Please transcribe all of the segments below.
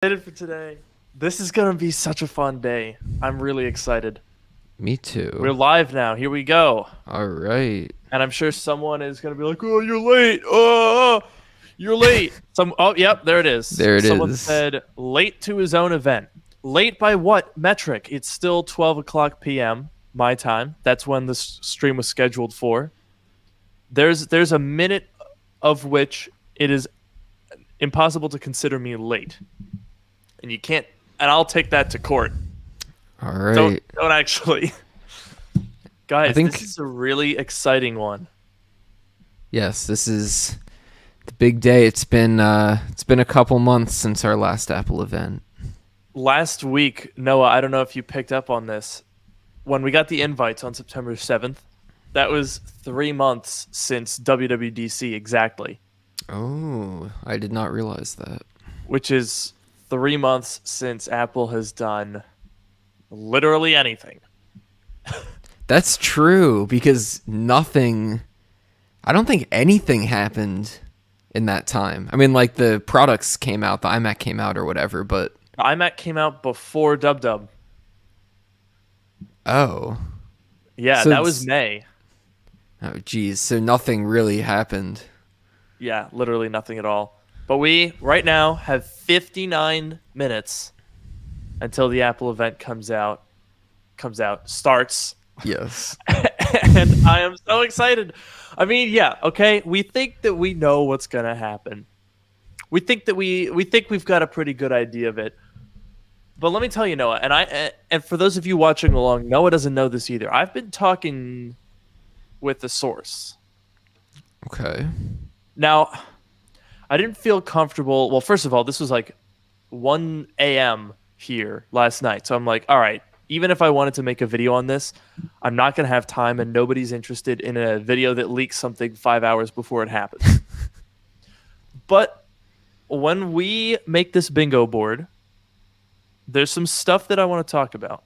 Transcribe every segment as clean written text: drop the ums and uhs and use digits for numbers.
Excited for today. This is gonna be such a fun day. I'm really excited. Me too. We're live now. Here we go. All right. And I'm sure someone is gonna be like, "Oh, you're late. Oh, you're late." Oh, yep, there it is. There it Someone is. said late to his own event. Late by what metric? It's still 12 o'clock p.m. my time. That's when this stream was scheduled for. There's a minute of which it is impossible to consider me late, and you can't. And I'll take that to court. All Don't right. don't actually. I Guys, think this is a really exciting one. yes, this is the big day. It's been a couple months since our last Apple event. Last week, Noah, I don't know if you picked up on this. When we got the invites on September 7th, that was 3 months since WWDC exactly, Oh, I did not realize that. which is 3 months since Apple has done literally anything. That's true because I don't think anything happened in that time. I mean, like the products came out, the iMac came out or whatever, but The iMac came out before DubDub. oh. Yeah, So that was it's, May. oh geez, so nothing really happened. Yeah, literally nothing at all. But we, right now, have 59 minutes until the Apple event starts. Yes. And I am so excited. I mean, yeah, okay, we think that we know what's going to happen. We think that we think we've got a pretty good idea of it. But let me tell you, Noah, and for those of you watching along, Noah doesn't know this either. I've been talking with the source. Okay. Now, I didn't feel comfortable. Well, first of all, this was like 1 a.m. here last night. So I'm like, all right, even if I wanted to make a video on this, I'm not going to have time, and nobody's interested in a video that leaks something 5 hours before it happens. But when we make this bingo board, there's some stuff that I want to talk about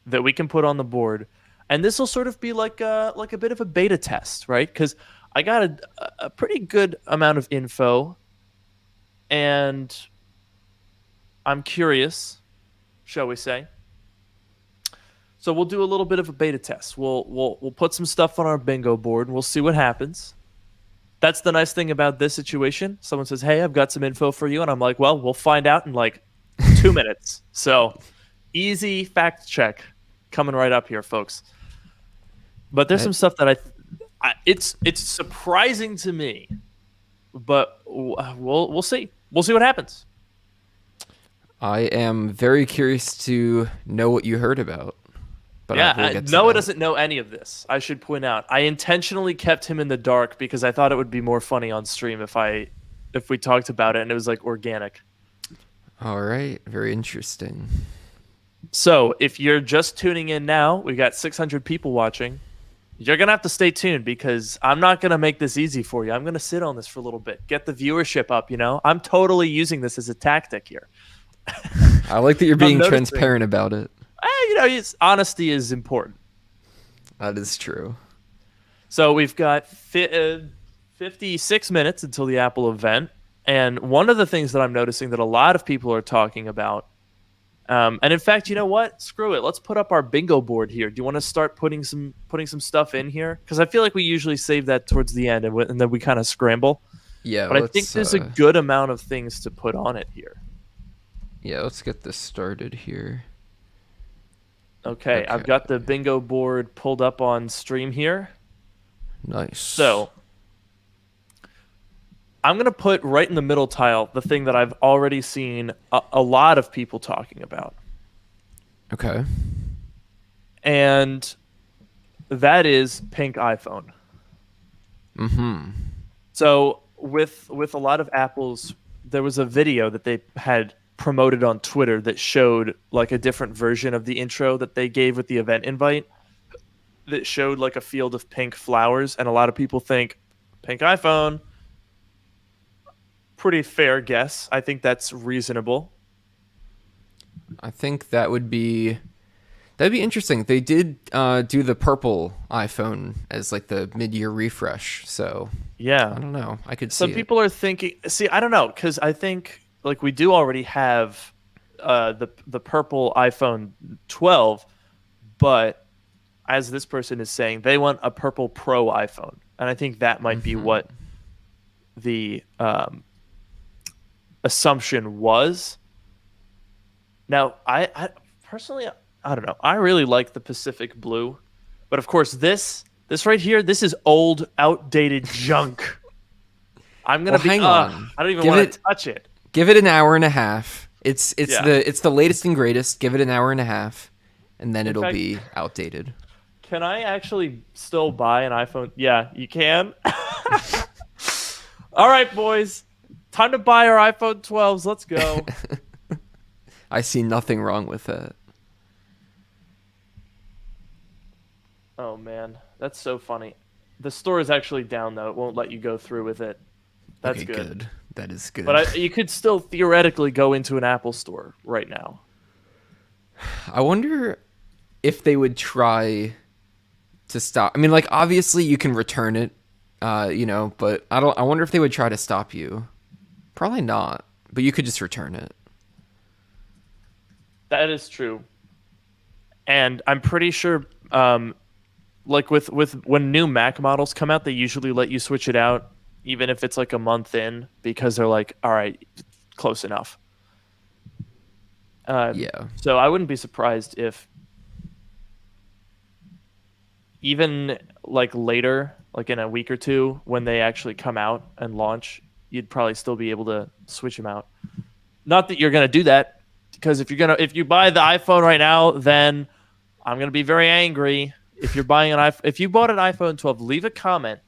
that we can put on the board. And this will sort of be like a bit of a beta test, right? Because I got a pretty good amount of info, and I'm curious, shall we say? So we'll do a little bit of a beta test. We'll put some stuff on our bingo board, and we'll see what happens. That's the nice thing about this situation. Someone says, "Hey, I've got some info for you," and I'm like, "Well, we'll find out in like 2 minutes." So easy fact check coming right up here, folks. But there's That some stuff that it's surprising to me, but we'll see. We'll see what happens. I am very curious to know what you heard about, but Yeah, we'll get to Noah that. doesn't know any of this. I should point out. I intentionally kept him in the dark because I thought it would be more funny on stream if we talked about it and it was like organic. All right, very interesting. So if you're just tuning in now, we've got 600 people watching. You're going to have to stay tuned because I'm not going to make this easy for you. I'm going to sit on this for a little bit, get the viewership up, you know? I'm totally using this as a tactic here. I like that you're I'm being noticing. transparent about it. Honesty is important. That is true. So we've got 56 minutes until the Apple event. And one of the things that I'm noticing that a lot of people are talking about, and in fact, you know what? Screw it. Let's put up our bingo board here. Do you want to start putting some stuff in here? Because I feel like we usually save that towards the end, and then we kind of scramble. Yeah, But I think there's a good amount of things to put on it here. let's get this started here. Okay, I've Okay. got the bingo board pulled up on stream here. Nice. So I'm going to put right in the middle tile the thing that I've already seen a lot of people talking about. Okay. And that is pink iPhone. Mm-hmm. So with a lot of Apple's, there was a video that they had promoted on Twitter that showed like a different version of the intro that they gave with the event invite that showed like a field of pink flowers, and a lot of people think pink iPhone. Pretty fair guess. I think that's reasonable. I think that'd be interesting. They did do the purple iPhone as like the mid-year refresh, so Yeah. I don't know. I could see Some it. people are thinking, see, I don't know, because I think like we do already have the purple iPhone 12, but as this person is saying, they want a purple Pro iPhone, and I think that might be Hmm. what the assumption was. Now, I personally, I don't know. I really like the Pacific Blue, but of course, this right here, this is old, outdated junk. I'm Well, gonna be. hang on. I don't even Give want to it touch it. give it an hour and a half. Yeah. It's the latest and greatest. Give it an hour and a half, and then In it'll fact, be outdated. can I actually still buy an iPhone? Yeah, you can. All right, boys. Time to buy our iPhone 12s. Let's go. I see nothing wrong with that. Oh man, that's so funny. The store is actually down though. It won't let you go through with it. That's Okay, good. good. That is good. But you could still theoretically go into an Apple store right now. I wonder if they would try to stop. I mean, like obviously you can return it, but I don't. I wonder if they would try to stop you. Probably not, but you could just return it. That is true. And I'm pretty sure like with when new Mac models come out, they usually let you switch it out even if it's like a month in because they're like, all right, close enough. Yeah. So I wouldn't be surprised if even like later, like in a week or two, when they actually come out and launch, you'd probably still be able to switch them out. Not that you're gonna do that, because if you buy the iPhone right now, then I'm gonna be very angry. If you're buying an iPhone, if you bought an iPhone 12, leave a comment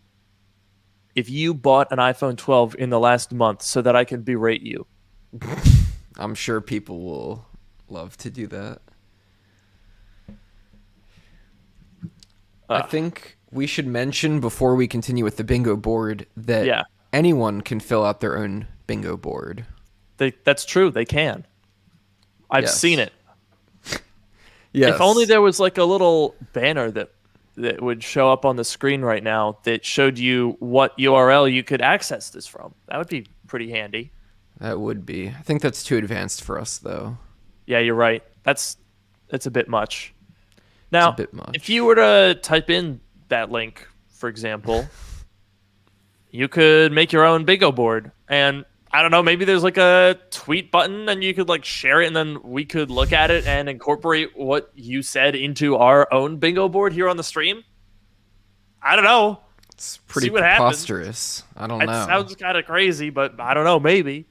if you bought an iPhone 12 in the last month so that I can berate you. I'm sure people will love to do that. I Uh, think we should mention before we continue with the bingo board that yeah, anyone can fill out their own bingo board. that's true. They can. I've seen Yes. it. If only Yes. there was like a little banner that would show up on the screen right now that showed you what URL you could access this from. That would be pretty handy. That would be. I think that's too advanced for us though. Yeah, you're right. That's a bit much. It's a Now, bit if you much. were to type in that link, for example, you could make your own bingo board. And I don't know, maybe there's like a tweet button and you could like share it and then we could look at it and incorporate what you said into our own bingo board here on the stream. I don't know. It's pretty See what happens. preposterous. I don't It know. sounds kind of crazy, but I don't know, maybe.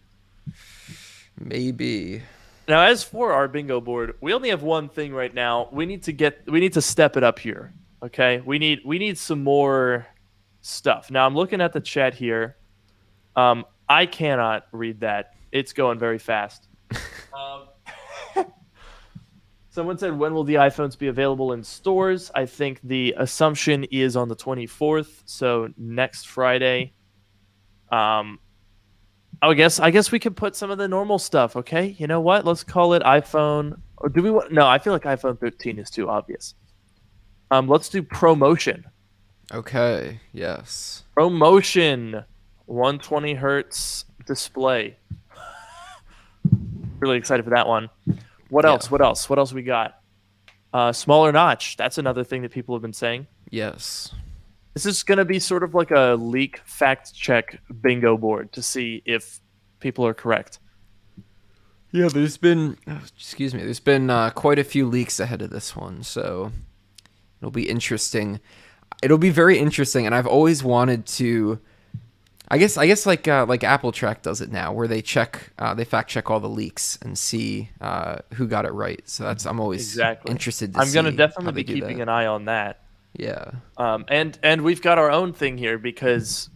Maybe. Now, as for our bingo board, we only have one thing right now. We need to step it up here. Okay? We need some more stuff. Now, I'm looking at the chat here. I cannot read that. It's going very fast. Um, someone said, when will the iPhones be available in stores? I think the assumption is on the 24th, so next Friday. Um, I guess we could put some of the normal stuff. Okay, you know what? Let's call it iPhone. Or do we want? No, I feel like iPhone 13 is too obvious. Let's do promotion. Okay. Yes. Promotion, 120 hertz display. Really excited for that one. What Yeah. else? What else? What else we got? Smaller notch. That's another thing that people have been saying. Yes. This is going to be sort of like a leak fact check bingo board to see if people are correct. Yeah, excuse me. There's been quite a few leaks ahead of this one, so it'll be interesting. It'll be very interesting, and I've always wanted to. I guess like Apple Track does it now, where they fact check all the leaks and see who got it right. So I'm always Exactly. interested to I'm see going to how definitely they be do keeping that. an eye on that. Yeah. And we've got our own thing here because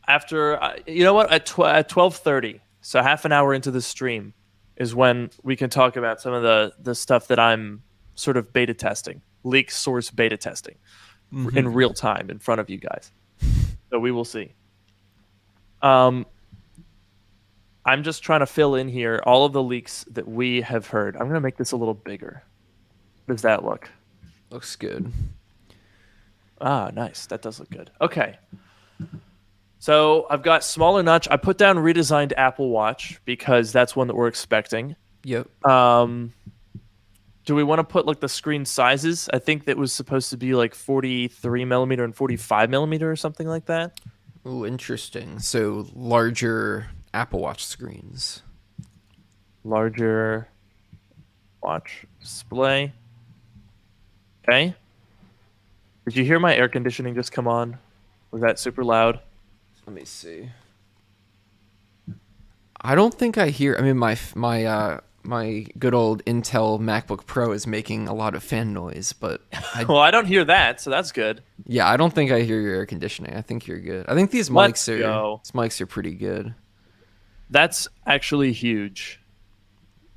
after you know what at 12:30, so half an hour into the stream, is when we can talk about some of the stuff that I'm sort of beta testing, leak source beta testing in real time in front of you guys. So we will see. I'm just trying to fill in here all of the leaks that we have heard. I'm going to make this a little bigger. How does that look? Looks good. Ah, nice. That does look good. Okay. So I've got smaller notch. I put down redesigned Apple Watch because that's one that we're expecting. Yep. Um, do we want to put like the screen sizes? I think that was supposed to be like 43 millimeter and 45 millimeter or something like that. Ooh, interesting. So larger Apple Watch screens. Larger watch display. Okay. Did you hear my air conditioning just come on? Was that super loud? Let me see. I don't think I hear. I mean, my good old Intel MacBook Pro is making a lot of fan noise, but Well, I don't hear that, so that's good. yeah, I don't think I hear your air conditioning. I think you're good. I think Let's go. these mics are pretty good. That's actually huge.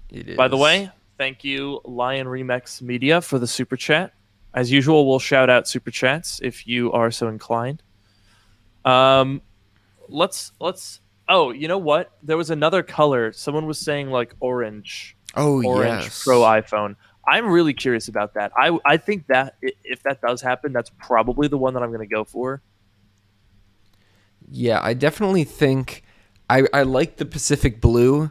It is. By the way, thank you, Lion Remix Media, for the super chat. As usual, we'll shout out super chats if you are so inclined. Let's. Oh, you know what? There was another color. Someone was saying like orange. Oh Orange yes. Pro iPhone. I'm really curious about that. I think that if that does happen, that's probably the one that I'm going to go for. Yeah, I definitely think I like the Pacific Blue.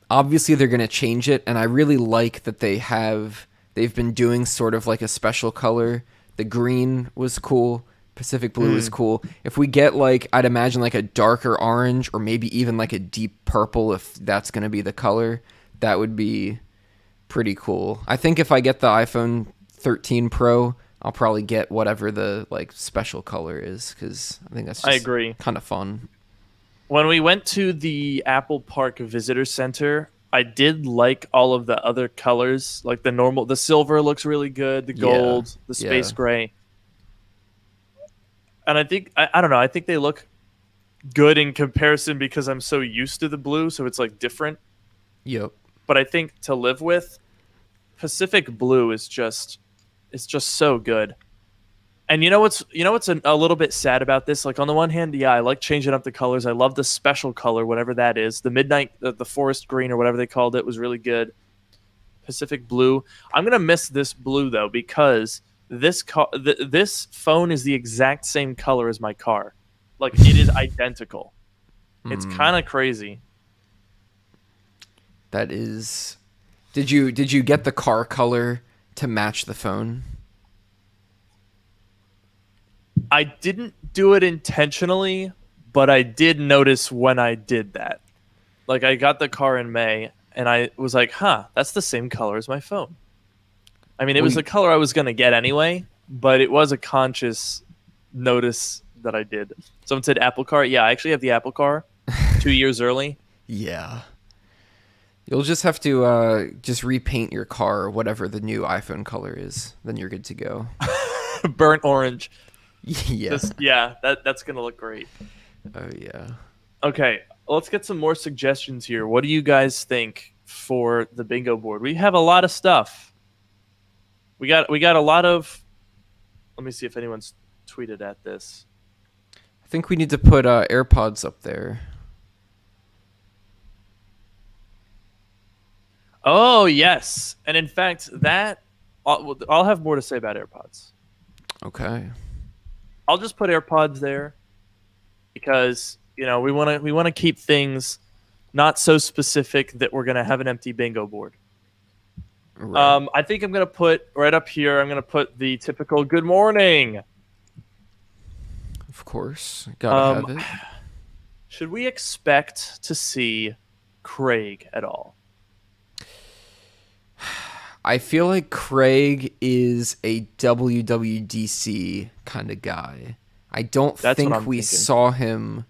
Obviously they're going to change it, and I really like that they've been doing sort of like a special color. The green was cool. Pacific Blue is cool. If we get like, I'd imagine like a darker orange or maybe even like a deep purple, if that's going to be the color, that would be pretty cool. I think if I get the iPhone 13 Pro, I'll probably get whatever the like special color is, because I think that's I just agree. kind of fun. When we went to the Apple Park Visitor Center, I did like all of the other colors. Like the silver looks really good, the gold, the space gray. And I think, I don't know, I think they look good in comparison because I'm so used to the blue, so it's like different. Yep. But I think to live with, Pacific Blue is just, it's just so good. And you know what's a little bit sad about this? Like on the one hand, yeah, I like changing up the colors. I love the special color, whatever that is. The midnight, the forest green or whatever they called it was really good. Pacific Blue. I'm gonna miss this blue though because this phone is the exact same color as my car. Like it is identical. It's kind of crazy. That is. Did you get the car color to match the phone? I didn't do it intentionally, but I did notice when I did that. Like I got the car in May and I was like, "Huh, that's the same color as my phone." I mean, it was the color I was going to get anyway, but it was a conscious notice that I did. Someone said Apple Car. Yeah, I actually have the Apple Car 2 years early. Yeah. You'll just have to just repaint your car whatever the new iPhone color is. Then you're good to go. Burnt orange. Yeah. That's going to look great. Oh, yeah. Okay, let's get some more suggestions here. What do you guys think for the bingo board? We have a lot of stuff. We got a lot of. Let me see if anyone's tweeted at this. I think we need to put AirPods up there. Oh yes, and in fact, that I'll have more to say about AirPods. Okay. I'll just put AirPods there because we want to keep things not so specific that we're gonna have an empty bingo board. Right. I think I'm gonna put right up here. I'm gonna put the typical "Good morning." Of course. Gotta have it. Should we expect to see Craig at all? I feel like Craig is a WWDC kind of guy. I don't That's what think I'm we thinking. saw him.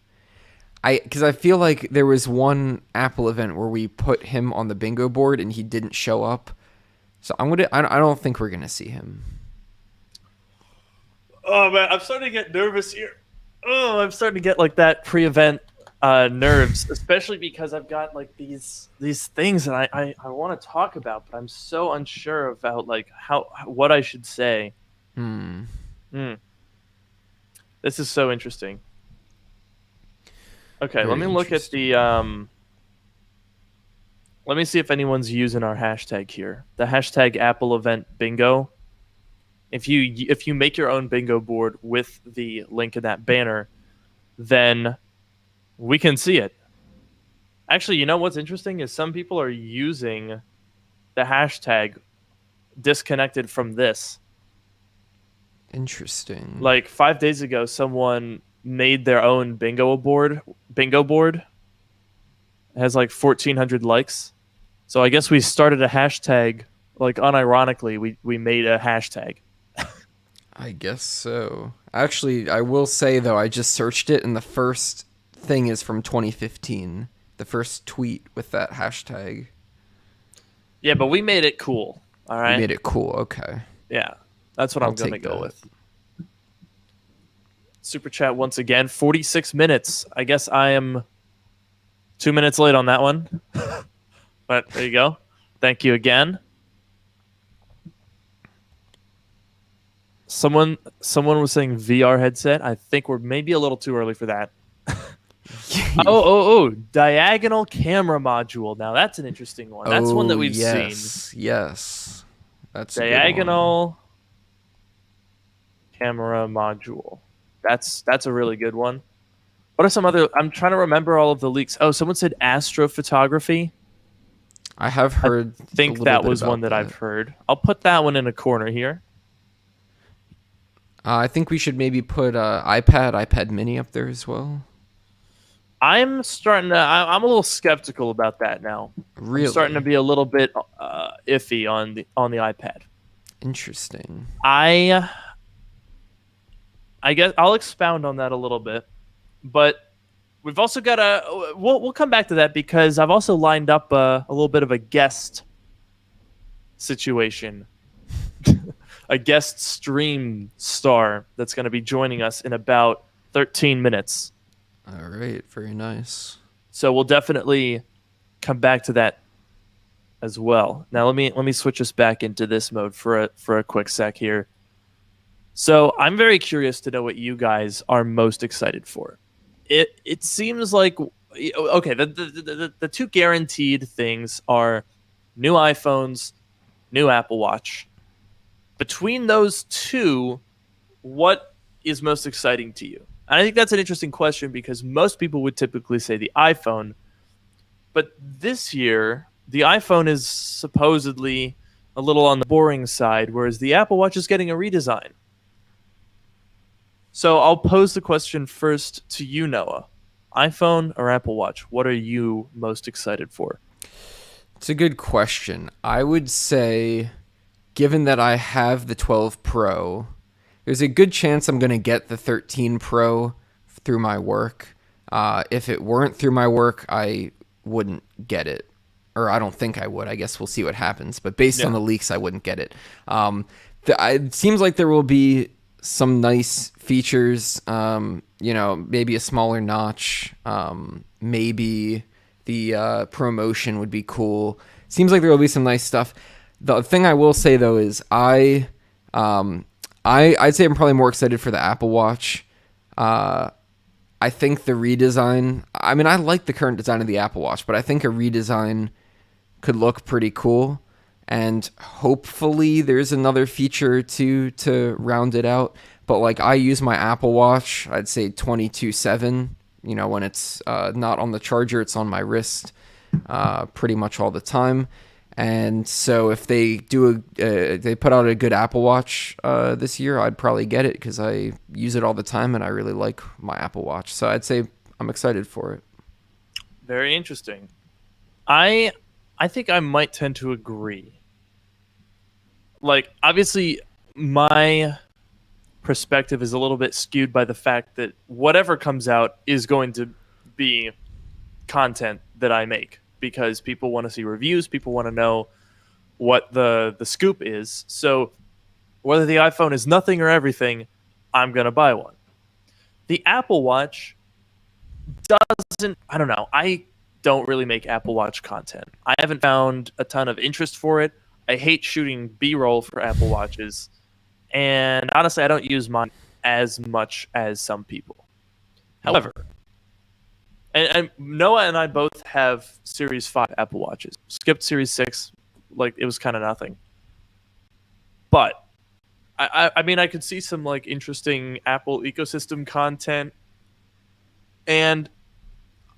Because I feel like there was one Apple event where we put him on the bingo board and he didn't show up. So I don't think we're gonna see him. Oh man, I'm starting to get nervous here. Oh, I'm starting to get like that pre-event nerves, especially because I've got like these things that I want to talk about, but I'm so unsure about like what I should say. This is so interesting. Okay, Very let me look at the let me see if anyone's using our hashtag here. The hashtag Apple Event Bingo. If you make your own bingo board with the link in that banner, then we can see it. Actually, you know what's interesting is some people are using the hashtag disconnected from this. Interesting. Like 5 days ago, someone made their own bingo board. Bingo board. It has like 1,400 likes. So I guess we started a hashtag. Like unironically, we made a hashtag. I guess so. Actually, I will say though, I just searched it, and the first thing is from 2015. The first tweet with that hashtag. Yeah, but we made it cool. All We right. made it cool. Okay. Yeah, that's what I'll I'm gonna take go that. with. Super chat once again. 46 minutes. I guess I am 2 minutes late on that one. But there you go. Thank you again. Someone was saying VR headset. I think we're maybe a little too early for that. Oh, diagonal camera module. Now that's an interesting one. That's one that we've seen. Yes. That's a good one. Diagonal camera module. That's a really good one. What are some other? I'm trying to remember all of the leaks. Oh, someone said astrophotography. I have heard. I think that was one that I've heard. I'll put that one in a corner here. I think we should maybe put iPad Mini up there as well. I'm starting to. I'm a little skeptical about that now. Really? I'm starting to be a little bit iffy on the iPad. Interesting. I guess I'll expound on that a little bit, but we've also got a. We'll come back to that because I've also lined up a little bit of a guest situation, a guest stream star that's going to be joining us in about 13 minutes. All right, very nice. So we'll definitely come back to that as well. Now let me switch us back into this mode for a quick sec here. So I'm very curious to know what you guys are most excited for. It seems like okay, the two guaranteed things are new iPhones, new Apple Watch. Between those two, what is most exciting to you? And I think that's an interesting question because most people would typically say the iPhone. But this year, the iPhone is supposedly a little on the boring side, whereas the Apple Watch is getting a redesign. So I'll pose the question first to you, Noah. iPhone or Apple Watch? What are you most excited for? It's a good question. I would say, given that I have the 12 Pro, there's a good chance I'm going to get the 13 Pro through my work. If it weren't through my work, I wouldn't get it. Or I don't think I would. I guess we'll see what happens. But based on the leaks, I wouldn't get it. It seems like there will be some nice features. Maybe a smaller notch. Maybe the ProMotion would be cool. Seems like there will be some nice stuff. The thing I will say though is I'd say I'm probably more excited for the Apple Watch. I think the redesign, I mean, I like the current design of the Apple Watch, but I think a redesign could look pretty cool. And hopefully there's another feature or two to round it out. But like I use my Apple Watch, I'd say 24/7, when it's not on the charger, it's on my wrist pretty much all the time. And so if they they put out a good Apple Watch this year, I'd probably get it because I use it all the time and I really like my Apple Watch. So I'd say I'm excited for it. Very interesting. I think I might tend to agree. Like, obviously, my perspective is a little bit skewed by the fact that whatever comes out is going to be content that I make. Because people want to see reviews, people want to know what the scoop is. So whether the iPhone is nothing or everything, I'm going to buy one. The Apple Watch doesn't, I don't know, I don't really make Apple Watch content. I haven't found a ton of interest for it. I hate shooting B-roll for Apple Watches. And honestly, I don't use mine as much as some people. However, and Noah and I both have Series 5 Apple Watches. Skipped Series 6, like it was kind of nothing. But I mean, I could see some like interesting Apple ecosystem content And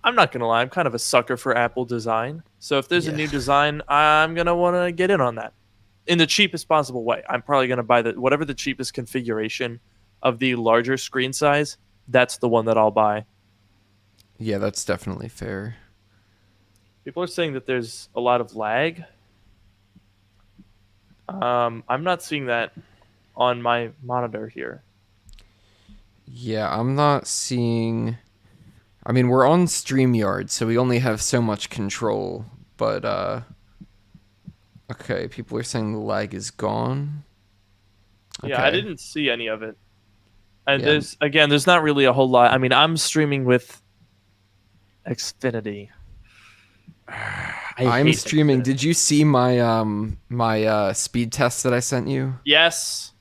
I'm not gonna lie, I'm kind of a sucker for Apple design. So if there's a Yeah. new design, I'm gonna want to get in on that in the cheapest possible way. I'm probably gonna buy the whatever the cheapest configuration of the larger screen size. That's the one that I'll buy. Yeah, that's definitely fair. People are saying that there's a lot of lag. I'm not seeing that on my monitor here. Yeah, I'm not seeing. I mean, we're on StreamYard, so we only have so much control. But okay, people are saying the lag is gone. Yeah, I Okay. didn't see any of it. And Yeah, there's not really a whole lot. I mean, I'm streaming with Xfinity. I I'm hate streaming. Xfinity. Did you see my speed test that I sent you? Yes,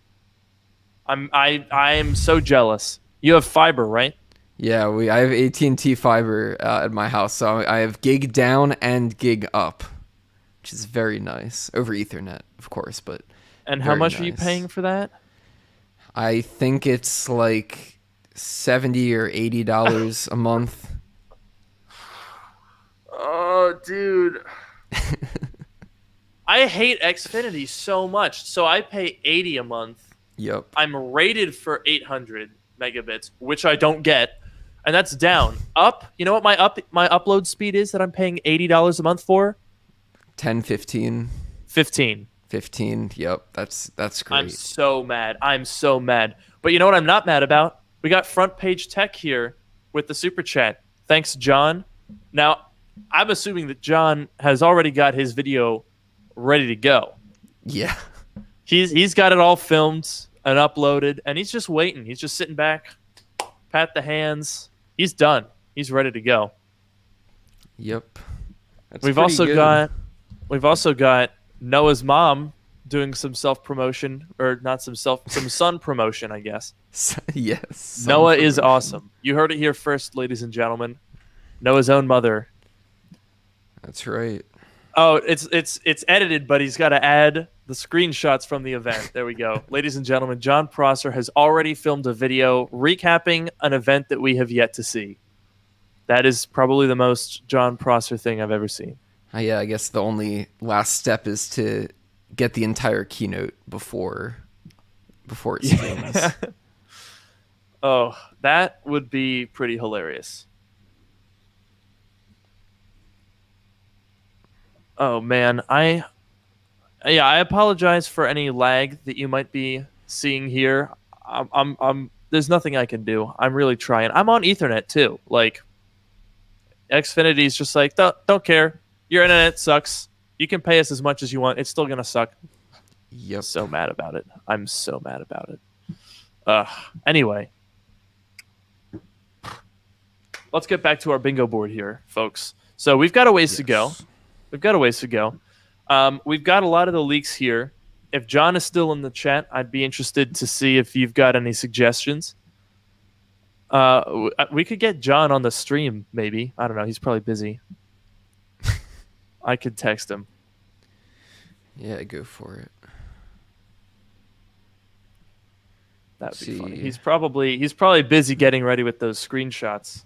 I'm so jealous. You have fiber, right? Yeah, I have AT&T fiber at my house, so I have gig down and gig up, which is very nice over Ethernet, of course, but And how very much are you paying nice. for that? I think it's like $70 or $80 a month. Oh, dude. I hate Xfinity so much. So I pay 80 a month. Yep. I'm rated for 800 megabits, which I don't get. And that's down. Up, you know what my upload speed is that I'm paying $80 a month for? 10, 15, 15. 15. Yep. That's I'm great. so mad. I'm so mad. But you know what I'm not mad about? We got front page tech here with the super chat. Thanks, John. Now, I'm assuming that John has already got his video ready to go. Yeah. He's got it all filmed and uploaded, and he's just waiting. He's just sitting back, pat the hands. He's done. He's ready to go. Yep. That's We've pretty also good. got we've also got Noah's mom doing some self promotion, or not some sun promotion, I guess. Yes. Some Noah is promotion. awesome. You heard it here first, ladies and gentlemen. Noah's own mother. That's right. Oh, it's edited, but he's got to add the screenshots from the event. There we go. Ladies and gentlemen, John Prosser has already filmed a video recapping an event that we have yet to see. That is probably the most John Prosser thing I've ever seen. Yeah, I guess the only last step is to get the entire keynote before it streams. Oh, that would be pretty hilarious. Oh man, I apologize for any lag that you might be seeing here. There's nothing I can do. I'm really trying. I'm on Ethernet too. Like Xfinity's just like, don't care. Your internet sucks. You can pay us as much as you want. It's still gonna suck. Yep. So mad about it. I'm so mad about it. Anyway, let's get back to our bingo board here, folks. So we've got a ways to go. We've got a ways to go. We've got a lot of the leaks here. If John is still in the chat, I'd be interested to see if you've got any suggestions. We could get John on the stream, maybe. I don't know. He's probably busy. I could text him. Yeah, go for it. That'd be funny. He's probably busy getting ready with those screenshots.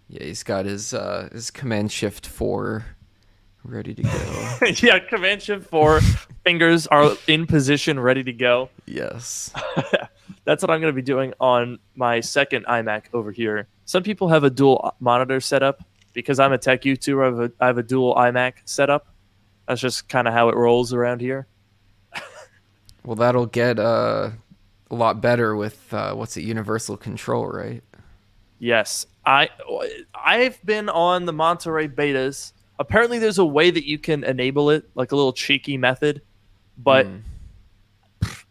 Yeah, he's got his Command Shift 4 ready to go. Yeah, Command Shift 4 fingers are in position, ready to go. Yes. That's what I'm going to be doing on my second iMac over here. Some people have a dual monitor setup. Because I'm a tech YouTuber, I have a dual iMac setup. That's just kind of how it rolls around here. Well, that'll get a lot better with Universal Control, right? Yes, I've been on the Monterey betas. Apparently, there's a way that you can enable it, like a little cheeky method. But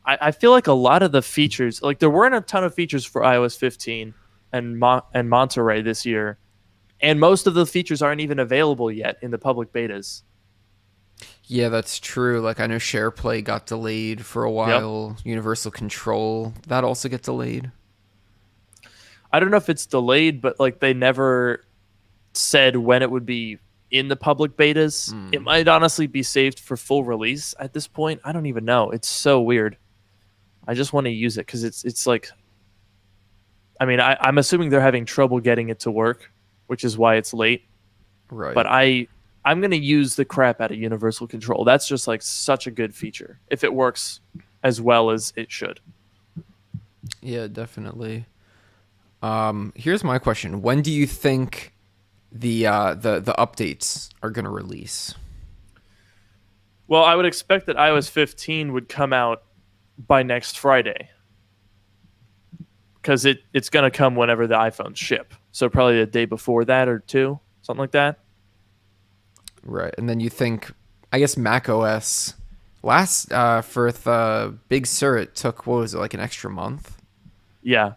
I feel like a lot of the features, like there weren't a ton of features for iOS 15 and Monterey this year, and most of the features aren't even available yet in the public betas. Yeah, that's true. Like I know SharePlay got delayed for a while. Yep. Universal Control, that also get delayed. I don't know if it's delayed, but like they never said when it would be in the public betas. It might honestly be saved for full release at this point. I don't even know. It's so weird. I just want to use it because it's like I mean, I'm assuming they're having trouble getting it to work, which is why it's late. Right. But I'm gonna use the crap out of universal control. That's just like such a good feature if it works as well as it should. Yeah, definitely. Here's my question: when do you think the updates are gonna release? Well, I would expect that iOS 15 would come out by next Friday because it's gonna come whenever the iPhones ship. So probably the day before that or two, something like that. Right, and then you think, I guess Mac OS last for the Big Sur, it took, what was it, like an extra month? Yeah.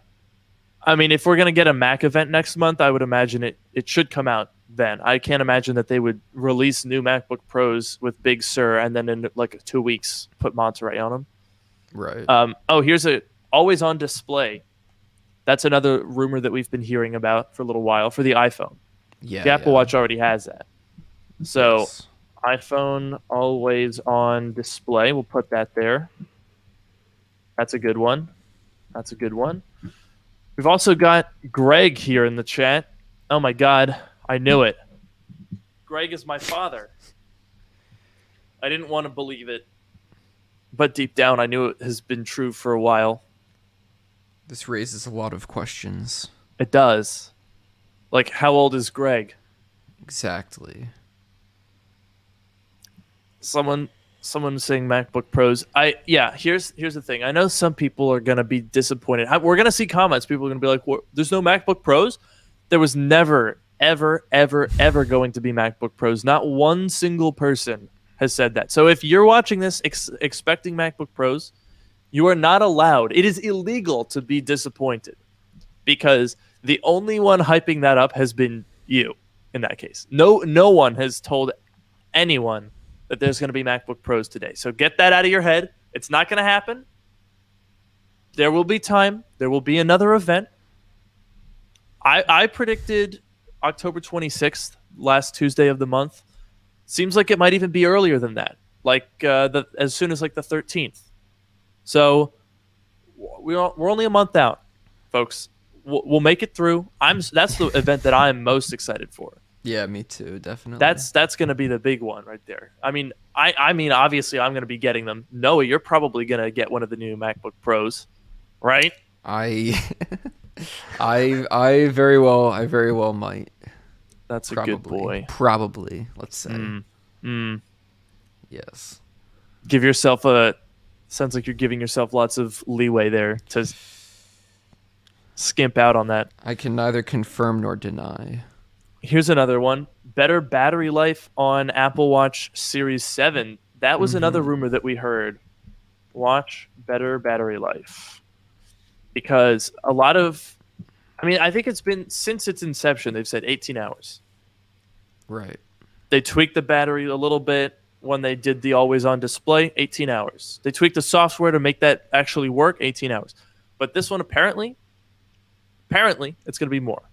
I mean, if we're gonna get a Mac event next month, I would imagine it should come out then. I can't imagine that they would release new MacBook Pros with Big Sur and then in like 2 weeks put Monterey on them. Right. Oh, here's a always on display. That's another rumor that we've been hearing about for a little while for the iPhone. Yeah. The Apple yeah. Watch already has that. So Yes. iPhone always on display. We'll put that there. That's a good one. That's a good one. We've also got Greg here in the chat. Oh my God, I knew it. Greg is my father. I didn't want to believe it, but deep down I knew it has been true for a while. This raises a lot of questions. It does. Like, how old is Greg? Exactly. Someone saying MacBook Pros. Here's the thing. I know some people are gonna be disappointed. We're gonna see comments. People are gonna be like, "There's no MacBook Pros." There was never, ever, ever, ever going to be MacBook Pros. Not one single person has said that. So if you're watching this expecting MacBook Pros, you are not allowed. It is illegal to be disappointed because the only one hyping that up has been you. In that case, no one has told anyone that there's going to be MacBook Pros today. So get that out of your head. It's not going to happen. There will be time. There will be another event. I predicted October 26th, last Tuesday of the month. Seems like it might even be earlier than that, like as soon as like the 13th. So we're only a month out, folks. We'll make it through. That's the event that I'm most excited for. Yeah, me too. Definitely. That's going to be the big one right there. I mean, obviously I'm going to be getting them. Noah, you're probably going to get one of the new MacBook Pros, right? I I very well might. That's a Probably. good boy. Probably, let's say. Yes. Give yourself sounds like you're giving yourself lots of leeway there to skimp out on that. I can neither confirm nor deny. Here's another one. Better battery life on Apple Watch Series 7. That was another rumor that we heard. Watch better battery life. Because I think it's been, since its inception, they've said 18 hours. Right. They tweaked the battery a little bit when they did the always on display, 18 hours. They tweaked the software to make that actually work, 18 hours. But this one, apparently, it's going to be more,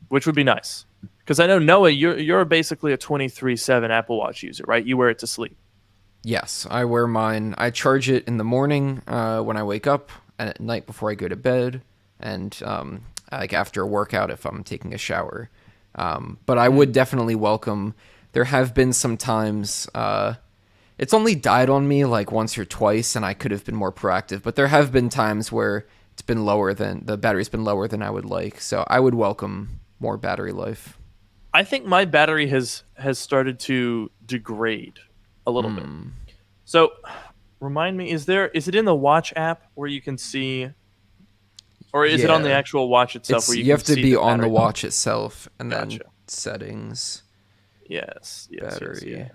which would be nice. Because I know, Noah, you're basically a 24/7 Apple Watch user, right? You wear it to sleep. Yes, I wear mine. I charge it in the morning when I wake up, and at night before I go to bed, and like after a workout if I'm taking a shower. But I would definitely welcome. There have been some times it's only died on me like once or twice, and I could have been more proactive. But there have been times where it's been lower than the battery's been lower than I would like. So I would welcome more battery life. I think my battery has started to degrade a little bit. So remind me, is it in the watch app where you can see, or is it on the Yeah. actual watch itself where You you have can to see be the on the battery? watch itself, and then Gotcha. settings. Yes. Battery.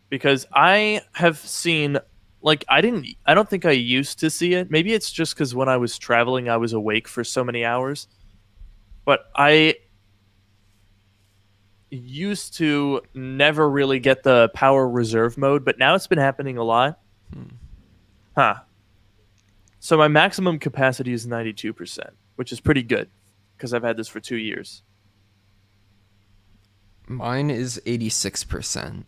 Because I have seen, like, I don't think I used to see it. Maybe it's just because when I was traveling, I was awake for so many hours. But I used to never really get the power reserve mode, but now it's been happening a lot. Huh. So my maximum capacity is 92%, which is pretty good because I've had this for 2 years. Mine is 86%.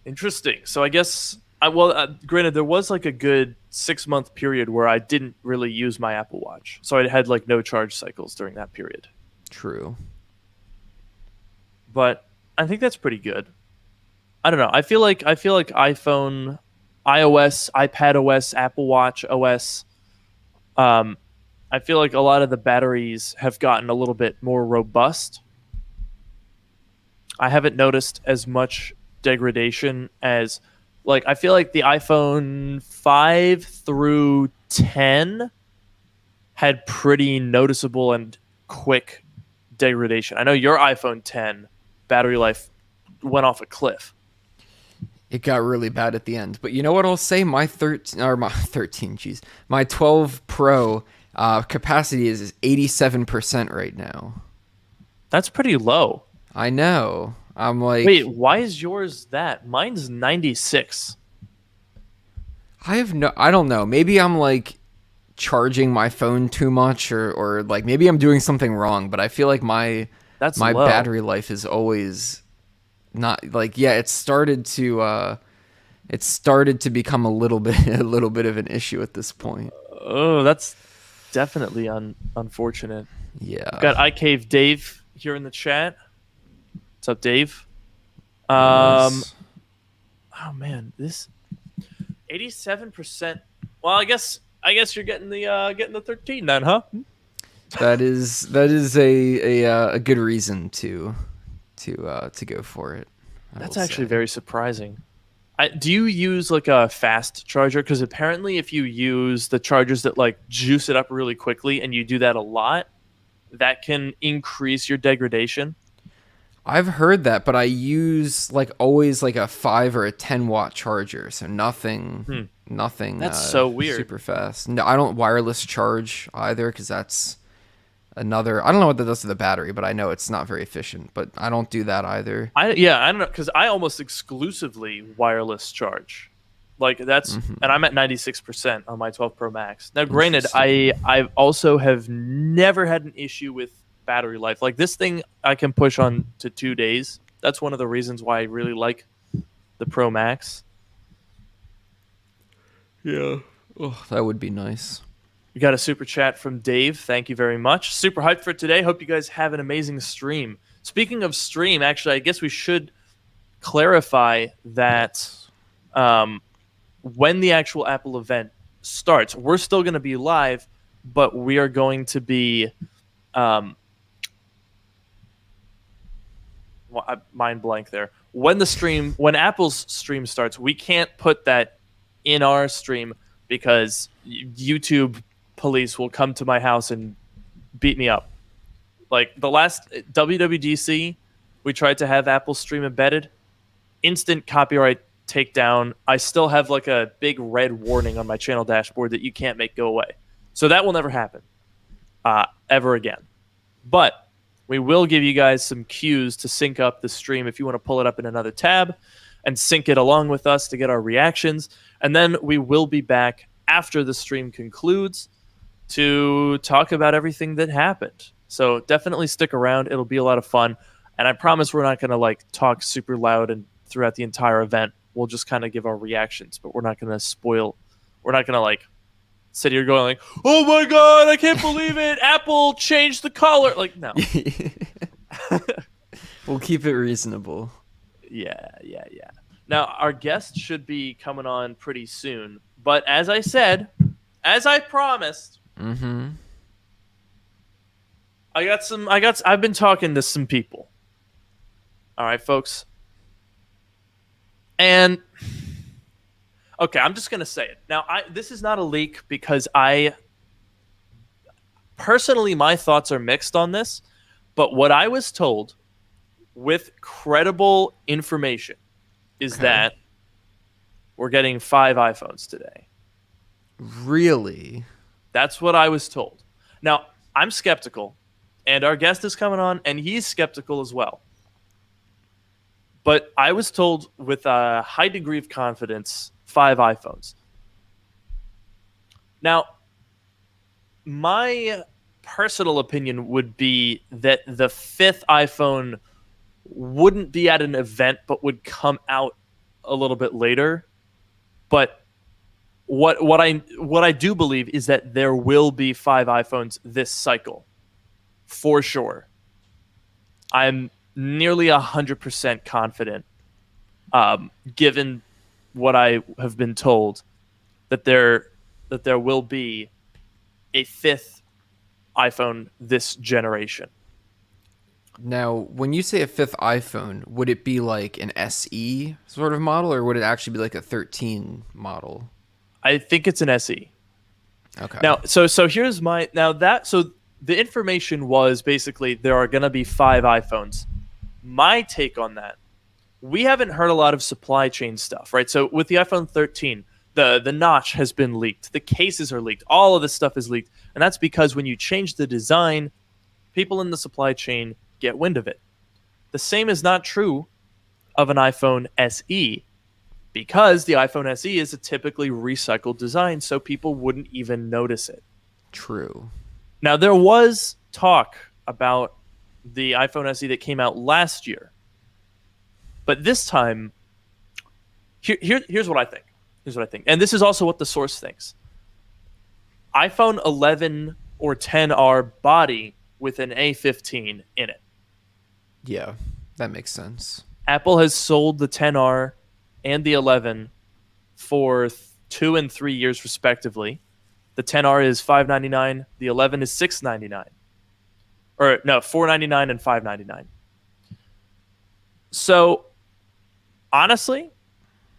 Interesting. So I guess Granted, there was like a good 6 month period where I didn't really use my Apple Watch, so I had like no charge cycles during that period. True. But I think that's pretty good. I don't know. I feel like iPhone, iOS, iPad OS, Apple Watch OS. Um, I feel like a lot of the batteries have gotten a little bit more robust. I haven't noticed as much degradation as like I feel like the iPhone 5 through 10 had pretty noticeable and quick degradation. I know your iPhone 10 battery life went off a cliff. It got really bad at the end. But you know what I'll say? My 13 or my 13, jeez. My 12 Pro capacity is 87% right now. That's pretty low. I know. I'm like Wait, why is yours that? Mine's 96. I don't know. Maybe I'm like charging my phone too much or like maybe I'm doing something wrong, but I feel like That's my low. battery life is always not like yeah, it started to become a little bit a little bit of an issue at this point. Oh, that's definitely unfortunate. Yeah. Got iCave Dave here in the chat. What's up, Dave? Um, Nice. oh man, this 87%. Well, I guess you're getting the 13 then, huh? That is a good reason to go for it. I will That's actually say. very surprising. Do you use like a fast charger? Because apparently, if you use the chargers that like juice it up really quickly, and you do that a lot, that can increase your degradation. I've heard that, but I use like always like a 5 or a 10-watt charger, so Hmm. nothing That's so weird. super fast. No, I don't wireless charge either because that's another. I don't know what that does to the battery, but I know it's not very efficient. But I don't do that either. I don't know because I almost exclusively wireless charge. Like that's and I'm at 96% on my 12 Pro Max. Now, granted, Interesting. I also have never had an issue with battery life. Like this thing, I can push on to 2 days. That's one of the reasons why I really like the Pro Max. Yeah. Oh, that would be nice. We got a super chat from Dave. Thank you very much. Super hyped for today. Hope you guys have an amazing stream. Speaking of stream, actually, I guess we should clarify that when the actual Apple event starts, we're still going to be live, but we are going to be mind blank there. When Apple's stream starts, we can't put that in our stream because YouTube police will come to my house and beat me up. Like the last WWDC, we tried to have Apple stream embedded, instant copyright takedown. I still have like a big red warning on my channel dashboard that you can't make go away. So that will never happen ever again. But we will give you guys some cues to sync up the stream if you want to pull it up in another tab and sync it along with us to get our reactions. And then we will be back after the stream concludes to talk about everything that happened. So definitely stick around. It'll be a lot of fun. And I promise we're not going to like talk super loud and throughout the entire event. We'll just kind of give our reactions, but we're not going to spoil. We're not going to like sit here going like, "Oh my god, I can't believe it! Apple changed the color." Like, no. We'll keep it reasonable. Yeah. Now our guest should be coming on pretty soon, but as I said, as I promised, Mm-hmm. I've been talking to some people. All right, folks. And okay, I'm just going to say it. Now, this is not a leak because I personally my thoughts are mixed on this, but what I was told with credible information is Okay. that we're getting 5 iPhones today. Really? That's what I was told. Now, I'm skeptical, and our guest is coming on, and he's skeptical as well. But I was told with a high degree of confidence 5 iPhones. Now, my personal opinion would be that the 5th iPhone wouldn't be at an event, but would come out a little bit later. But what I do believe is that there will be 5 iPhones this cycle for sure. I'm nearly 100% confident, given what I have been told, that there will be a fifth iPhone this generation. Now, when you say a fifth iPhone, would it be like an SE sort of model, or would it actually be like a 13 model? I think it's an SE. Okay. Now, so here's my now that so the information was basically there are going to be 5 iPhones. My take on that, we haven't heard a lot of supply chain stuff, right? So with the iPhone 13, the notch has been leaked, the cases are leaked, all of this stuff is leaked, and that's because when you change the design, people in the supply chain get wind of it. The same is not true of an iPhone SE because the iPhone SE is a typically recycled design, so people wouldn't even notice it. True. Now, there was talk about the iPhone SE that came out last year, but this time, here's what I think. Here's what I think. And this is also what the source thinks. iPhone 11 or 10R body with an A15 in it. Yeah, that makes sense. Apple has sold the 10R and the 11 for 2 and 3 years respectively. The 10R is $599, the 11 is $699. Or no, $499 and $599. So, honestly,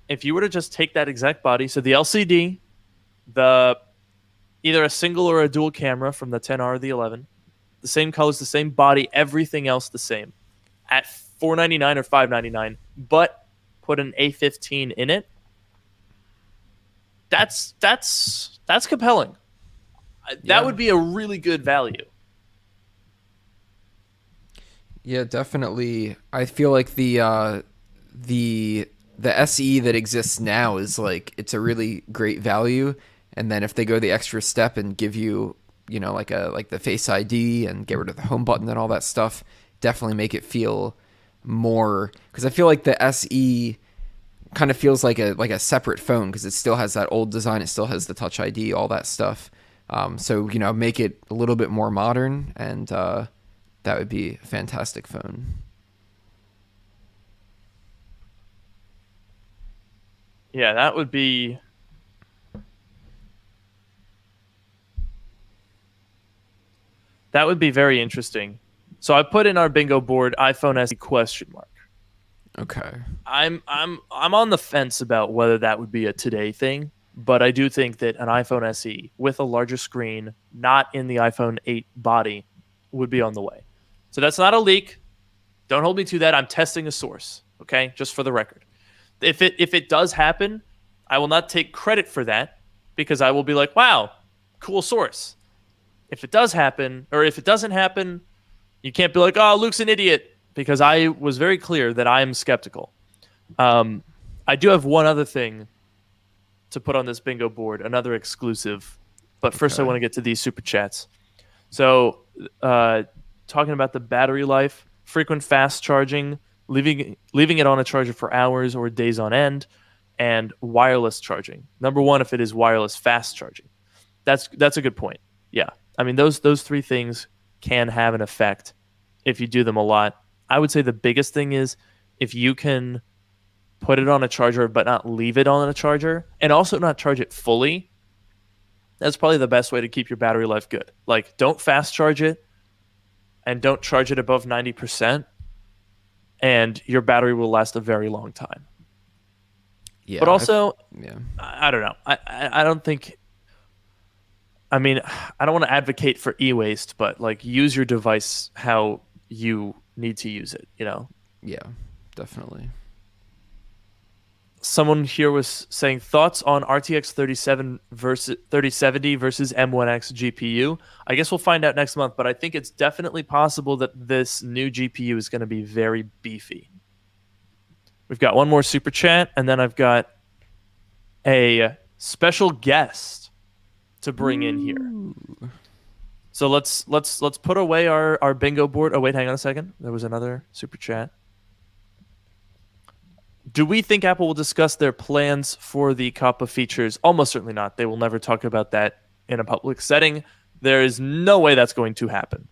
if you were to just take that exact body, so the LCD, the either a single or a dual camera from the 10R or the 11, the same colors, the same body, everything else the same, at $499 or $599, but put an A15 in it, that's compelling. That would be a really good value. Yeah, definitely. I feel like the SE that exists now is like it's a really great value, and then if they go the extra step and give you, you know, like the Face ID and get rid of the home button and all that stuff, definitely make it feel more, because I feel like the SE kind of feels like a separate phone because it still has that old design, it still has the Touch ID, all that stuff. So you know, make it a little bit more modern, and that would be a fantastic phone. Yeah, that would be very interesting. So I put in our bingo board iPhone SE question mark. Okay. I'm on the fence about whether that would be a today thing, but I do think that an iPhone SE with a larger screen, not in the iPhone 8 body, would be on the way. So that's not a leak. Don't hold me to that. I'm testing a source, okay? Just for the record. If it does happen, I will not take credit for that because I will be like, "Wow, cool source." If it does happen, or if it doesn't happen, you can't be like, "Oh, Luke's an idiot," because I was very clear that I am skeptical. I do have one other thing to put on this bingo board, another exclusive. But first, I Okay. want to get to these super chats. So, talking about the battery life, frequent fast charging, leaving it on a charger for hours or days on end, and wireless charging. Number one, if it is wireless fast charging, that's a good point. Yeah, I mean those three things can have an effect if you do them a lot. I would say the biggest thing is if you can put it on a charger but not leave it on a charger, and also not charge it fully. That's probably the best way to keep your battery life good. Like, don't fast charge it and don't charge it above 90%, and your battery will last a very long time. Yeah. But also, Yeah. I don't know. I don't think. I mean, I don't want to advocate for e-waste, but like use your device how you need to use it. You know. Yeah. Definitely. Someone here was saying thoughts on RTX 3070 versus M1X GPU. I guess we'll find out next month, but I think it's definitely possible that this new GPU is going to be very beefy. We've got one more super chat, and then I've got a special guest to bring in here. So let's put away our bingo board. Oh wait, hang on a second. There was another super chat. Do we think Apple will discuss their plans for the COPPA features? Almost certainly not. They will never talk about that in a public setting. There is no way that's going to happen.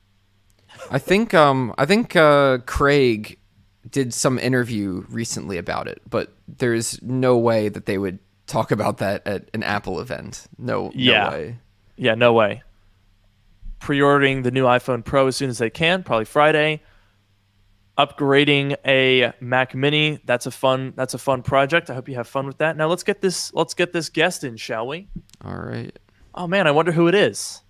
I think Craig did some interview recently about it, but there's no way that they would talk about that at an Apple event. No Yeah. way. Yeah, no way. Pre-ordering the new iPhone Pro as soon as they can, probably Friday. Upgrading a Mac Mini, that's a fun project. I hope you have fun with that. Now let's get this guest in, shall we? All right. Oh man, I wonder who it is.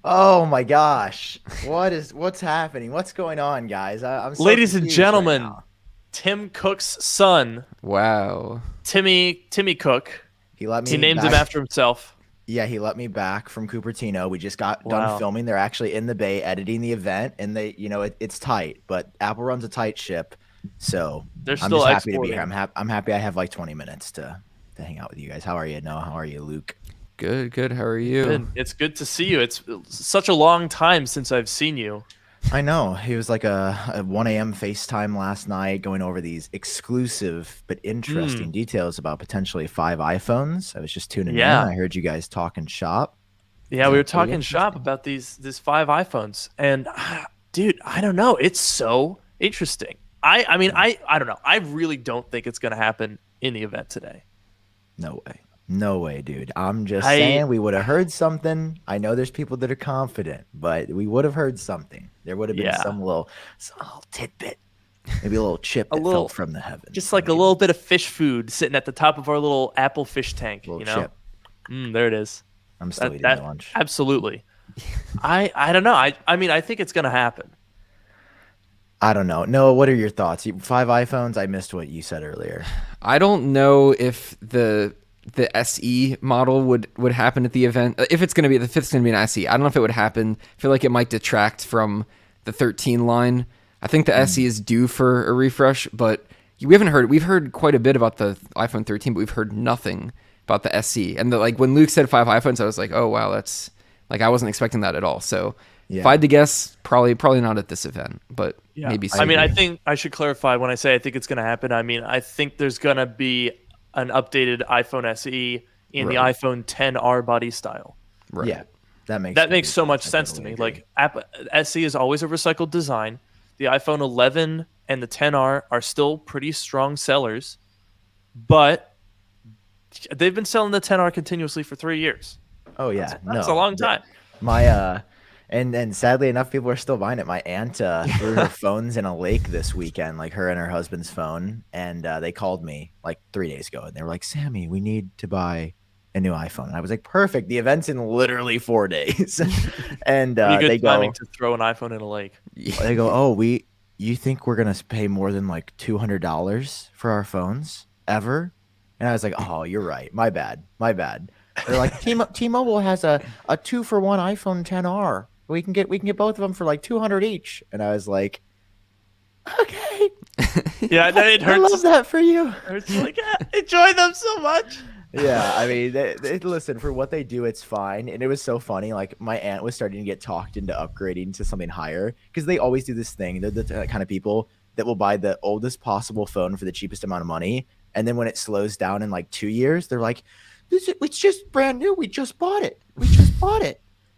Oh my gosh. What's happening? What's going on, guys? I'm so Ladies and confused right gentlemen, now. Tim Cook's son, Wow. Timmy Cook. He let me He named him back- after himself. Yeah, he let me back from Cupertino. We just got Wow. done filming. They're actually in the Bay editing the event, and it's tight, but Apple runs a tight ship. So They're I'm still just happy to be exporting. here. I'm happy I have like 20 minutes to hang out with you guys. How are you, Noah? How are you, Luke? Good. How are you? Good. It's good to see you. It's such a long time since I've seen you. I know. He was like a 1 a.m. FaceTime last night going over these exclusive but interesting details about potentially 5 iPhones. I was just tuning Yeah. in. I heard you guys talking shop. Yeah, we were Pretty talking shop about these 5 iPhones, and dude, I don't know. It's so interesting. I mean, I don't know. I really don't think it's going to happen in the event today. No way. No way, dude. I'm just I- saying we would have heard something. I know there's people that are confident, but we would have heard something. There would have been Yeah. some little tidbit, maybe a little chip that little- fell from the heavens. Just like a little bit of fish food sitting at the top of our little Apple fish tank, little you know? chip. There it is. I'm still That- eating that- my lunch. Absolutely. I don't know. I mean, I think it's going to happen. I don't know. Noah, what are your thoughts? 5 iPhones? I missed what you said earlier. I don't know if the SE model would happen at the event. If it's gonna be an SE, I don't know if it would happen. I feel like it might detract from the 13 line. I think the SE is due for a refresh, but we haven't heard. We've heard quite a bit about the iPhone 13, but we've heard nothing about the SE. And when Luke said 5 iPhones, I was like, oh wow, that's like I wasn't expecting that at all. So if I had to guess, probably not at this event, but maybe. I mean, soon. I think I should clarify when I say I think it's going to happen. I mean, I think there's going to be an updated iPhone SE in the Right. iPhone 10R body style. right. Yeah, that makes That makes so much I sense to totally me. agree. Like SE is always a recycled design. The iPhone 11 and the 10R are still pretty strong sellers, but they've been selling the 10R continuously for 3 years. Oh yeah, That's no, a long time. My and sadly enough, people are still buying it. My aunt threw her phones in a lake this weekend, like her and her husband's phone, and they called me like 3 days ago, and they were like, "Sammy, we need to buy a new iPhone." And I was like, "Perfect! The event's in literally 4 days." And Pretty good they timing go, to throw an iPhone in a lake. "Oh, you think we're gonna pay more than like $200 for our phones ever?" And I was like, "Oh, you're right. My bad. They're like, T-Mobile has a 2-for-1 iPhone 10R. We can get both of them for like $200 each." And I was like, "Okay, Yeah, it I hurts. love that for you." It hurts like enjoy them so much. Yeah, I mean, listen, for what they do, it's fine. And it was so funny. Like, my aunt was starting to get talked into upgrading to something higher because they always do this thing. They're the kind of people that will buy the oldest possible phone for the cheapest amount of money. And then when it slows down in like 2 years, they're like, it's just brand new. We just bought it.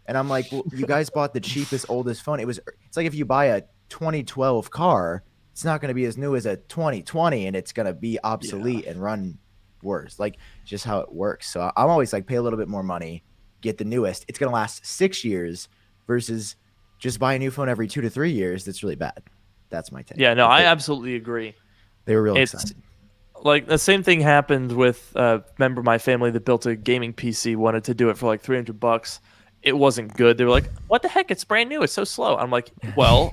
And I'm like, well, you guys bought the cheapest, oldest phone. It's like if you buy a 2012 car, it's not going to be as new as a 2020, and it's going to be obsolete and run worse. Like, it's just how it works. So I'm always like, pay a little bit more money, get the newest. It's going to last 6 years versus just buy a new phone every 2 to 3 years. That's really bad. That's my take. Yeah, no, But I absolutely agree. they were real It's excited. like the same thing happened with a member of my family that built a gaming PC, wanted to do it for like $300. It wasn't good. They were like, "What the heck? It's brand new. It's so slow." I'm like, "Well,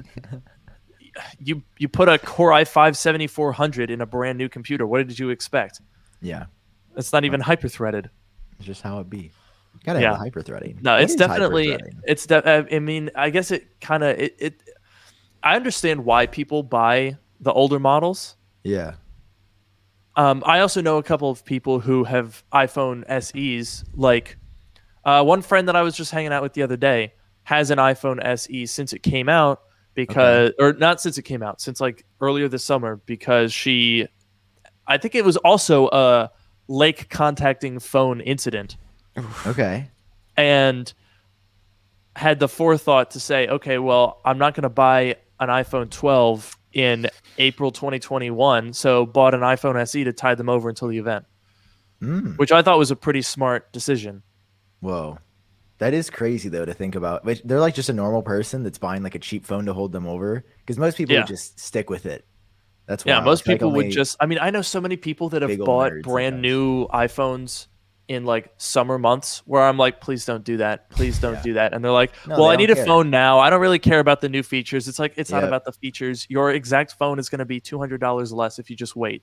you put a Core i5 7400 in a brand new computer. What did you expect? Yeah, It's not even hyper-threaded." it's just how it be. Gotta Yeah. have the hyper-threading. No, What it's is definitely hyper-threading? I mean, I guess it kind of it. I understand why people buy the older models. Yeah. I also know a couple of people who have iPhone SEs. Like one friend that I was just hanging out with the other day has an iPhone SE since it came out or not since it came out, since like earlier this summer, because I think it was also a lake contacting phone incident, Okay. and had the forethought to say, okay, well, I'm not going to buy an iPhone 12 in April 2021, so bought an iPhone SE to tide them over until the event, which I thought was a pretty smart decision. Whoa. That is crazy though to think about. But they're like just a normal person that's buying like a cheap phone to hold them over, because most people Yeah. would just stick with it. That's Yeah, wild. most It's like people would only just. I mean, I know so many people that have big old bought nerds brand sometimes. new iPhones in like summer months where I'm like, please don't do that. Please don't Yeah. do that. And they're like, No, well, they I don't need a care. phone now. I don't really care about the new features. It's like, it's not Yep. about the features. Your exact phone is going to be $200 less if you just wait.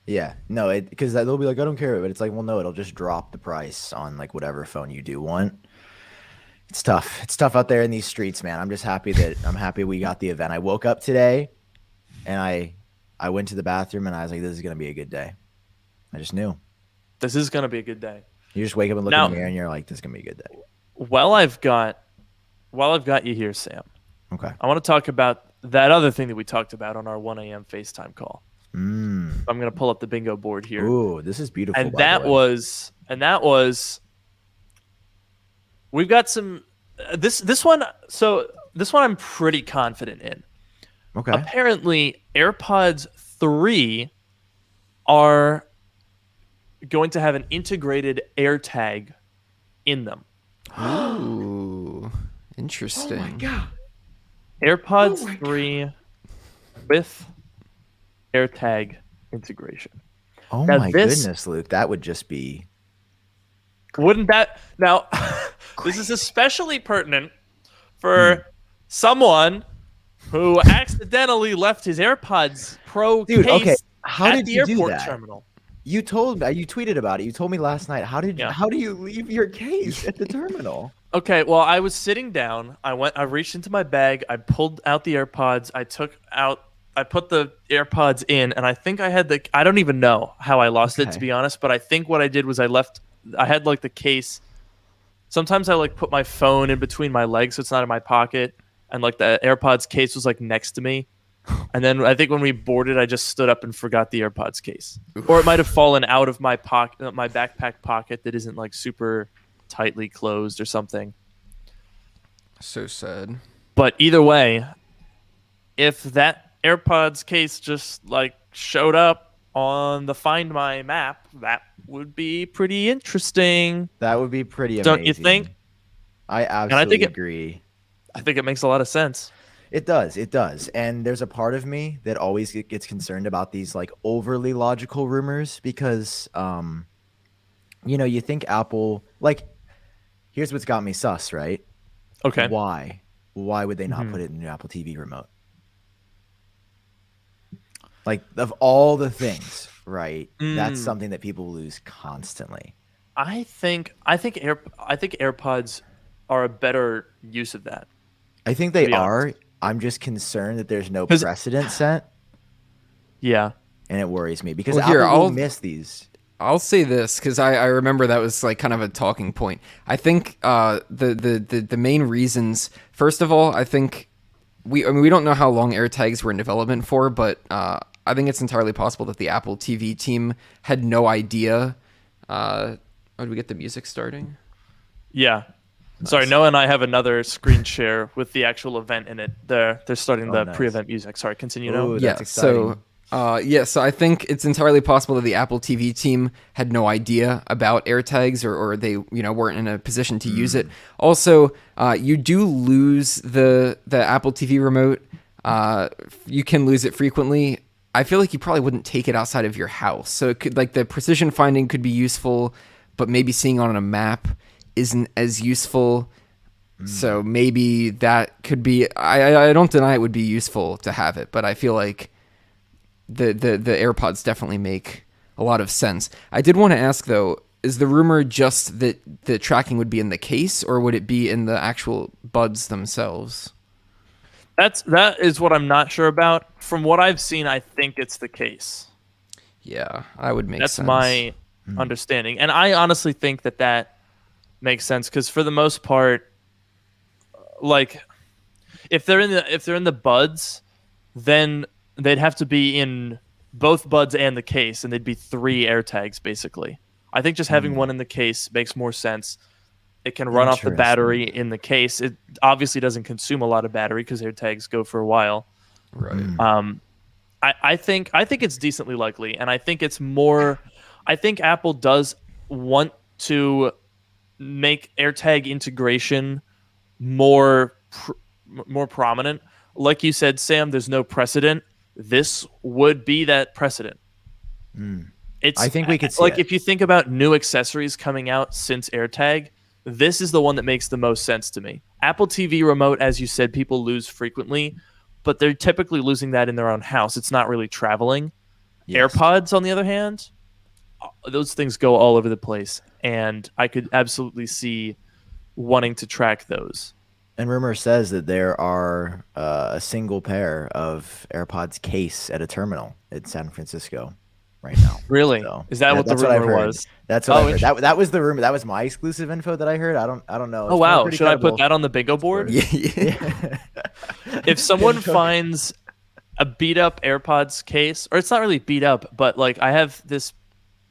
Yeah, no, because they'll be like, I don't care, but it's like, well, no, it'll just drop the price on like whatever phone you do want. It's tough. It's tough out there in these streets, man. I'm happy we got the event. I woke up today, and I went to the bathroom, and I was like, this is gonna be a good day. I just knew. This is going to be a good day. You just wake up and look Now- in the mirror, and you're like, this is gonna be a good day. While I've got you here, Sam, Okay. I want to talk about that other thing that we talked about on our 1 a.m. FaceTime call. I'm going to pull up the bingo board here. Ooh, this is beautiful. and by that the way. was we've got some this one I'm pretty confident in. Okay. Apparently AirPods 3 are going to have an integrated AirTag in them. Ooh, interesting. AirPods 3 with AirTag integration. Oh Now my this- goodness, Luke, that would just be. Wouldn't that now? This is especially pertinent for someone who accidentally left his AirPods Pro Dude, case okay, how at did the you do airport that? terminal. You tweeted about it. You told me last night. How Yeah. do you leave your case at the terminal? Okay, well, I was sitting down. I reached into my bag. I pulled out the AirPods. I put the AirPods in, and I think I don't even know how I lost it, to Okay. be honest, but I think what I did was I had like the case. Sometimes I like put my phone in between my legs so it's not in my pocket, and like the AirPods case was like next to me. And then I think when we boarded, I just stood up and forgot the AirPods case. Or it might have fallen out of my pocket, my backpack pocket that isn't like super tightly closed or something. So sad. But either way, if that AirPods case just like showed up on the Find My map, that would be pretty interesting. That would be pretty amazing. Don't you think? I I absolutely think agree. I think it makes a lot of sense. It does. It does. And there's a part of me that always gets concerned about these like overly logical rumors because, you think Apple, like, here's what's got me sus, right? Okay. Why? Why would they not put it in the Apple TV remote? Like, of all the things, right? That's something that people lose constantly. I think AirPods are a better use of that. I think they be honest. are. I'm just concerned that there's no 'Cause- precedent set, Yeah. and it worries me because Well, here, Apple will I'll- miss these. I'll say this because I remember that was like kind of a talking point. I think the main reasons. First of all, I think we don't know how long AirTags were in development for, but I think it's entirely possible that the Apple TV team had no idea. Oh, did we get the music starting? Yeah. Sorry, Noah and I have another screen share with the actual event in it. They're starting the nice. pre-event music. Sorry, continue Ooh, now. that's exciting. So I think it's entirely possible that the Apple TV team had no idea about AirTags or they weren't in a position to use it. Also, you do lose the Apple TV remote. You can lose it frequently. I feel like you probably wouldn't take it outside of your house. So it could, like, the precision finding could be useful, but maybe seeing on a map isn't as useful. So maybe that could be. I don't deny it would be useful to have it, but I feel like the AirPods definitely make a lot of sense. I did want to ask though, is the rumor just that the tracking would be in the case, or would it be in the actual buds themselves? That is what I'm not sure about. From what I've seen, I think it's the case. Yeah, I would make That's sense. my understanding, and I honestly think that makes sense because for the most part, like if they're in the buds, then they'd have to be in both buds and the case, and they'd be 3 AirTags basically. I think just having one in the case makes more sense. It can run off the battery in the case. It obviously doesn't consume a lot of battery because AirTags go for a while. Right. I think it's decently likely, and I think it's more. I think Apple does want to make AirTag integration more prominent. Like you said, Sam, there's no precedent. This would be that precedent. I think we could see like it. if you think about new accessories coming out since AirTag, this is the one that makes the most sense to me. Apple TV remote, as you said, people lose frequently, but they're typically losing that in their own house. It's not really traveling. Yes. AirPods, on the other hand, those things go all over the place, and I could absolutely see wanting to track those. And rumor says that there are a single pair of AirPods case at a terminal in San Francisco right now. Really? So, Is that what the that's I've rumor heard. was? That's what I heard. That was the rumor. That was my exclusive info that I heard. I don't know. Oh wow! Should I put that on the bingo board? Yeah. If someone finds a beat up AirPods case, or it's not really beat up, but like I have this,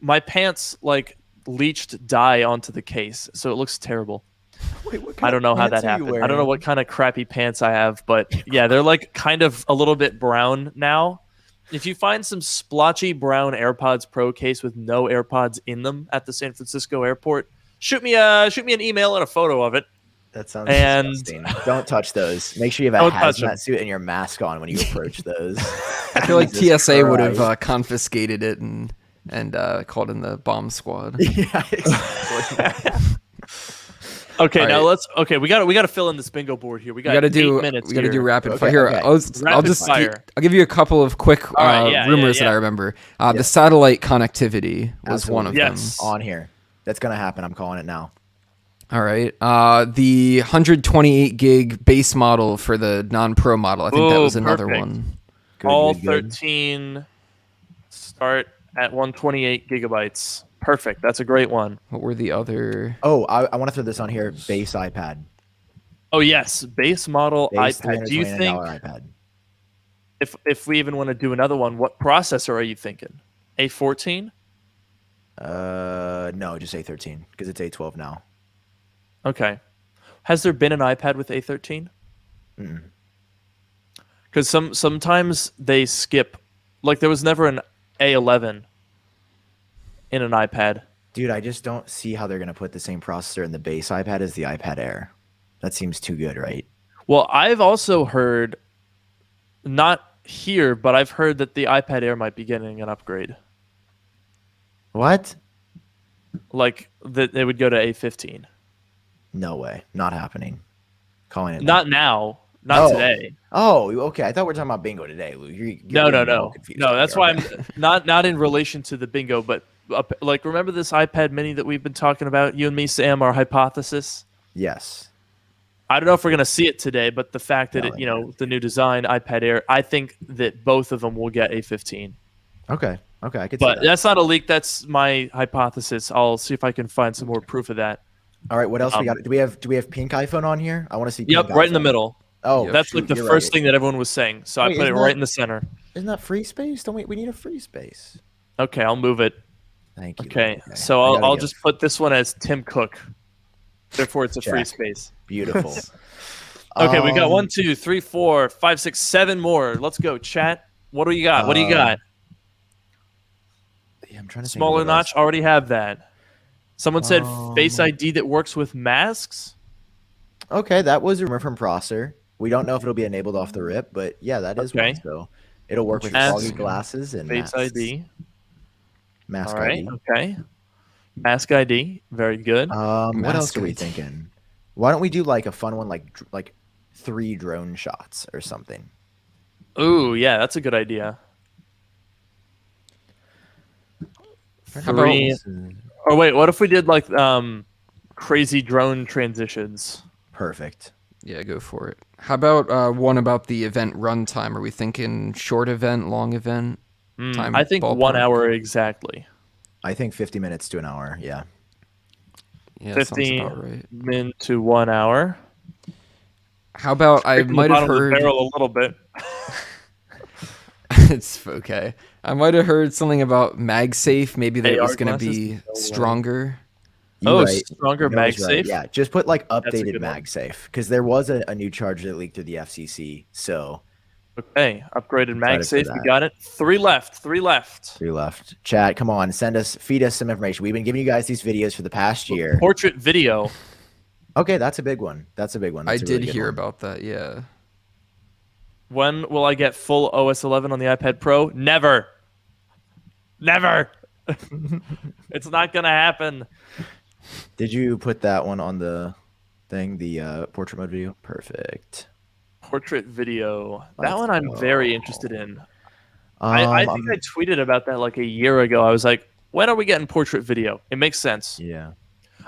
my pants like leached dye onto the case, so it looks terrible. Wait, what I kind don't know of how pants that are you happened. I don't know wearing? what kind of crappy pants I have, but yeah, they're like kind of a little bit brown now. If you find some splotchy brown AirPods Pro case with no AirPods in them at the San Francisco airport, shoot me an email and a photo of it. That sounds And- disgusting. Don't touch those. Make sure you have a Don't touch 'em. hazmat suit and your mask on when you approach those. I feel like Jesus TSA would Christ. have confiscated it and called in the bomb squad. Yeah, exactly. Okay, All now right. let's. Okay, we got to fill in this bingo board here. We got We gotta 8 do. minutes. We gotta here. do rapid Okay, fire. Here, okay. Rapid fire. I'll give you a couple of quick right, yeah, rumors yeah. that I remember. The Yeah. satellite connectivity was one of Absolutely. Yes. On here. That's gonna happen. I'm calling it now. them. All right. The 128 gig base model for the non-pro model. I think that Ooh, was another perfect. one. Good, All good, good. 13 start at 128 gigabytes. Perfect. That's a great one. What were the other? Oh, I want to throw this on here. Base iPad. Oh yes, base model Base iPad. Do you think $329 iPad. if we even want to do another one, what processor are you thinking? A14? No, just A13 because it's A12 now. Okay. Has there been an iPad with A13? Mm-mm. Because sometimes they skip. Like there was never an A11 in an iPad. Dude, I just don't see how they're gonna put the same processor in the base iPad as the iPad Air. That seems too good, right? Well, I've also heard, not here, but I've heard that the iPad Air might be getting an upgrade. What? Like that they would go to A15. No way. Not happening. Calling it. Not now. Not Oh. today. Oh, okay. I thought we were talking about bingo today, Lou. No. getting me all confused No, over that's here. why Okay. I'm not in relation to the bingo, but like remember this iPad Mini that we've been talking about, you and me, Sam, our hypothesis. Yes. I don't know if we're gonna see it today, but the fact that No, the new design iPad Air, I think that both of them will get A15. Okay. Okay. I could see But that. that's not a leak. That's my hypothesis. I'll see if I can find some more proof of that. All right. What else we got? Do we have pink iPhone on here? I want to see. Yep, pink right in the iPhone. middle. Oh, Yep. That's shoot, like the you're first right. thing that everyone was saying. So Wait, I put it isn't right that- in the center. Isn't that free space? Don't we need a free space? Okay, I'll move it. Thank you. Okay, Lou. so I I'll gotta go. just put this one as Tim Cook. Therefore, it's a free Check. space. Beautiful. Okay, we got Um, 1, 2, 3, 4, 5, 6, 7 more. Let's go, chat. What do you got? What do you got? Yeah, I'm trying to think of Smaller what notch. else. Already have that. Someone said Face Um, ID that works with masks. Okay, that was a rumor from Prosser. We don't know if it'll be enabled off the rip, but yeah, that is Okay. one. So it'll work with Mask. foggy glasses and Face masks. ID. Mask All right. ID. Okay. Mask ID. Very good. What else Mask are we ID. thinking? Why don't we do like a fun one, like 3 drone shots or something? Ooh, yeah, that's a good idea. How about- 3. Or wait, what if we did like crazy drone transitions? Perfect. Yeah, go for it. How about one about the event runtime? Are we thinking short event, long event? Time I think 1 ballpark? hour exactly. I think 50 minutes to an hour. Yeah. Yeah, that sounds 50 about right. min to 1 hour. How about I Kicking the might have bottom of the heard barrel a little bit. It's okay. I might have heard something about Magsafe. Maybe that AR it was going to glasses? be No way. stronger. You Oh, right. stronger Noah's right. MagSafe? Yeah, just put like That's a updated good one. MagSafe because there was a new charge that leaked through the FCC. So Okay, upgraded excited for MagSafe. We that. got it. 3 left. 3 left. 3 left. Chat, come on, feed us some information. We've been giving you guys these videos for the past year. Portrait video. Okay, that's a big one. That's a big one. I That's a really did good hear one. about that. Yeah. When will I get full OS 11 on the iPad Pro? Never. Never. It's not gonna happen. Did you put that one on the thing, the portrait mode video? Perfect. Portrait video. That Let's one I'm very go. interested in. I think I'm- I tweeted about that like a year ago. I was like, when are we getting portrait video? It makes sense. yeah.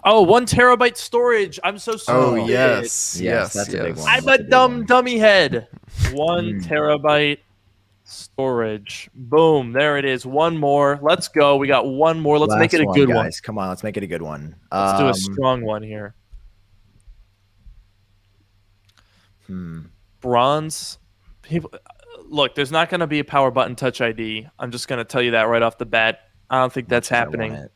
Oh, 1 terabyte storage. I'm so stupid. Oh, yes. Yes, that's a big one. I'm That's a big dumb one. dummy head. 1 Mm. terabyte storage. Boom. There it is. One more. Let's go. We got one more. Let's make Last it a good one. guys. Come on, let's make it a good one. Let's do a strong one here. Bronze. People, look, there's not going to be a power button touch ID. I'm just going to tell you that right off the bat. I don't think that's happening.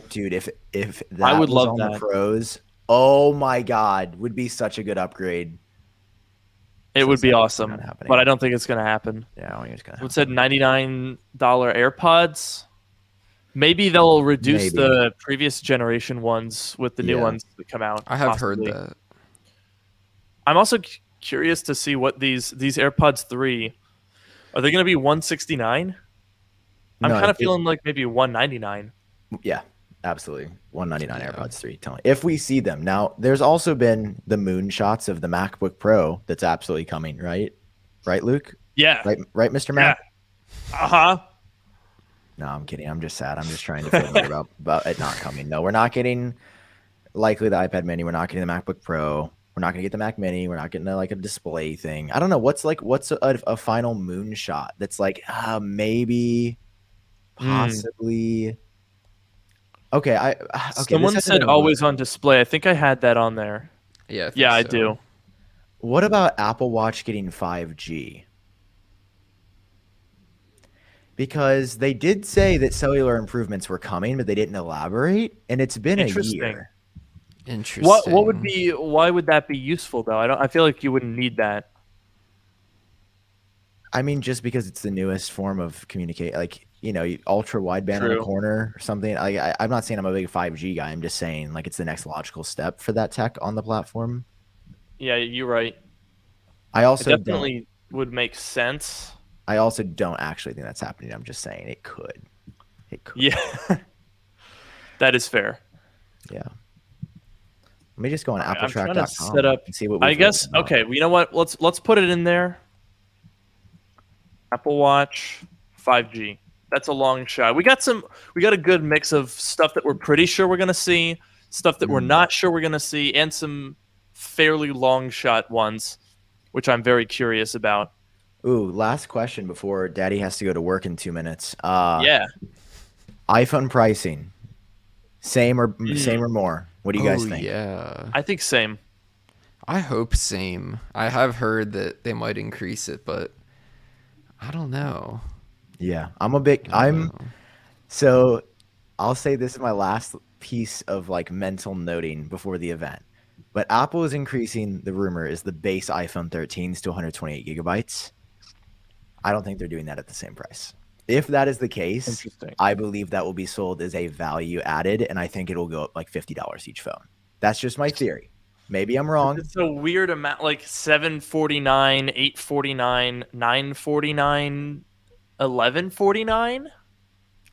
Dude, if that I would was love on that. the pros, oh my god, would be such a good upgrade. It would be Not awesome, happening. but I don't think it's going to happen. Yeah, I don't think it's gonna It happen. said $99 AirPods. Maybe they'll reduce Maybe. the previous generation ones with the new Yeah. ones that come out. I have possibly. heard that. I'm also curious to see what these AirPods 3 are they going to be 169? I'm No, kind of it- feeling like maybe 199. Yeah, absolutely. 199 Yeah. AirPods 3. Tell me if we see them. Now, there's also been the moon shots of the MacBook Pro that's absolutely coming, right? Right, Luke? Yeah. Right, Mr. Mac? Uh-huh. No, I'm kidding. I'm just sad. I'm just trying to feel better about it not coming. No, we're not getting likely the iPad Mini. We're not getting the MacBook Pro. We're not gonna get the Mac Mini. We're not getting like a display thing. I don't know what's a final moonshot that's like maybe, possibly. Okay, okay. Someone said always on display. I think I had that on there. Yeah. Yeah, I so. do. What about Apple Watch getting 5G? Because they did say that cellular improvements were coming, but they didn't elaborate, and it's been a Interesting. year. Interesting. What would be why would that be useful though? I feel like you wouldn't need that. I mean, just because it's the newest form of communicate, like ultra wideband on a True. corner or something. I'm not saying I'm a big 5G guy. I'm just saying like it's the next logical step for that tech on the platform. Yeah, you're right. I It also definitely would make sense. don't actually think that's happening. I'm just saying it could. It could. Yeah. That is fair. Yeah. Let me just go on All right, I'm trying appletrack.com to set up- and see what I we've guess written about. okay, well, you know what? Let's put it in there. Apple Watch 5G. That's a long shot. We got a good mix of stuff that we're pretty sure we're going to see, stuff that we're not sure we're going to see, and some fairly long shot ones, which I'm very curious about. Ooh, last question before Daddy has to go to work in 2 minutes. Yeah. iPhone pricing, same or more? What do you guys think? Yeah. I think same. I hope same. I have heard that they might increase it, but I don't know. Yeah, so I'll say this is my last piece of like mental noting before the event. But Apple is increasing, the rumor is the base iPhone 13s to 128 gigabytes. I don't think they're doing that at the same price. If that is the case, Interesting. I believe that will be sold as a value added, and I think it'll go up like $50 each phone. That's just my theory. Maybe I'm wrong. It's a weird amount, like $749, $849, $949, $1149.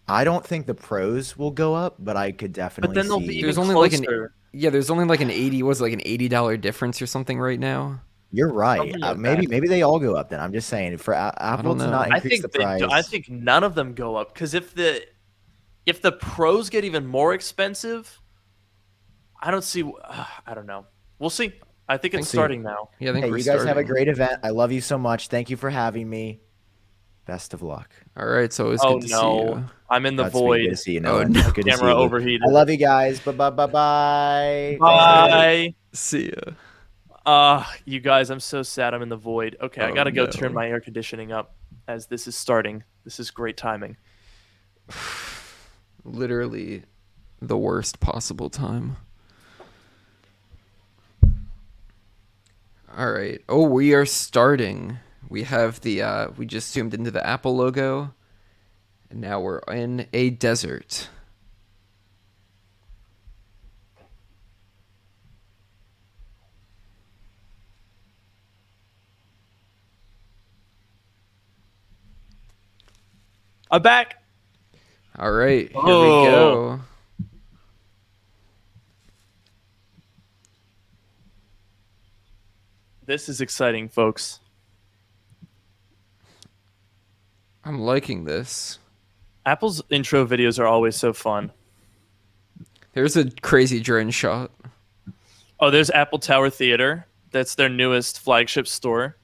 I don't think the pros will go up, but I could definitely But then they'll see. be even There's only like an closer. there's only like an $80 difference or something right now. You're right. Something like Maybe they all go up. Then I'm just saying for Apple to know. not I increase think the price. I think none of them go up because if the pros get even more expensive, I don't see. I don't know. We'll see. I think it's see. starting now. Yeah, I think Hey, we're you guys have a starting. great event. I love you so much. Thank you for having me. Best of luck. All right, so it's Oh good to see no, you. I'm in the Godspeed. Good void. to see you. Oh, Noah. no. Good to see Camera you. overheated. I love you guys. Bye. Bye. See ya. You guys, I'm so sad I'm in the void. Okay, I Oh, gotta go no. turn my air conditioning up as this is starting. This is great timing. Literally the worst possible time. All right. Oh, we are starting. We have the we just zoomed into the Apple logo, and now we're in a desert. I'm back. All right, here Oh. we go. This is exciting, folks. I'm liking this. Apple's intro videos are always so fun. There's a crazy drone shot. Oh, there's Apple Tower Theater. That's their newest flagship store.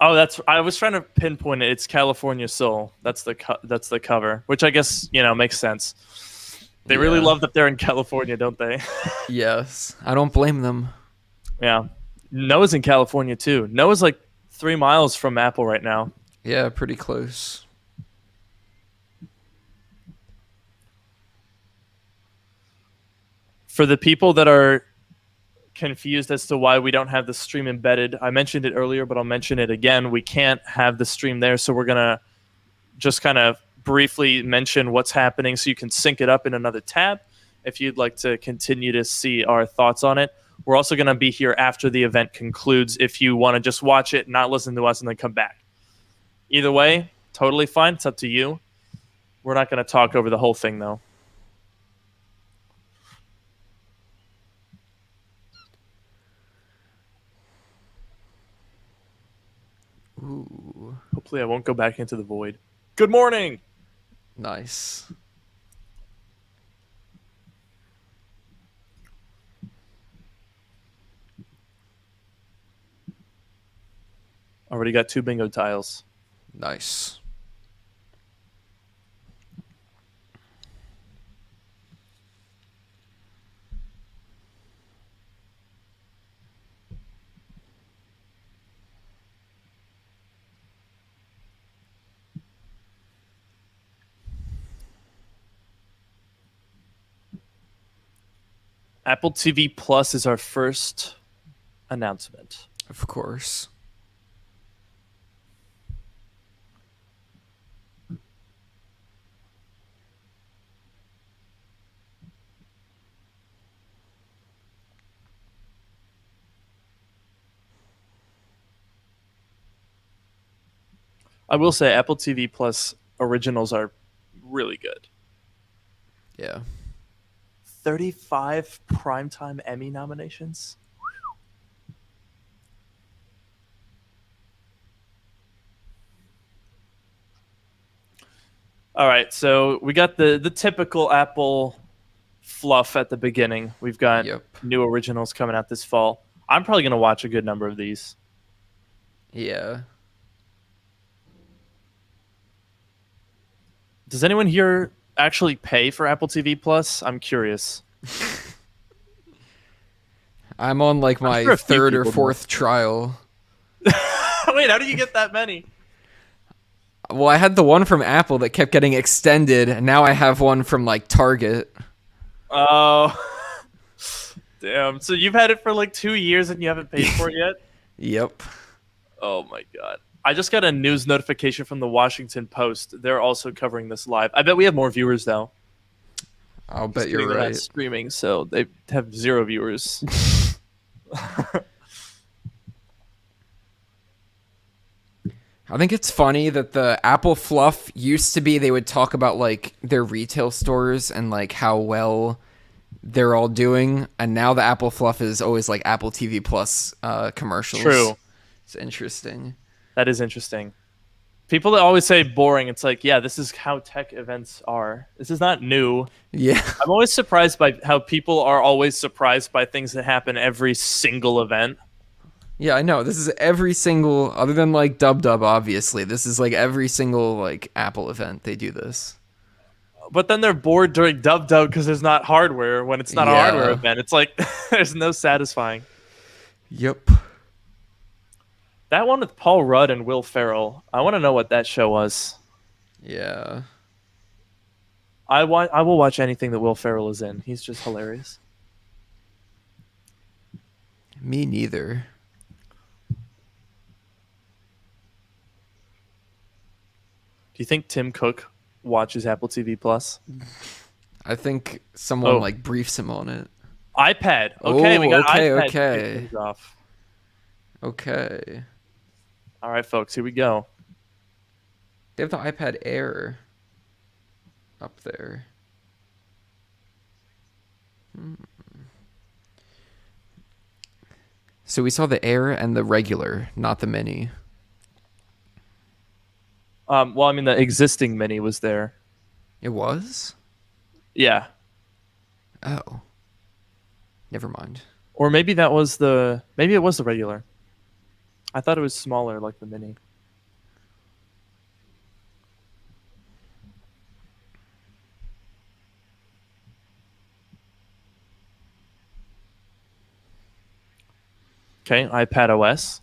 Oh, I was trying to pinpoint it. It's California Soul. That's the cover, which I guess, makes sense. They really Yeah. love that they're in California, don't they? Yes, I don't blame them. Yeah. Noah's in California too. Noah's like 3 miles from Apple right now. Yeah, pretty close. For the people that are confused as to why we don't have the stream embedded, I mentioned it earlier, but I'll mention it again. We can't have the stream there, so we're going to just kind of briefly mention what's happening so you can sync it up in another tab if you'd like to continue to see our thoughts on it. We're also going to be here after the event concludes if you want to just watch it, not listen to us, and then come back. Either way, totally fine. It's up to you. We're not going to talk over the whole thing, though. Ooh, Hopefully I won't go back into the void. Good morning! nice. Already got 2 bingo tiles. Nice. Apple TV Plus is our first announcement. Of course. I will say Apple TV Plus originals are really good. Yeah. 35 Primetime Emmy nominations. All right, so we got the typical Apple fluff at the beginning. We've got Yep. new originals coming out this fall. I'm probably going to watch a good number of these. Yeah. Does anyone here actually pay for Apple TV Plus? I'm curious. I'm on like my sure a few third or people do. fourth trial. Wait, how do you get that many? Well, I had the one from Apple that kept getting extended, and now I have one from like Target. Oh, damn. So you've had it for like 2 years and you haven't paid for it yet? Yep. Oh my God. I just got a news notification from the Washington Post. They're also covering this live. I bet we have more viewers though. I'll bet Just you're kidding, they're not right. streaming, so they have 0 viewers. I think it's funny that the Apple fluff used to be they would talk about like their retail stores and like how well they're all doing, and now the Apple fluff is always like Apple TV Plus commercials. True. It's interesting. That is interesting. People that always say boring, it's like, yeah, this is how tech events are. This is not new. Yeah. I'm always surprised by how people are always surprised by things that happen every single event. Yeah, I know. This is every single, other than like Dub obviously. This is like every single like Apple event they do this. But then they're bored during Dub because there's not hardware when it's not a Yeah. hardware event. It's like there's no satisfying. Yep. That one with Paul Rudd and Will Ferrell. I want to know what that show was. Yeah. I will watch anything that Will Ferrell is in. He's just hilarious. Me neither. Do you think Tim Cook watches Apple TV Plus? I think someone Oh. like briefs him on it. iPad. Okay, we got okay, iPad. okay. To kick things off. Okay. All right, folks, here we go. They have the iPad Air up there. So we saw the Air and the regular, not the Mini. Well, I mean, the existing Mini was there. It was? Yeah. Oh. Never mind. Or maybe it was the regular. I thought it was smaller, like the Mini. Okay, iPad OS.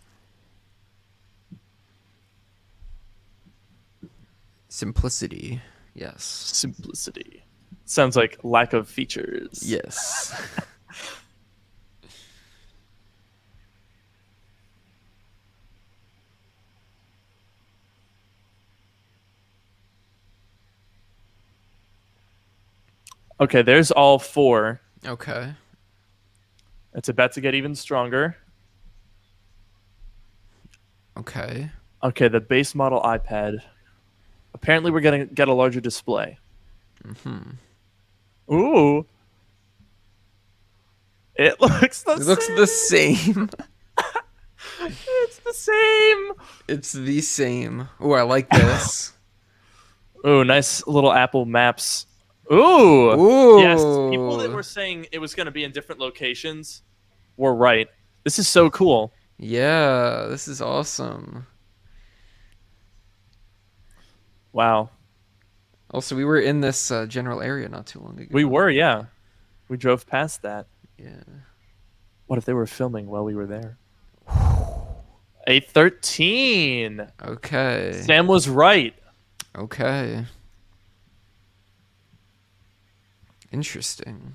Simplicity. Yes. Simplicity. Sounds like lack of features. Yes. Okay, there's all four. Okay. It's about to get even stronger. Okay. Okay, the base model iPad. Apparently, we're gonna get a larger display. Ooh. It looks the It looks same. the same. It's the same. It's the same. Oh, I like this. Ooh, nice little Apple Maps. Ooh. Ooh. Yes, people that were saying it was going to be in different locations were right. This is so cool. Yeah, this is awesome. Wow. Also, we were in this general area not too long ago. We were, yeah. We drove past that. Yeah. What if they were filming while we were there? A 13. Okay. Sam was right. Okay. Interesting.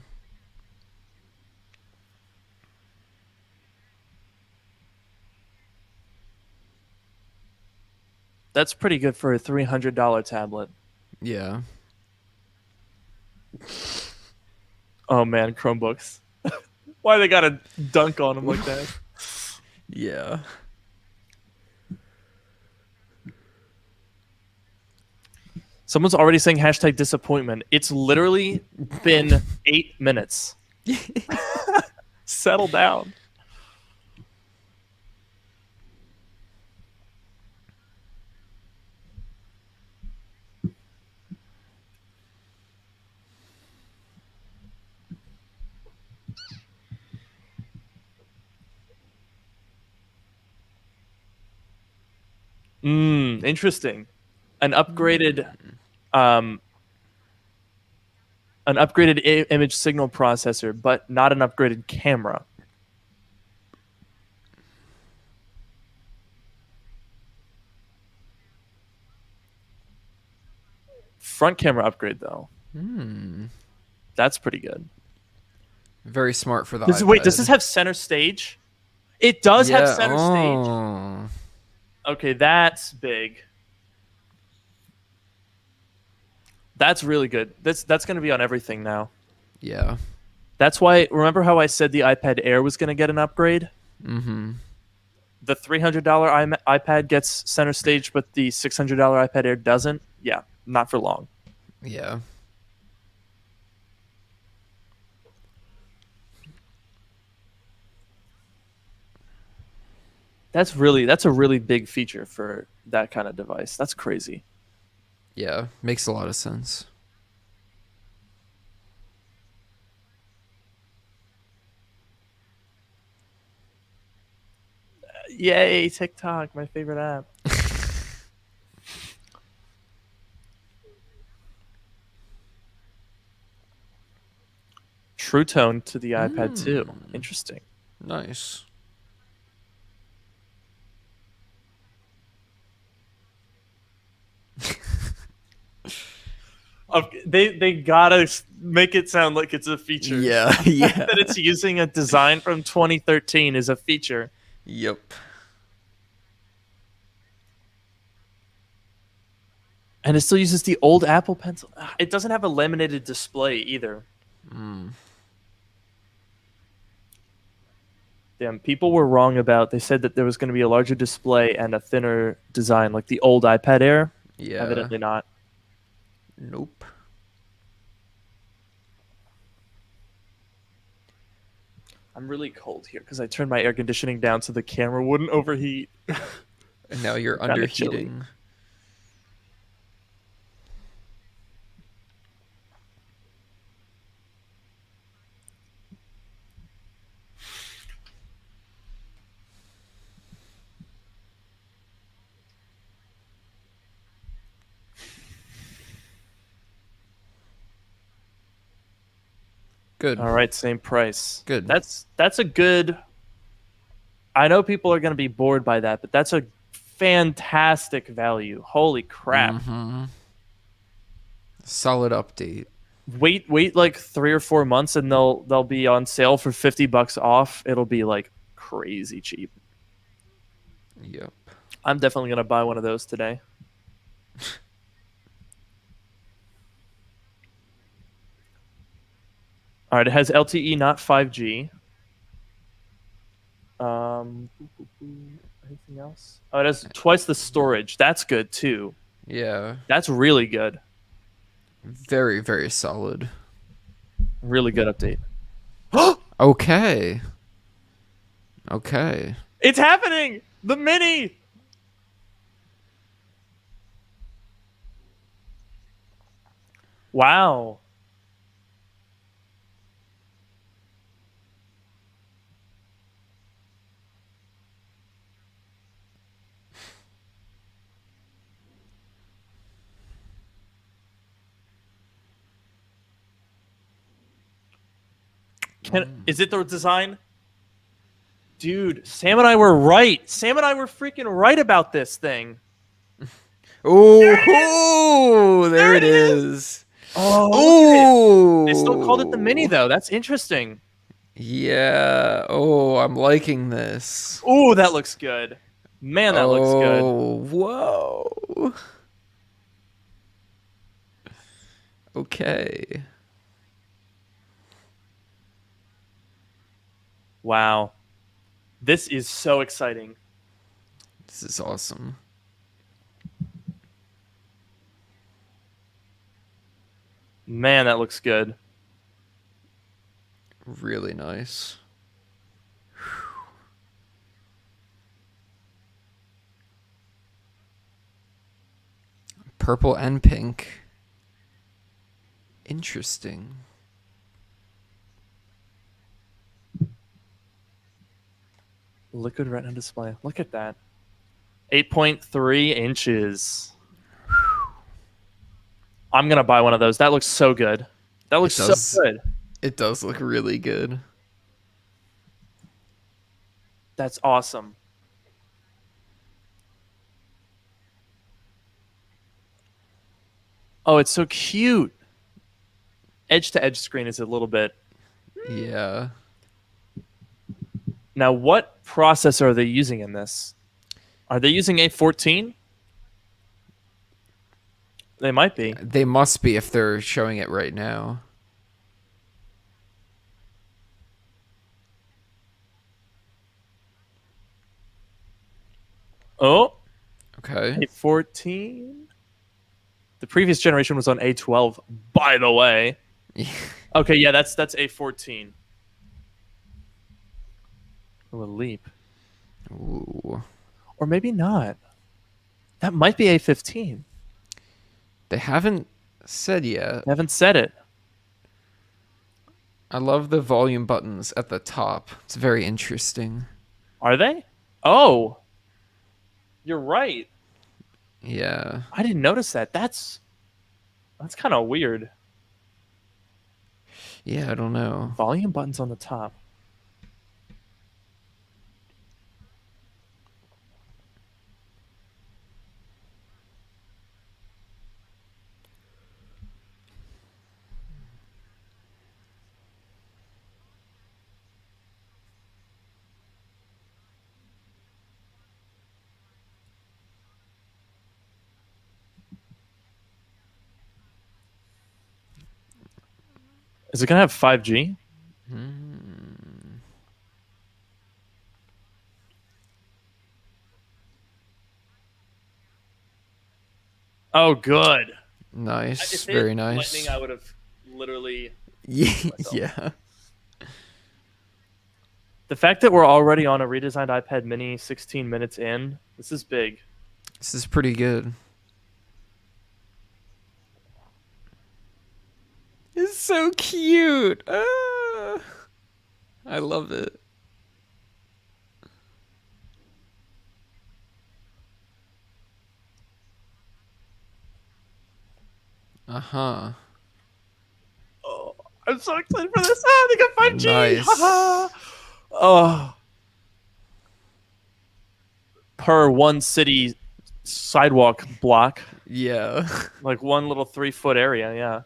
That's pretty good for a $300 tablet. Yeah. Oh man, Chromebooks. Why they gotta dunk on them like that? Yeah. Someone's already saying hashtag disappointment. It's literally been 8 minutes. Settle down. Interesting. An upgraded image signal processor, but not an upgraded camera. Front camera upgrade though. That's pretty good. Very smart for the Wait, iPad. does this have center stage? It does have center stage. Oh. Okay, that's big. That's really good. That's going to be on everything now. Yeah. That's why. Remember how I said the iPad Air was going to get an upgrade? Mm-hmm. The $300 iPad gets center stage, but the $600 iPad Air doesn't. Yeah, not for long. Yeah. That's a really big feature for that kind of device. That's crazy. Yeah. Makes a lot of sense. Yay, TikTok, my favorite app. True tone to the iPad too. Interesting. Nice. They gotta make it sound like it's a feature. Yeah, yeah. That it's using a design from 2013 is a feature. Yep. And it still uses the old Apple Pencil. It doesn't have a laminated display either. Damn, people were wrong about. They said that there was going to be a larger display and a thinner design, like the old iPad Air. Yeah. Evidently not. Nope. I'm really cold here because I turned my air conditioning down so the camera wouldn't overheat. And now you're Kinda chilly. underheating. Good. All right, same price. Good. That's a good. I know people are going to be bored by that, but that's a fantastic value. Holy crap. Solid update. Wait like 3 or 4 months and they'll be on sale for $50 off. It'll be like crazy cheap. Yep. I'm definitely going to buy one of those today. All right, it has LTE, not 5G. Anything else? Oh, it has twice the storage. That's good too. Yeah. That's really good. Very, very solid. Really good update. Okay. Okay. It's happening! The Mini! Wow. Is it the design? Dude, Sam and I were right. Sam and I were freaking right about this thing. Oh, there it is. Oh, Oh, they still called it the Mini though. That's interesting. Yeah. Oh, I'm liking this. Oh, that looks good. Man, that looks good. Oh, whoa. Okay. Wow. This is so exciting. This is awesome. Man, that looks good. Really nice. Purple and pink. Interesting. Liquid Retina display. Look at that. 8.3 inches. I'm going to buy one of those. That looks so good. That looks so good. It does look really good. That's awesome. Oh, it's so cute. Edge to edge screen is a little bit. Yeah. Now, what processor are they using in this? Are they using A14? They might be. They must be if they're showing it right now. Oh, Okay. A14. The previous generation was on A12, by the way. Okay, yeah, that's A14. A little leap. Ooh. Or maybe not. That might be A15. They haven't said yet. They haven't said it. I love the volume buttons at the top. It's very interesting. Are they? Oh. You're right. Yeah. I didn't notice that. That's kind of weird. Yeah, I don't know. Volume buttons on the top. Is it gonna have 5G? Oh, good. Nice, If it very hit nice. Lightning, I would have literally. Yeah. The fact that we're already on a redesigned iPad Mini 16 minutes in, this is big. This is pretty good. It's so cute. I love it. Uh-huh. Oh, I'm so excited for this. Ah, they got 5G. Nice. Oh. Per one city sidewalk block, Yeah. like one little 3-foot area. Yeah.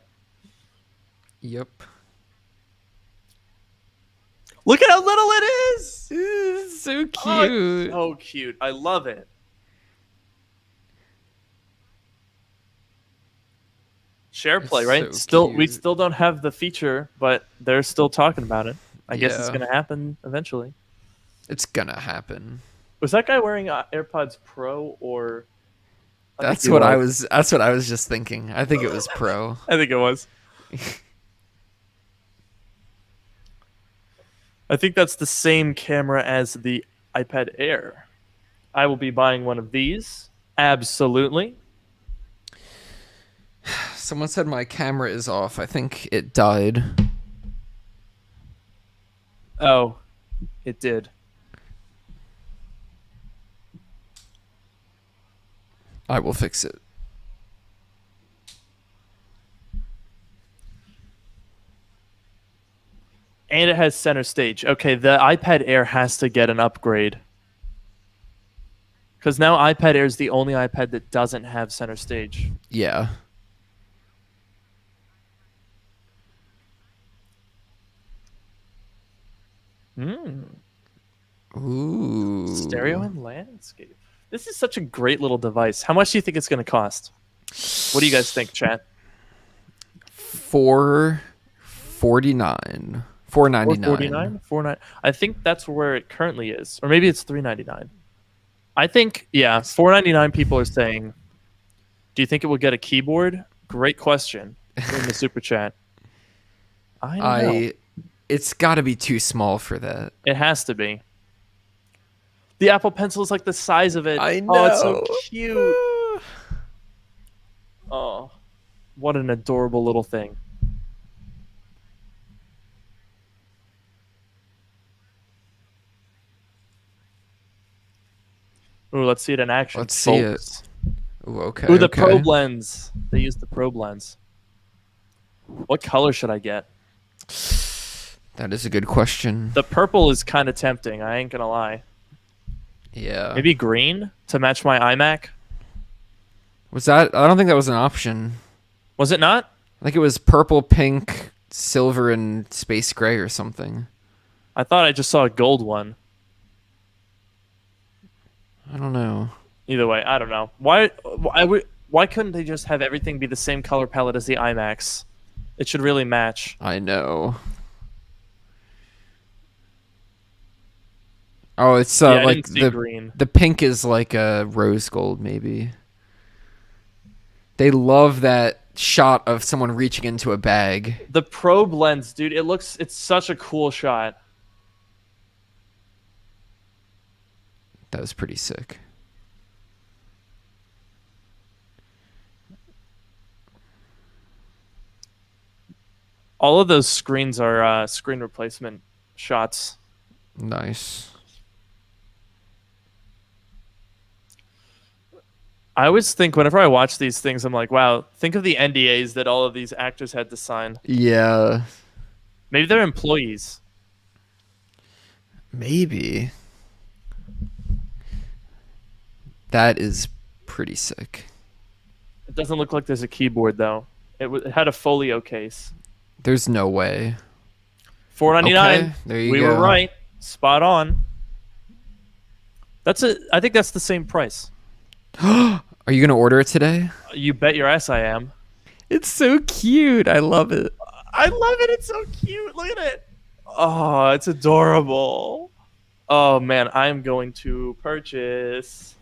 Yep. Look at how little it is. It's so cute. Oh, it's so cute. I love it. SharePlay, It's right? so We cute. still don't have the feature, but they're still talking about it. I guess it's Yeah. gonna happen eventually. It's gonna happen. Was that guy wearing AirPods Pro or? That's what I was just thinking. I think it was Pro. I think it was. I think that's the same camera as the iPad Air. I will be buying one of these. Absolutely. Someone said my camera is off. I think it died. Oh, it did. I will fix it. And it has center stage. Okay, the iPad Air has to get an upgrade. Because now iPad Air is the only iPad that doesn't have center stage. Yeah. Ooh. Stereo and landscape. This is such a great little device. How much do you think it's going to cost? What do you guys think, chat? $449. $499. $449? I think that's where it currently is. Or maybe it's $399. I think, yeah, $499 people are saying, do you think it will get a keyboard? Great question in the super chat. I know. It's got to be too small for that. It has to be. The Apple Pencil is like the size of it. I Oh, it's so know. cute. Oh, what an adorable little thing. Ooh, let's see it in action. Let's see folks. Ooh, okay. Ooh, the okay. probe lens. They use the probe lens. What color should I get? That is a good question. The purple is kind of tempting. I ain't gonna lie. Yeah. Maybe green to match my iMac. Was that? I don't think that was an option. Was it not? I think it was purple, pink, silver, and space gray or something. I thought I just saw a gold one. I don't know. Either way, I don't know. Why couldn't they just have everything be the same color palette as the iMacs? It should really match. I know. Oh, it's Yeah, I like didn't see the green. the pink is like a rose gold, maybe. They love that shot of someone reaching into a bag. The probe lens, dude, it's such a cool shot. That was pretty sick. All of those screens are screen replacement shots. Nice. I always think whenever I watch these things, I'm like, wow, think of the NDAs that all of these actors had to sign. Yeah. Maybe they're employees. Maybe. That is pretty sick. It doesn't look like there's a keyboard, though. It had a folio case. There's no way. $4.99. Okay, there you we go. were right. Spot on. I think that's the same price. Are you gonna order it today? You bet your ass I am. It's so cute. I love it. I love it. It's so cute. Look at it. Oh, it's adorable. Oh man, I'm going to purchase.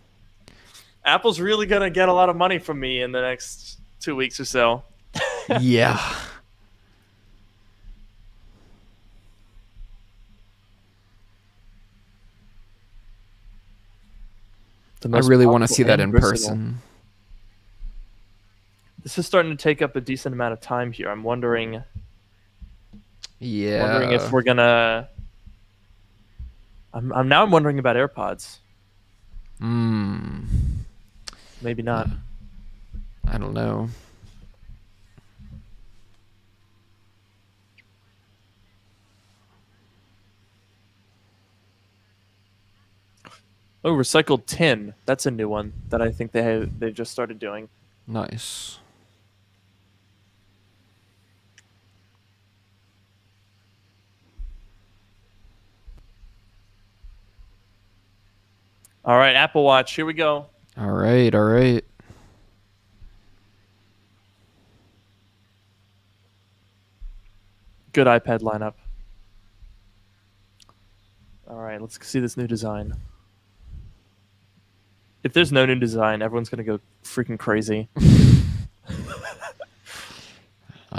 Apple's really gonna get a lot of money from me in the next 2 weeks or so. Yeah. The I most really want to powerful see that and in versatile. person. This is starting to take up a decent amount of time here. I'm wondering Yeah. if we're gonna. I'm wondering about AirPods. Hmm. Maybe not. I don't know. Oh, recycled tin. That's a new one that I think they just started doing. Nice. All right, Apple Watch. Here we go. All right. All right. Good iPad lineup. All right, let's see this new design. If there's no new design, everyone's gonna go freaking crazy.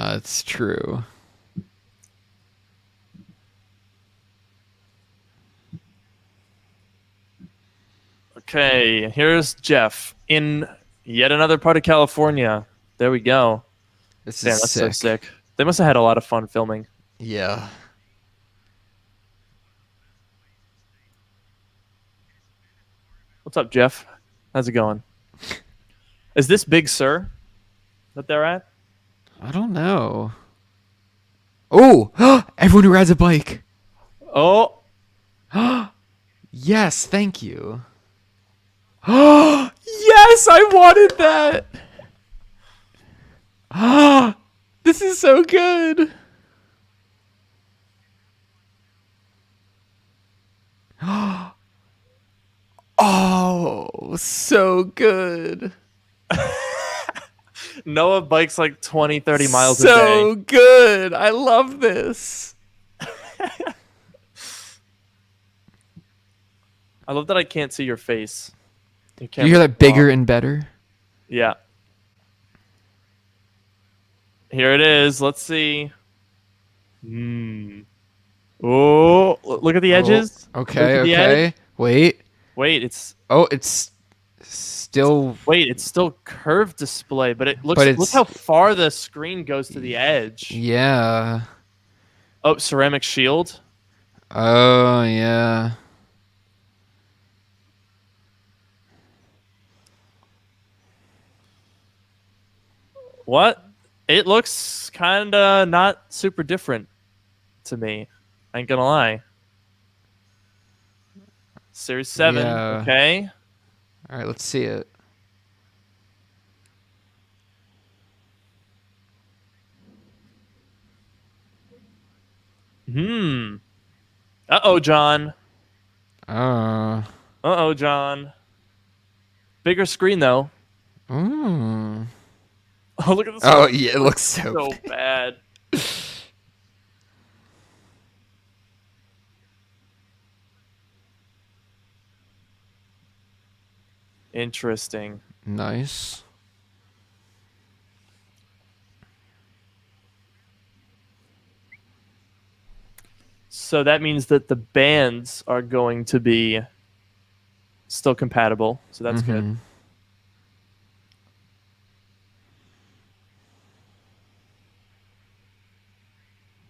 It's true. Okay, here's Jeff in yet another part of California. There we go. This Damn, is that's sick. so sick. They must have had a lot of fun filming. Yeah. What's up, Jeff? How's it going? Is this Big Sur that they're at? I don't know. Oh, everyone who rides a bike. Oh, Yes, thank you. Yes, I wanted that. This is so good. Oh, so good. Noah bikes like 20, 30 miles a So day. good. I love this. I love that I can't see your face. Do you hear that bigger and better? Yeah. Here it is. Let's see. Oh, look at the edges. Oh, Look okay, at the okay. edge. Wait. Wait, it's It's still still curved display, but it looks. But Look it's- how far the screen goes to the edge. yeah. Oh, ceramic shield. Oh, yeah. What? It looks kind of not super different to me. I ain't gonna lie. Series 7. Yeah. Okay. All right, let's see it. Uh-oh, John. Uh. Uh-oh, John. Bigger screen, though. Mm. Oh, look at this. Oh, yeah, it looks so So bad. Interesting. nice. So that means that the bands are going to be still compatible. So that's good. Mhm.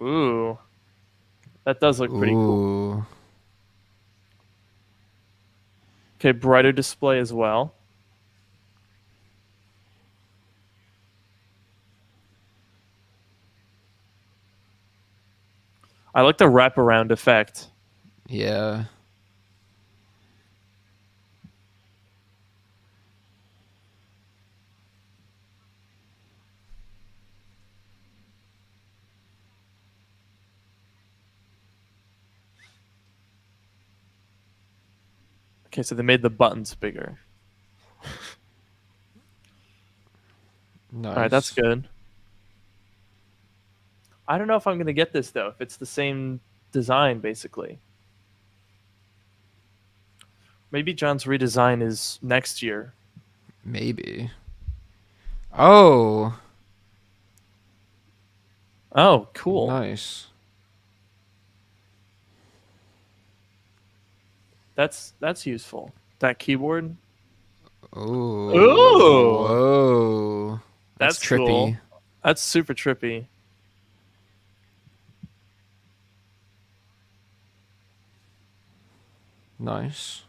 Ooh. That does look pretty cool. Ooh. Okay, brighter display as well. I like the wraparound effect. Yeah. Okay, so they made the buttons bigger. Nice. All right, that's good. I don't know if I'm gonna get this though. If it's the same design, basically. Maybe John's redesign is next year. Maybe. Oh, Oh, cool. nice. That's useful. That keyboard. Oh, Ooh, whoa. That's that's cool. trippy. That's super trippy. Nice.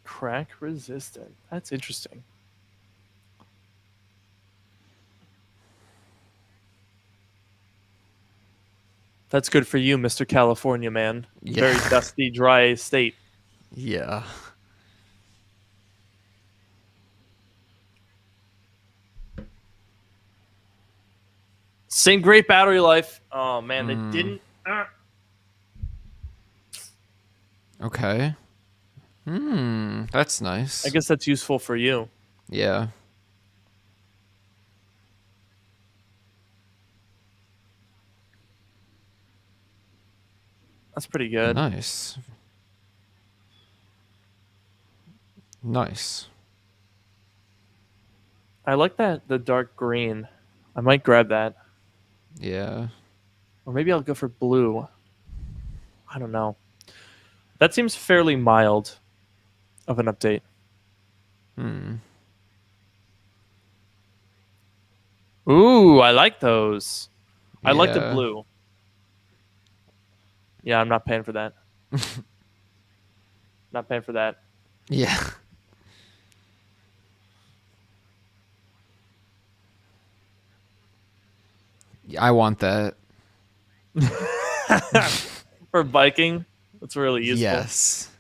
Crack resistant. That's interesting. That's good for you, Mr. California man. Yeah. Very dusty, dry state. Yeah. Same great battery life. Oh man, they didn't. Okay. That's nice. I guess that's useful for you. Yeah. That's pretty good. Nice. Nice. I like that the dark green. I might grab that, Yeah. or maybe I'll go for blue. I don't know. That seems fairly mild of an update. Ooh, I like those. I like the Yeah. blue. Yeah, I'm not paying for that. Not paying for that. Yeah. I want that. For biking, that's really useful. Yes.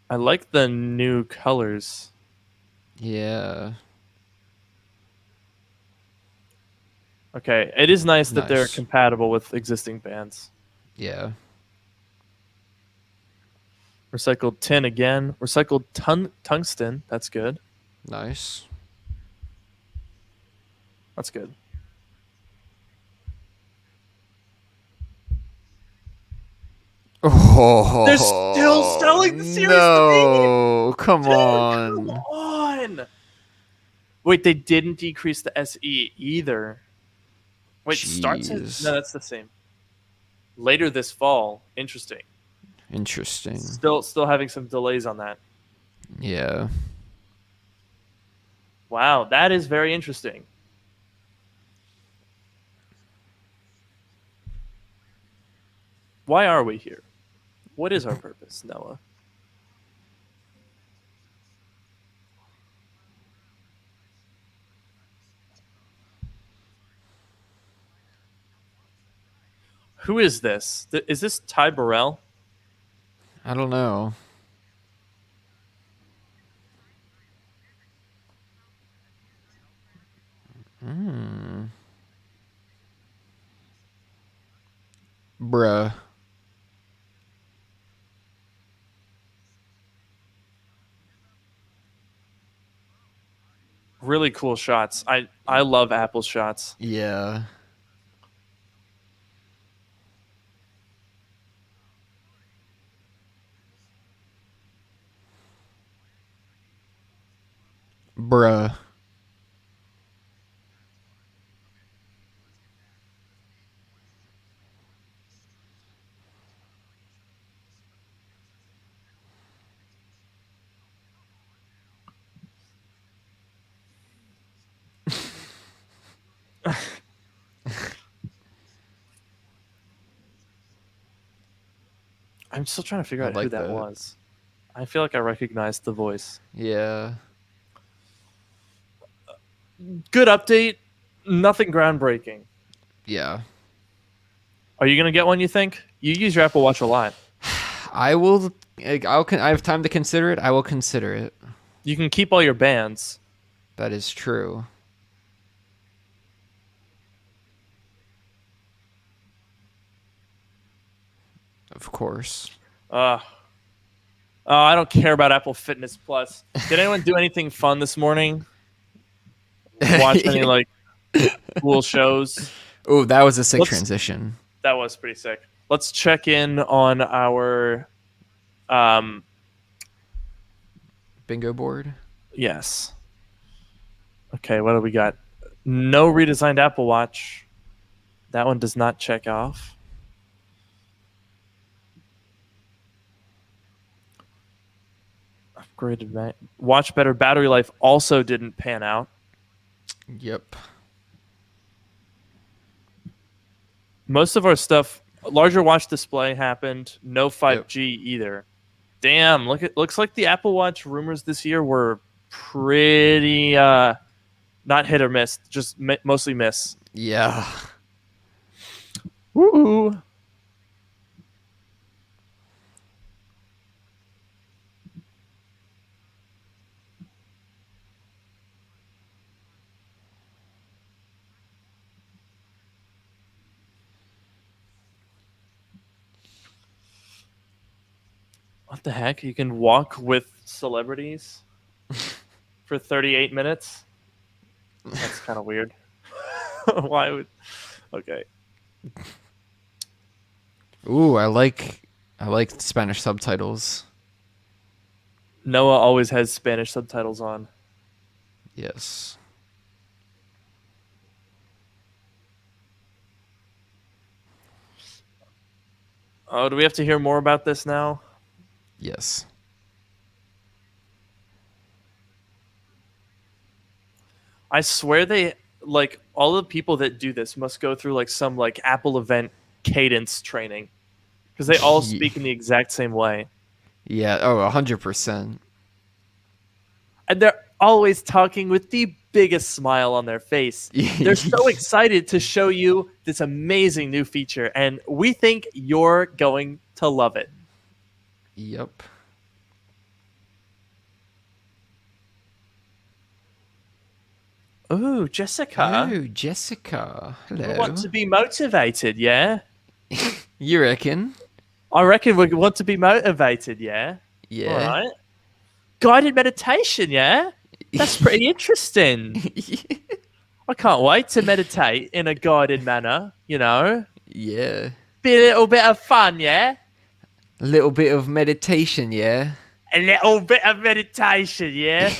I like the new colors. Yeah. Okay, it is nice that they're Nice. compatible with existing bands. Yeah. Recycled tin again. Recycled tungsten. That's good. Nice. That's good. Oh, They're still selling the Series 3. no! Come Dude, on. come on. Wait, they didn't decrease the SE either. Wait, starts at, Jeez. no, that's the same. Later this fall. Interesting. Interesting. Still having some delays on that. Yeah. Wow, that is very interesting. Why are we here? What is our purpose, Noah? Who is this? Is this Ty Burrell? I don't know. Bruh. Really cool shots. I love Apple shots. Yeah. Bruh. I'm still trying to figure I out who like that that. was. I feel like I recognized the voice. Yeah. Good update. Nothing groundbreaking. Yeah. Are you gonna get one? You think? You use your Apple Watch a lot. I will. I have time to consider it. I will consider it. You can keep all your bands. That is true. Of course. Uh, oh, I don't care about Apple Fitness Plus. Did anyone do anything fun this morning? Watch any like cool shows? Oh, that was a sick Let's- transition. That was pretty sick. Let's check in on our Bingo board. yes. Okay, what do we got? No redesigned Apple Watch. That one does not check off. Upgraded watch better battery life also didn't pan out. Yep. Most of our stuff, larger watch display happened. No 5G either. Damn, looks like the Apple Watch rumors this year were pretty not hit or miss, just mostly miss. Yeah. Woo! What the heck? You can walk with celebrities for 38 minutes? That's kind of weird. Why would... Okay. Ooh, I like Spanish subtitles. Noah always has Spanish subtitles on. Yes. Oh, do we have to hear more about this now? Yes. I swear they like all the people that do this must go through like some like Apple event cadence training because they all speak in the exact same way. Yeah. Oh, 100%. And they're always talking with the biggest smile on their face. They're so excited to show you this amazing new feature, and we think you're going to love it. Yep. Ooh, Jessica. Oh, Jessica. We Hello. want to be motivated, yeah? You reckon? I reckon we want to be motivated, yeah? Yeah. All right. Guided meditation, yeah? That's pretty interesting. I can't wait to meditate in a guided manner, you know? Yeah. Be a little bit of fun, yeah? A little bit of meditation, yeah. A little bit of meditation, yeah?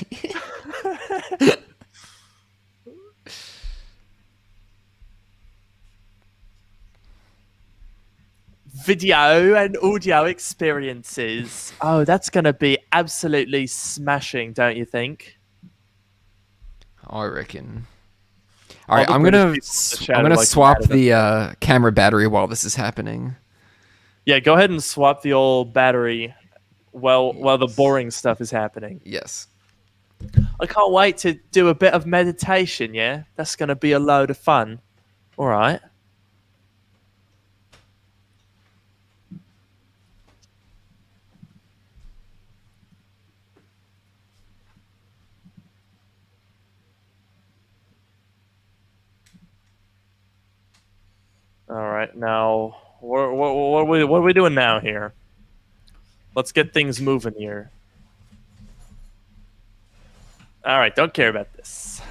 Video and audio experiences. Oh, that's going to be absolutely smashing, don't you think? I reckon. All right, the I'm British people in the chat are, gonna like, swap mad at the camera battery while this is happening. Yeah, go ahead and swap the old battery while the boring stuff is happening. Yes. I can't wait to do a bit of meditation, yeah? That's going to be a load of fun. All right. All right. Now, what are we doing now here? Let's get things moving here. All right. Don't care about this.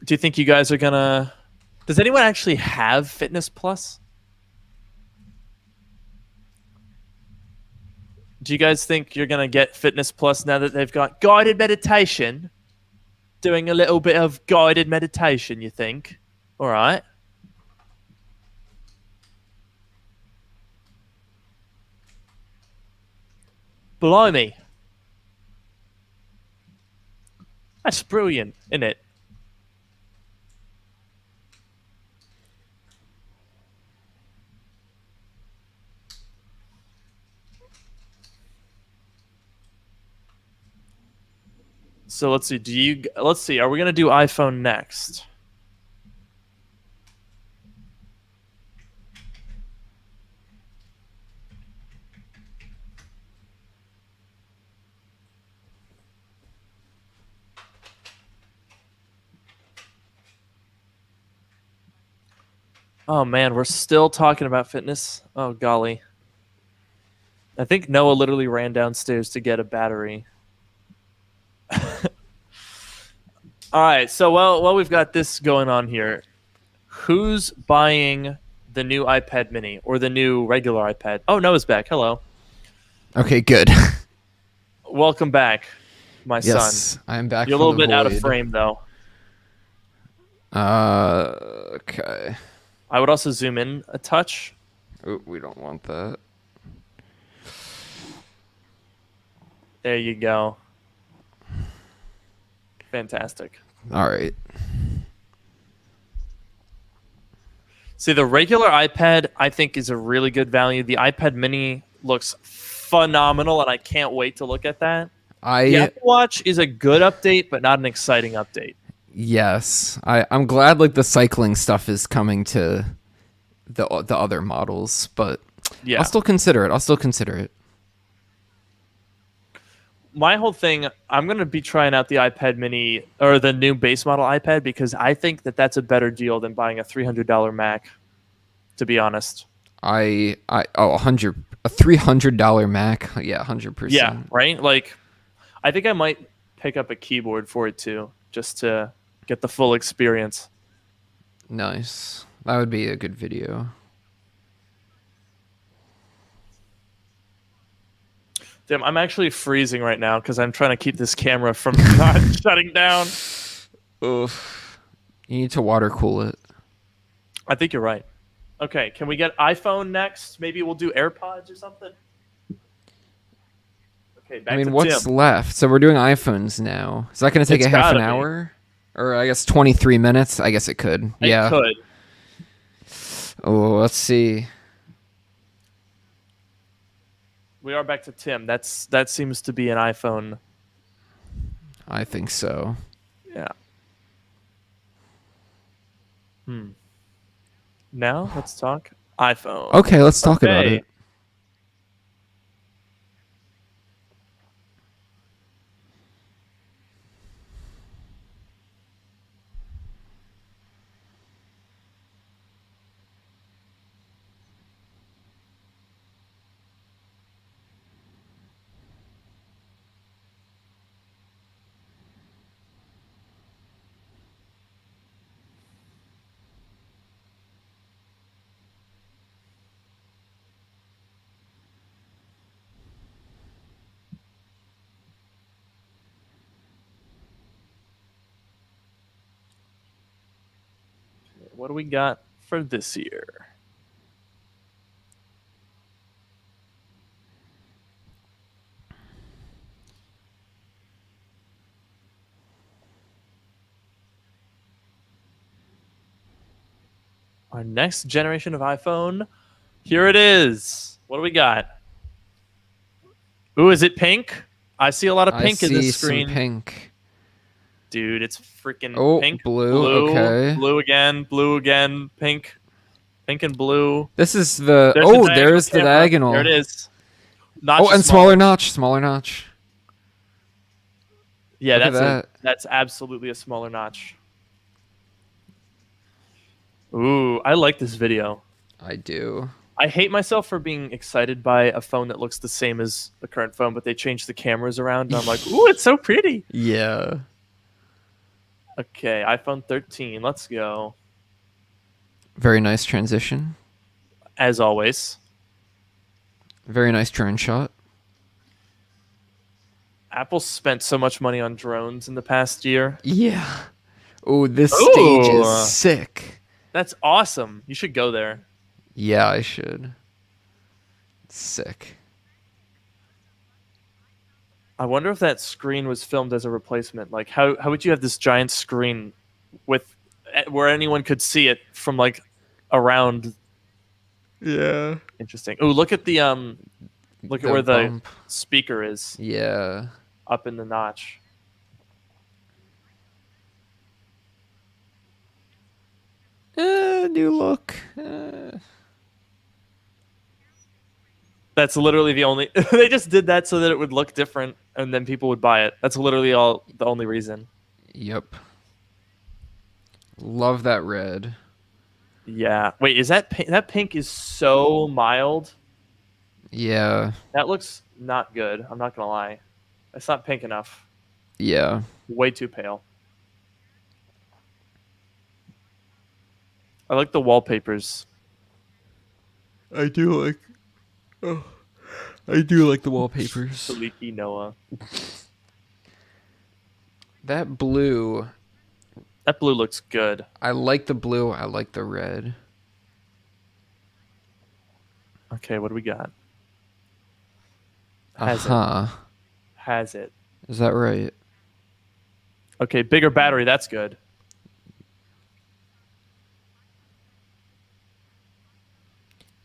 Do you think you guys are gonna? Does anyone actually have Fitness Plus? Do you guys think you're gonna get Fitness Plus now that they've got guided meditation? Doing a little bit of guided meditation, you think? All right. Blimey. That's brilliant, isn't it? So let's see. Let's see. Are we gonna do iPhone next? Oh man, we're still talking about fitness. Oh golly. I think Noah literally ran downstairs to get a battery. All right, so while we've got this going on here, who's buying the new iPad mini or the new regular iPad? Oh, Noah's back. Hello. Okay, good. Welcome back, my son. Yes, I'm back You're a from little the bit out of void. frame though. Okay. I would also zoom in a touch. Oh, we don't want that. There you go. Fantastic. All right. See, the regular iPad, I think, is a really good value. The iPad mini looks phenomenal, and I can't wait to look at that. The Apple Watch is a good update, but not an exciting update. Yes, I'm glad like the cycling stuff is coming to the other models, but Yeah. I'll still consider it. My whole thing, I'm going to be trying out the iPad mini or the new base model iPad because I think that that's a better deal than buying a $300 Mac, to be honest. A $300 Mac, yeah, 100%. Yeah, right? Like, I think I might pick up a keyboard for it too, just to get the full experience. Nice. That would be a good video. Damn, I'm actually freezing right now because I'm trying to keep this camera from not shutting down. Oof. You need to water cool it. I think you're right. Okay, can we get iPhone next? Maybe we'll do AirPods or something? Okay, back to what's Tim. left? So we're doing iPhones now. Is that going to take It's a half an gotta be. hour? Or I guess 23 minutes? I guess it could. Yeah. It could. Oh, let's see. We are back to Tim. That seems to be an iPhone. I think so. Yeah. Now let's talk iPhone. Okay, let's talk about Okay. it. What do we got for this year? Our next generation of iPhone. Here it is. What do we got? Ooh, is it pink? I see a lot of pink I in see this some screen. pink. Dude, it's freaking Oh, pink. blue, okay. Blue again, pink. Pink and blue. This is the... There's the camera. diagonal. There it is. Notch Oh, is and smaller notch. Yeah, Look at that's that. that's absolutely a smaller notch. Ooh, I like this video. I do. I hate myself for being excited by a phone that looks the same as the current phone, but they changed the cameras around, and I'm like, ooh, it's so pretty. Yeah. Okay, iPhone 13. Let's go. Very nice transition. As always. Very nice drone shot. Apple spent so much money on drones in the past year. Yeah. Oh, this stage Ooh. is sick. That's awesome. You should go there. Yeah, I should. Sick. I wonder if that screen was filmed as a replacement. Like, how would you have this giant screen with where anyone could see it from like around? Yeah. Interesting. Oh, look at the look at where the bump. speaker is Yeah. up in the notch. New look. That's literally the only. They just did that so that it would look different, and then people would buy it. That's literally the only reason. Yep. Love that red. Yeah. Wait, is that pink? That pink is so mild. Yeah. That looks not good. I'm not gonna lie. It's not pink enough. Yeah. Way too pale. I like the wallpapers. I do like. Oh, I do like the wallpapers. Saliki Noah. That blue. That blue looks good. I like the blue. I like the red. Okay, what do we got? Uh Has it? huh. Has it? Is that right? Okay, bigger battery. That's good.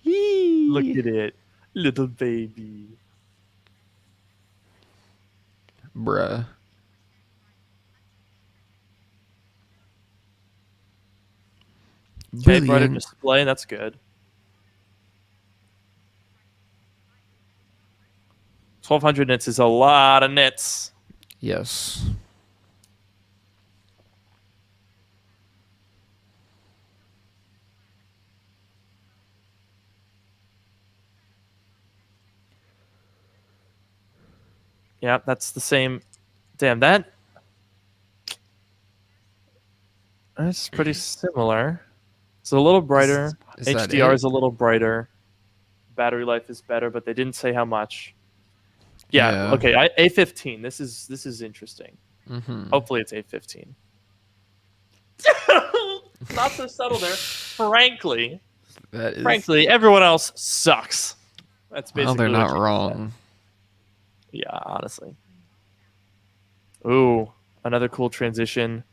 Look at it, little baby. Bruh. Okay, brighter Brilliant. display. That's good. 1200 nits is a lot of nits. Yes. Yeah, that's the same. Damn, that's pretty similar. It's a little brighter. Is that HDR it? is a little brighter. Battery life is better, but they didn't say how much. Yeah. Yeah. Okay. A15. This is interesting. Mm-hmm. Hopefully it's A15. Not so subtle there. Frankly, That is. everyone else sucks. That's basically Well, they're what not you just wrong. said. Yeah, honestly. Ooh, another cool transition.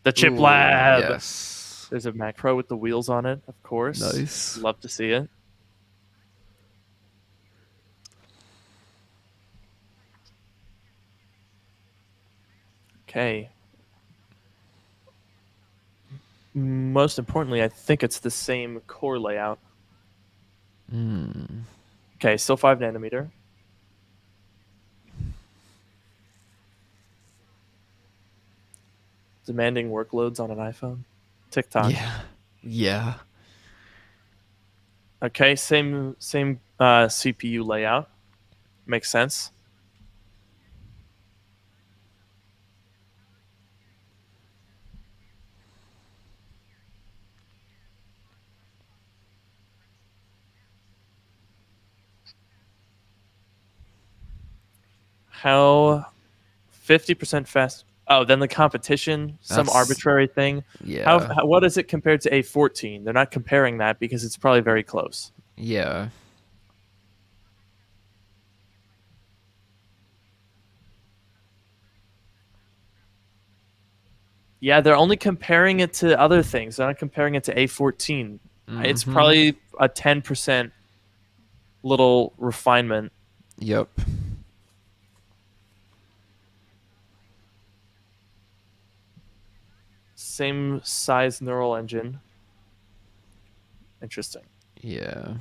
The Chip Ooh, Lab. Yes. There's a Mac Pro with the wheels on it, of course. Nice. Love to see it. Okay. Most importantly, I think it's the same core layout. Mm. Okay, still 5 nanometer. Demanding workloads on an iPhone. TikTok. Yeah. Yeah. Okay, same CPU layout. Makes sense. How 50% fast? Oh, then the competition, some That's- arbitrary thing. Yeah. What is it compared to A14? They're not comparing that because it's probably very close. Yeah. Yeah, they're only comparing it to other things. They're not comparing it to A14. It's Mhm. probably a 10% little refinement. Yep. Same size neural engine. Interesting. Yeah.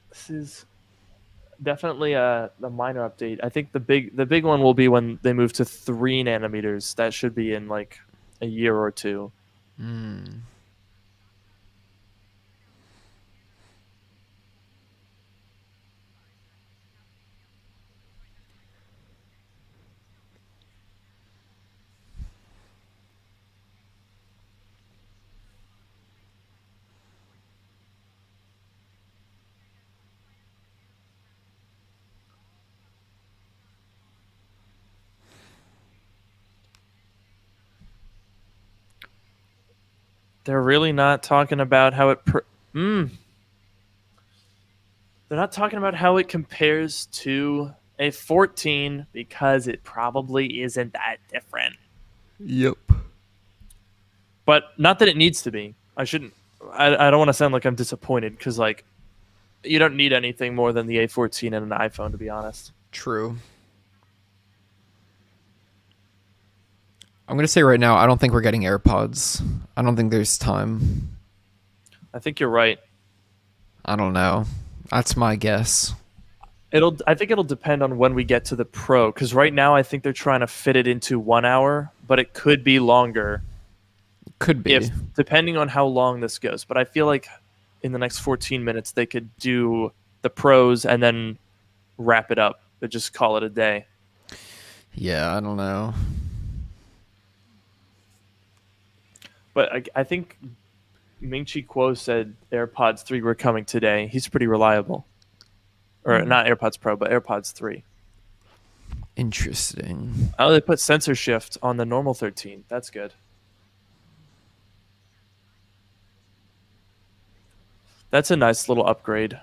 This is definitely a minor update. I think the big one will be when they move to 3 nanometers. That should be in like a year or two. Mm. They're really not talking about how it. They're not talking about how it compares to a 14 because it probably isn't that different. Yep. But not that it needs to be. I shouldn't. I don't want to sound like I'm disappointed because like you don't need anything more than the A14 and an iPhone, to be honest. True. I'm gonna say right now, I don't think we're getting AirPods. I don't think there's time. I think you're right. I don't know. That's my guess. I think it'll depend on when we get to the Pro, because right now I think they're trying to fit it into 1 hour, but it could be longer Could be. if depending on how long this goes. But I feel like in the next 14 minutes they could do the Pros and then wrap it up. But just call it a day. Yeah, I don't know. But I think Ming-Chi Kuo said AirPods 3 were coming today. He's pretty reliable. Or not AirPods Pro, but AirPods 3. Interesting. Oh, they put sensor shift on the normal 13. That's good. That's a nice little upgrade.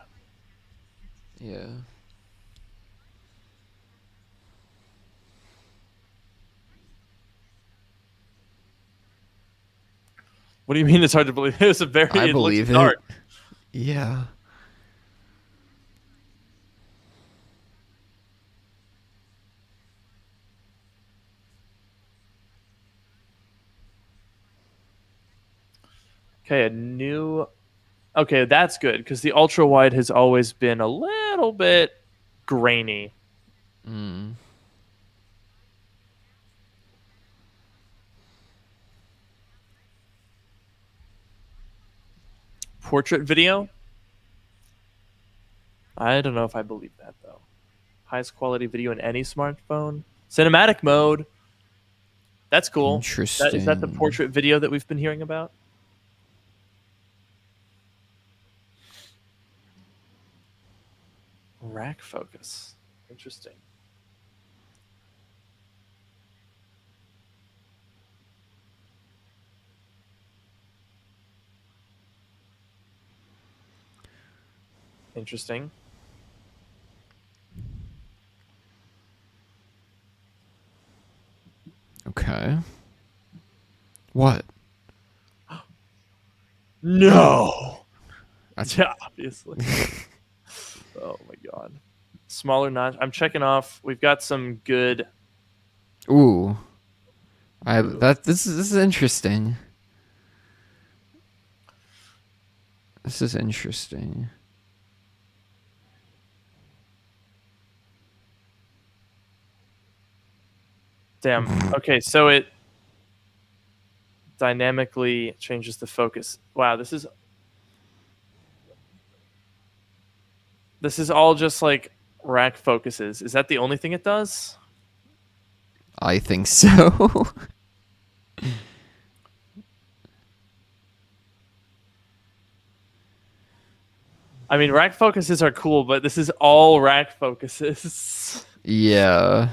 Yeah. What do you mean it's hard to believe? It was a very I it believe looks dark. it. Yeah. Okay, Okay, that's good because the ultra wide has always been a little bit grainy. Mm. Portrait video? I don't know if I believe that though. Highest quality video in any smartphone. Cinematic mode. That's cool. Is that the Interesting. portrait video that we've been hearing about? Rack focus. Interesting. Interesting. Okay. What? No. That's Yeah, obviously. Oh my god. Smaller notch. I'm checking off. We've got some good. Ooh. This is interesting. This is interesting. Damn. Okay, so it dynamically changes the focus. Wow, this is all just like rack focuses. Is that the only thing it does? I think so. I mean, rack focuses are cool, but this is all rack focuses. Yeah.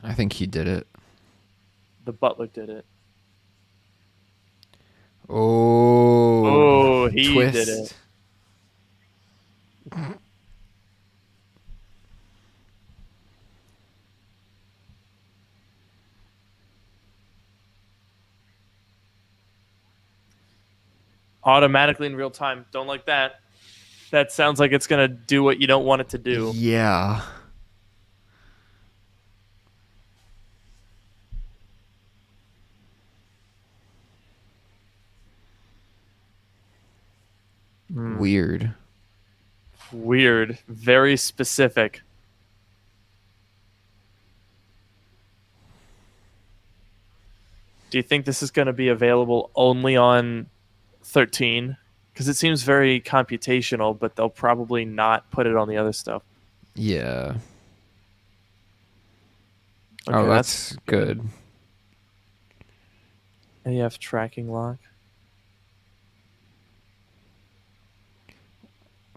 I think he did it. The butler did it. Oh. Oh, he twist. did it. Automatically in real time. Don't like that. That sounds like it's going to do what you don't want it to do. Yeah. Weird. Weird. Very specific. Do you think this is going to be available only on 13? Because it seems very computational, but they'll probably not put it on the other stuff. Yeah. Okay, Oh, that's good. AF tracking lock.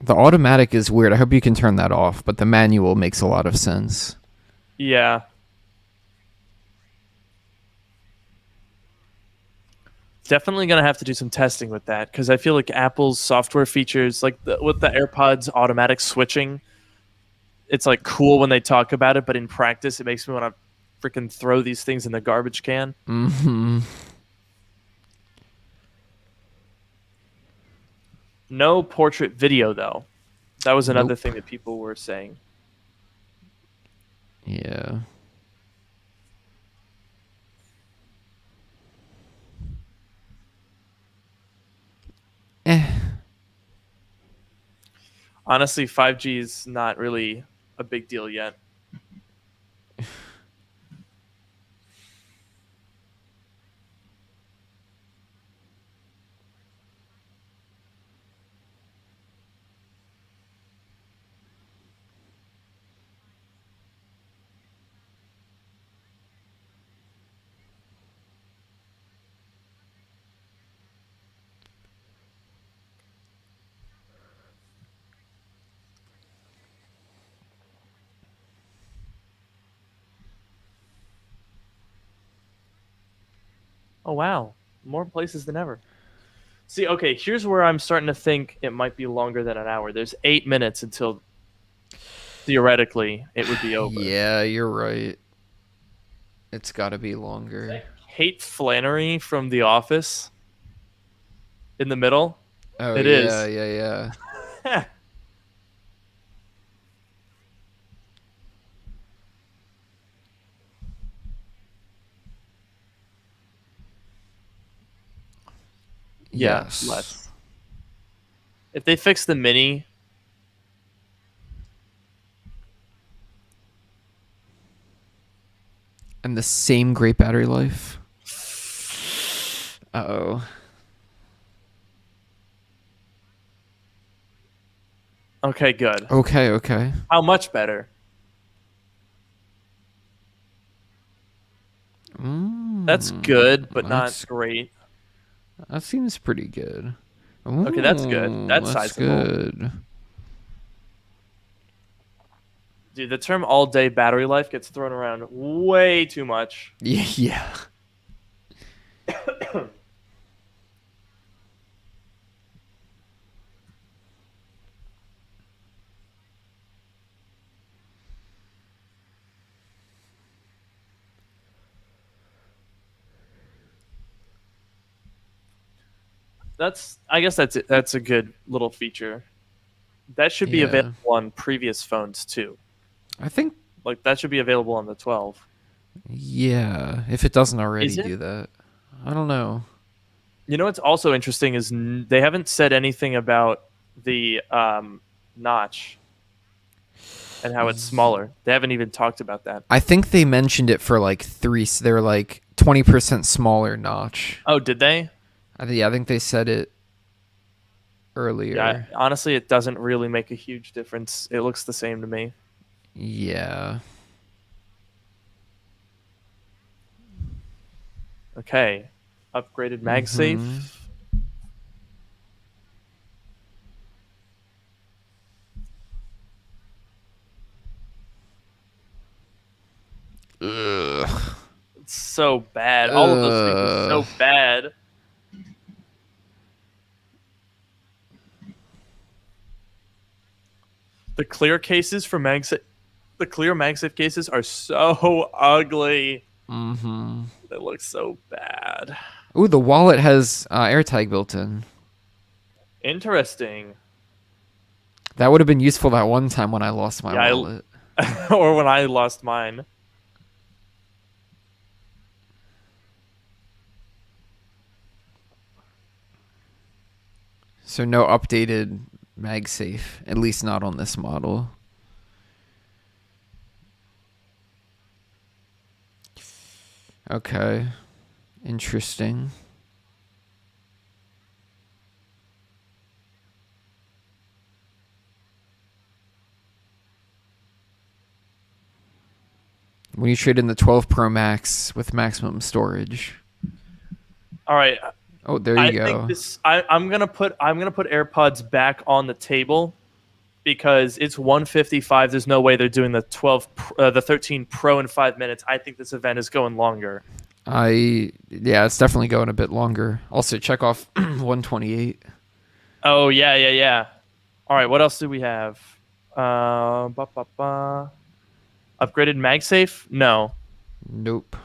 The automatic is weird. I hope you can turn that off, but the manual makes a lot of sense. Yeah. Definitely going to have to do some testing with that because I feel like Apple's software features, like with the AirPods automatic switching, it's like cool when they talk about it, but in practice, it makes me want to freaking throw these things in the garbage can. Mm-hmm. No portrait video though. That was another Nope. thing that people were saying. Yeah. Eh. Honestly, 5G is not really a big deal yet. Oh wow, more places than ever. See, okay, here's where I'm starting to think it might be longer than an hour. There's 8 minutes until theoretically it would be over. Yeah, you're right. It's got to be longer. Hate Flannery from The Office in the middle. Oh, It yeah, is. yeah, yeah. Yeah, Yes. less. If they fix the mini, And the same great battery life. Uh-oh. okay, good. Okay, okay. How much better? That's good, but that's- not great. That seems pretty good. Okay, that's good. Ooh, That's that's sizable. good. Dude, the term all day battery life gets thrown around way too much. Yeah, yeah. I guess that's it. That's a good little feature. That should be Yeah. available on previous phones too. I think, Like that should be available on the 12. yeah, if it doesn't already Is it? do that. I don't know. You know what's also interesting is they haven't said anything about the notch and how it's smaller. They haven't even talked about that. I think they mentioned it for like they're like 20% smaller notch. Oh, did they? I think they said it earlier. Yeah. Honestly, it doesn't really make a huge difference. It looks the same to me. Yeah. Okay. Upgraded Magsafe. Mhm. Ugh. It's so bad. All of those things are so bad. The clear cases for Magsafe, the clear Magsafe cases are so ugly. Mm-hmm. They look so bad. Ooh, the wallet has AirTag built in. Interesting. That would have been useful that one time when I lost my Yeah, wallet. Or when I lost mine. So no updated MagSafe, at least not on this model. Okay. Interesting. When you trade in the 12 Pro Max with maximum storage. All right. Oh, there you I go. think this. I'm gonna put AirPods back on the table because it's 1:55. There's no way they're doing the 13 Pro in 5 minutes. I think this event is going longer. Yeah, it's definitely going a bit longer. Also, check off 128. Oh yeah. All right. What else do we have? Ba, ba, ba. Upgraded Magsafe? No. Nope.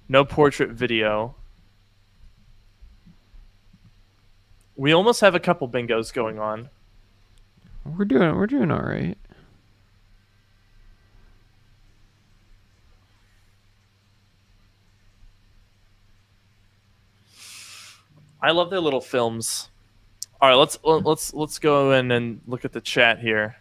No portrait video. We almost have a couple bingos going on. We're doing all right. I love their little films. All right, let's go in and look at the chat here.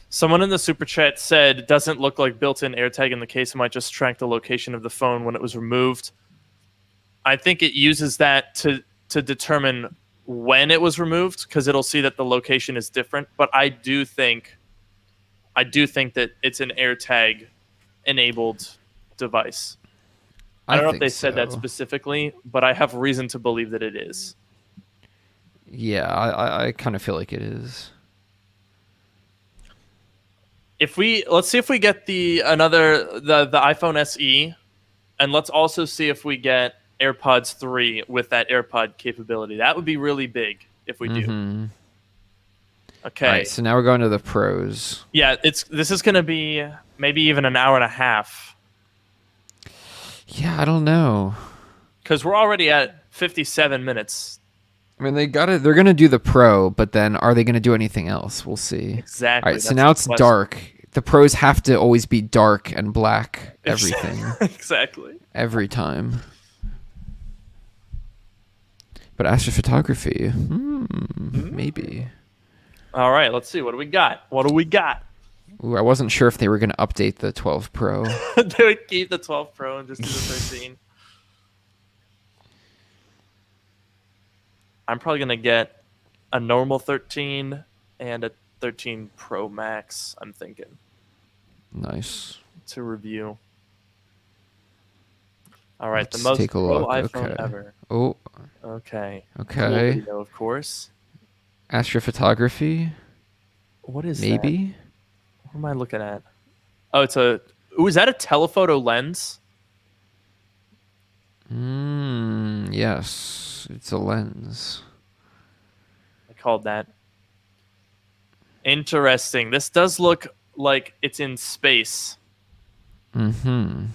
Someone in the super chat said it doesn't look like built-in AirTag in the case. It might just track the location of the phone when it was removed. I think it uses that to determine when it was removed because it'll see that the location is different. But I do think that it's an AirTag enabled device. I don't know if they said that specifically, but I have reason to believe that it is. Yeah, I kind of feel like it is. Let's see if we get the iPhone SE, and let's also see if we get AirPods 3 with that AirPod capability. That would be really big if we do. Okay. All right, so now we're going to the pros. Yeah, this is going to be maybe even an hour and a half. Yeah, I don't know. Because we're already at 57 minutes. I mean, they're gonna do the pro, but then are they gonna do anything else? We'll see. Exactly. All right, so now it's dark. The pros have to always be dark and black. Everything. Exactly. Every time. But astrophotography, maybe. All right, let's see. What do we got? Ooh, I wasn't sure if they were gonna update the 12 Pro. They would keep the 12 Pro and just do the 13. I'm probably going to get a normal 13 and a 13 Pro Max, I'm thinking. Nice. To review. All right, Let's the most take a pro look. iPhone ever. Oh. Okay. Okay. Cool video, of course. Astrophotography. What is maybe? that? What am I looking at? Oh, is that a telephoto lens? Yes. It's a lens. I called that. Interesting. This does look like it's in space. Mm-hmm.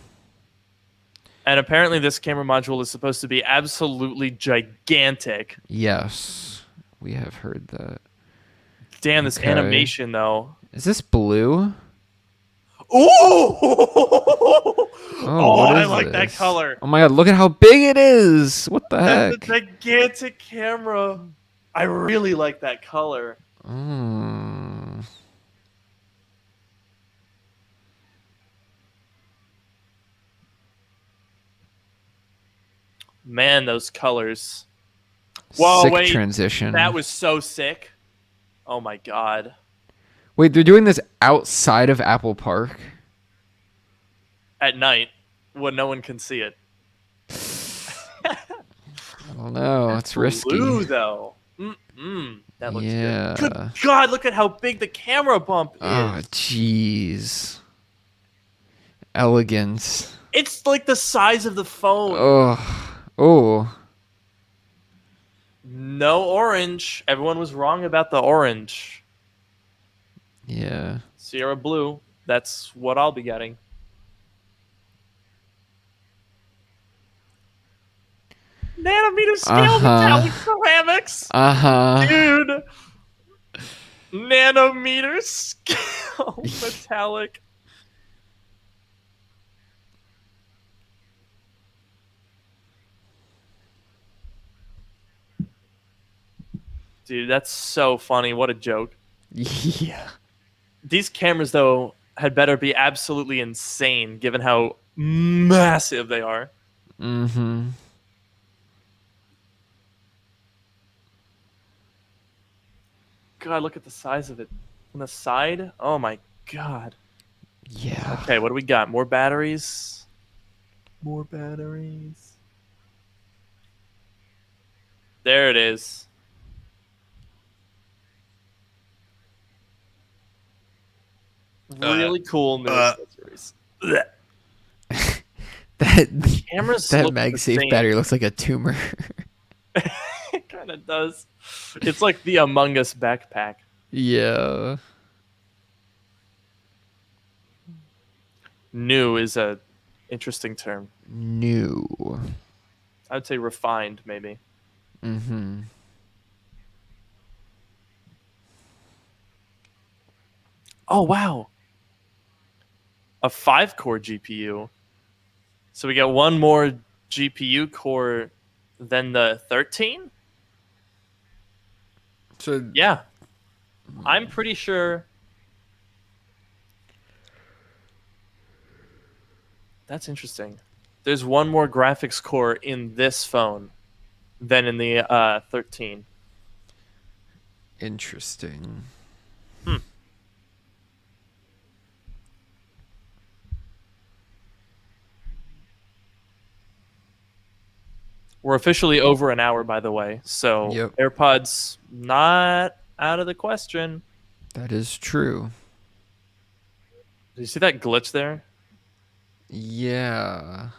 And apparently this camera module is supposed to be absolutely gigantic. Yes. We have heard that. Damn, this animation, though. Is this blue? Oh! I like that color. Oh my god, look at how big it is! What the heck? That's a gigantic camera. I really like that color. Man, those colors. Whoa, sick wait. Transition. That was so sick. Oh my god. Wait, they're doing this outside of Apple Park? At night, when no one can see it. I don't know. It's risky. Blue, though. That looks good. Good God, look at how big the camera bump is. Oh, jeez. Elegance. It's like the size of the phone. Oh. No orange. Everyone was wrong about the orange. Yeah. Sierra Blue. That's what I'll be getting. Nanometer scale metallic ceramics. Dude. Nanometer scale metallic. Dude, that's so funny. What a joke. Yeah. These cameras, though, had better be absolutely insane given how massive they are. Mm-hmm. God, look at the size of it. On the side? Oh my god. Yeah. Okay, what do we got? More batteries? More batteries. There it is. Really cool new accessories. Blech. That Cameras that look the MagSafe same. battery looks like a tumor. It kind of does. It's like the Among Us backpack. Yeah. New is a interesting term. New. I would say refined, maybe. Mm-hmm. Oh wow, a 5-core GPU. So we get one more GPU core than the 13. So Yeah, I'm pretty sure. That's interesting. There's one more graphics core in this phone than in the 13. interesting. Hmm. We're officially over an hour, by the way. So Yep. AirPods not out of the question. That is true. Did you see that glitch there? Yeah. Oh,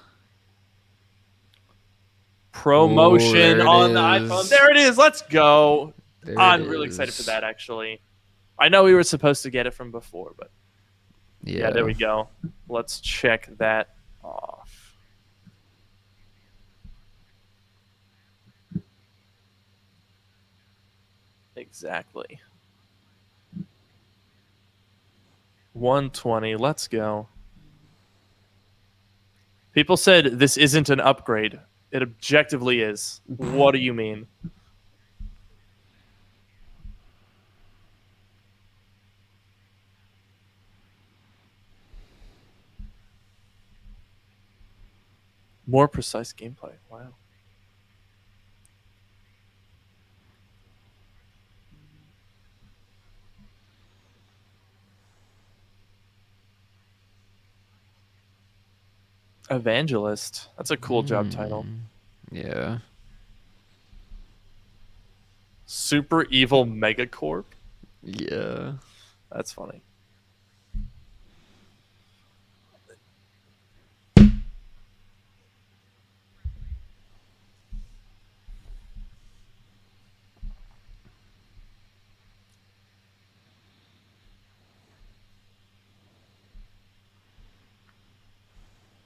Promotion there it on the iPhone. is. There it is. Let's go. There it I'm really excited for is. that, actually. I know we were supposed to get it from before, but yeah, there we go. Let's check that off. Exactly. 120. Let's go. People said this isn't an upgrade. It objectively is. What do you mean? More precise gameplay. Wow. Evangelist. That's a cool job title. Yeah. Super Evil Megacorp. Yeah. That's funny.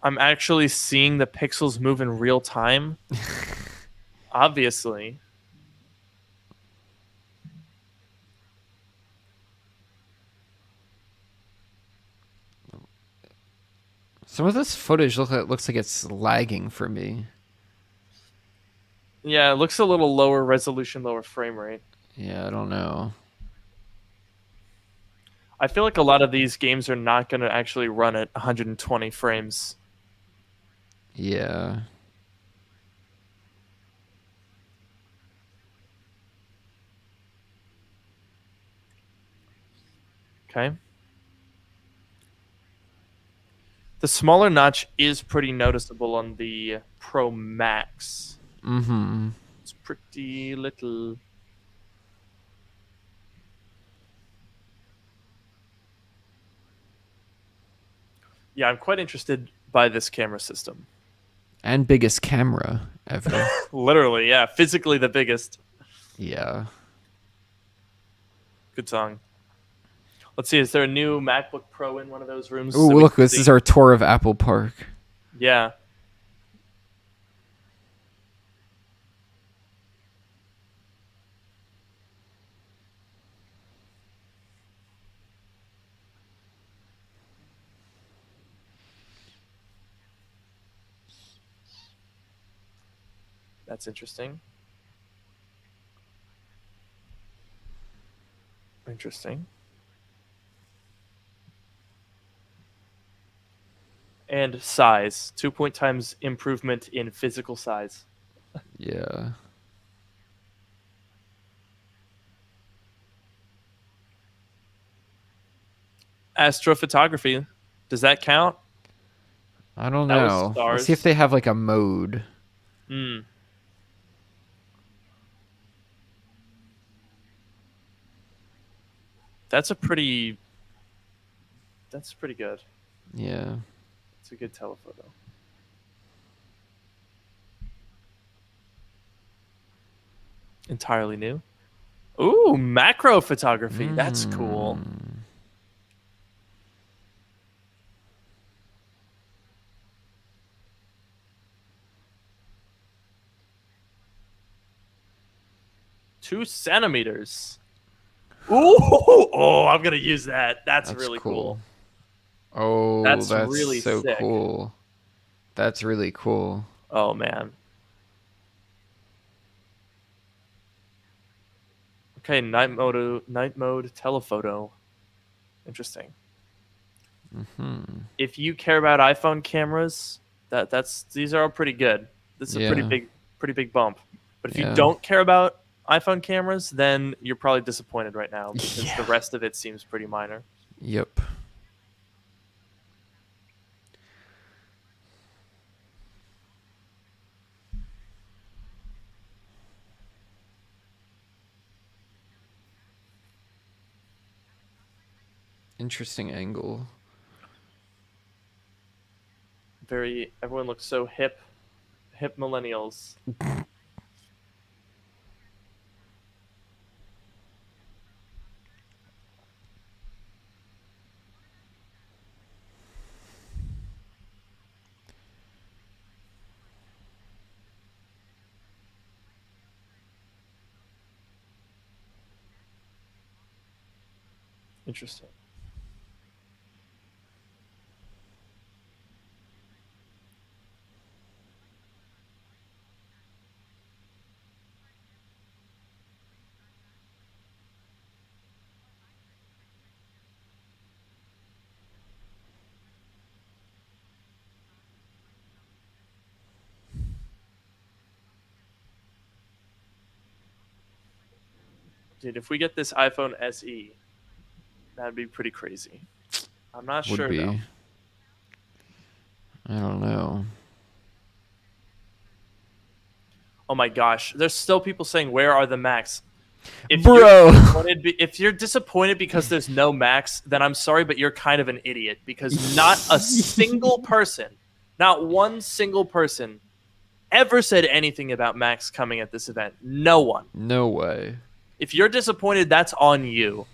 I'm actually seeing the pixels move in real time. Obviously. Some of this footage looks like it's lagging for me. Yeah, it looks a little lower resolution, lower frame rate. Yeah, I don't know. I feel like a lot of these games are not going to actually run at 120 frames. Yeah. Okay. The smaller notch is pretty noticeable on the Pro Max. Mm-hmm. It's pretty little. Yeah, I'm quite interested by this camera system. And biggest camera ever. Literally, yeah. Physically the biggest. Yeah. Good song. Let's see, is there a new MacBook Pro in one of those rooms? Ooh, so we look, can this see? is our tour of Apple Park. Yeah. That's interesting. Interesting. And size. 2 point times improvement in physical size. Yeah. Astrophotography. Does that count? I don't That was know. Let's see if stars. they have like a mode. Hmm. That's a pretty That's pretty good. Yeah. It's a good telephoto. Entirely new. Ooh, macro photography. That's cool. Two centimeters. Ooh, oh, I'm gonna use that. That's really cool. Oh, That's that's really so sick. cool. That's really cool. Oh man. Okay, night mode telephoto. Interesting. If you care about iPhone cameras, these are all pretty good. This is a Yeah. pretty big bump. But if you Yeah. don't care about iPhone cameras, then you're probably disappointed right now because Yeah. the rest of it seems pretty minor. Yep. Interesting angle. Everyone looks so hip millennials. Interesting. Dude, if we get this iPhone SE, that'd be pretty crazy. I'm not Would sure though. be. I don't know. Oh my gosh, there's still people saying, "Where are the Macs?" Bro. If you're disappointed because there's no Macs, then I'm sorry, but you're kind of an idiot because not a single person, not one single person, ever said anything about Macs coming at this event. No one. No way. If you're disappointed, that's on you.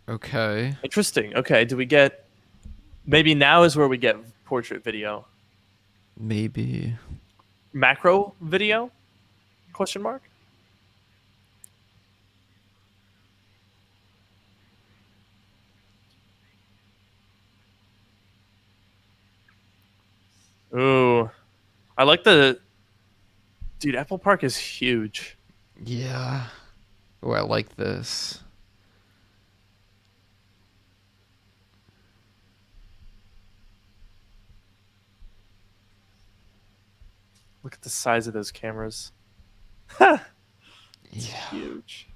Okay. Interesting. Okay, do we get? Maybe now is where we get portrait video, Maybe. macro video? Question mark. Ooh, I like the. Dude, Apple Park is huge. Yeah. Oh, I like this. Look at the size of those cameras. Yeah. Huge.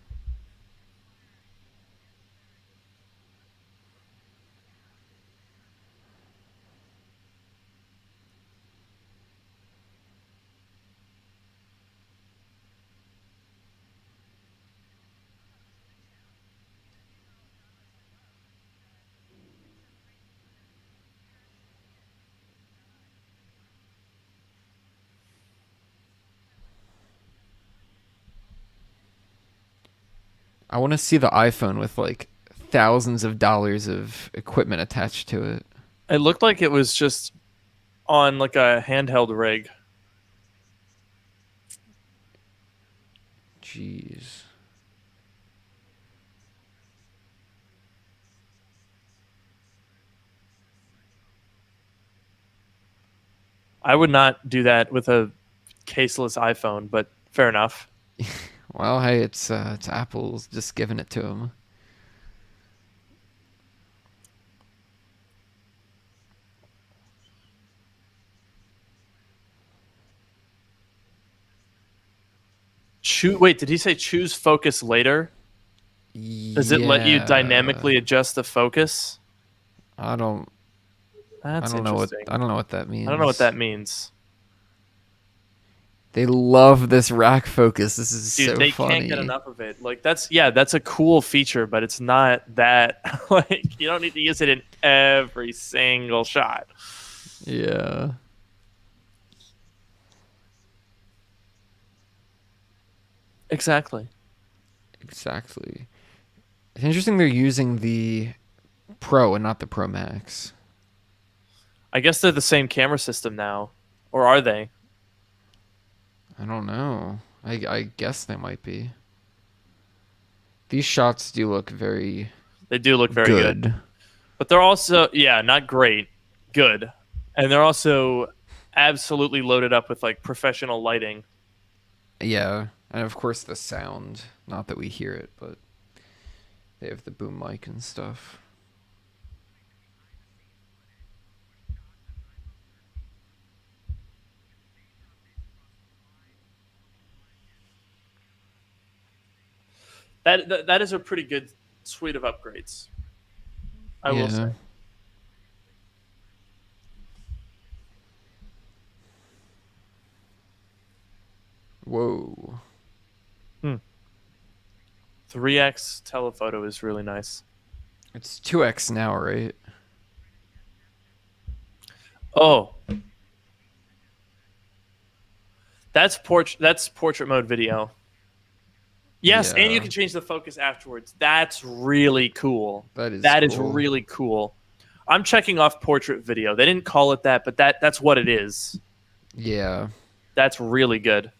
I want to see the iPhone with like thousands of dollars of equipment attached to it. It looked like it was just on like a handheld rig. Jeez. I would not do that with a caseless iPhone, but fair enough. Well, hey, it's Apple's just giving it to him. Wait, did he say choose focus later? Does it let you dynamically adjust the focus? I don't. That's I don't know what. interesting. I don't know what that means. I don't know what that means. They love this rack focus. This is Dude, so they funny. can't get enough of it. Like that's a cool feature, but it's not that like you don't need to use it in every single shot. Yeah. Exactly. Exactly. It's interesting they're using the Pro and not the Pro Max. I guess they're the same camera system now, or are they? I don't know. I guess they might be. These shots do look very They do look very good, good. but they're also not great, good, and they're also absolutely loaded up with like professional lighting. Yeah. And of course the sound. Not that we hear it, but they have the boom mic and stuff. That is a pretty good suite of upgrades. I will say. Whoa. 3x telephoto is really nice. It's 2x now, right? Oh, that's portrait mode video. Yes, and you Yeah. can change the focus afterwards. That's really cool. That is Is cool. really cool. I'm checking off portrait video. They didn't call it that, but that's what it is. Yeah. That's really good.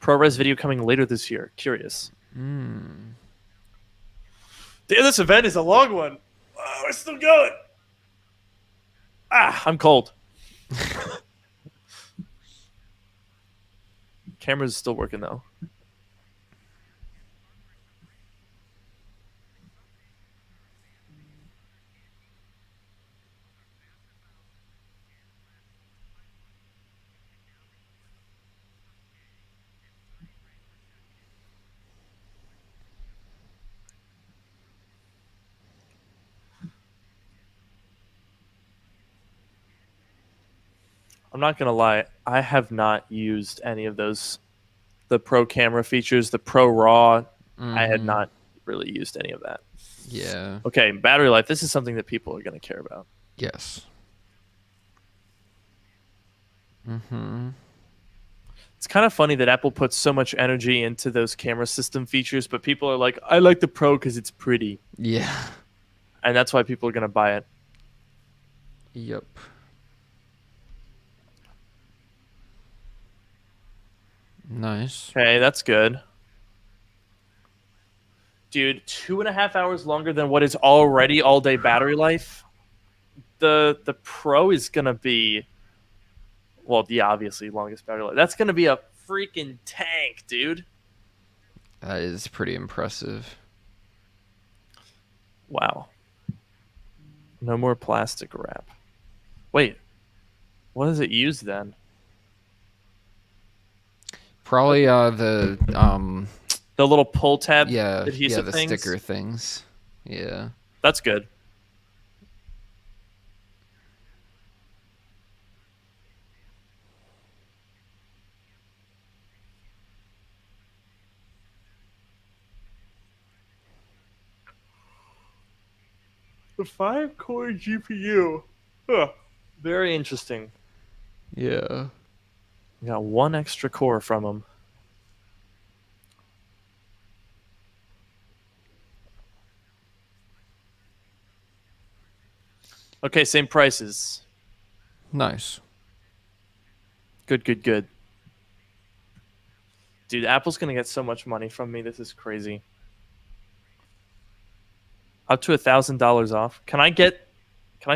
ProRes video coming later this year. Curious. Mm. Damn, this event is a long one. Oh, we're still going. I'm cold. Camera's still working though. I'm not gonna lie, I have not used any of those. The Pro camera features, the Pro RAW. I had Mhm. not really used any of that. Yeah. Okay, battery life. This is something that people are gonna care about. Yes. Mm-hmm. It's kind of funny that Apple puts so much energy into those camera system features, but people are like, I like the Pro because it's pretty. Yeah. And that's why people are gonna buy it. Yep. Nice. Okay, that's good. Dude, 2.5 hours longer than what is already all day battery life. The Pro is gonna be, well, yeah, obviously longest battery life. That's gonna be a freaking tank, dude. That is pretty impressive. Wow. No more plastic wrap. Wait, what does it use then? Probably the The little pull tab yeah, adhesive the things? sticker things. Yeah. That's good. The 5-core GPU. Huh. Very interesting. Yeah. We got one extra core from them. Okay, same prices. Nice. Good, good, good. Dude, Apple's gonna get so much money from me. This is crazy. Up to $1,000 off. Can I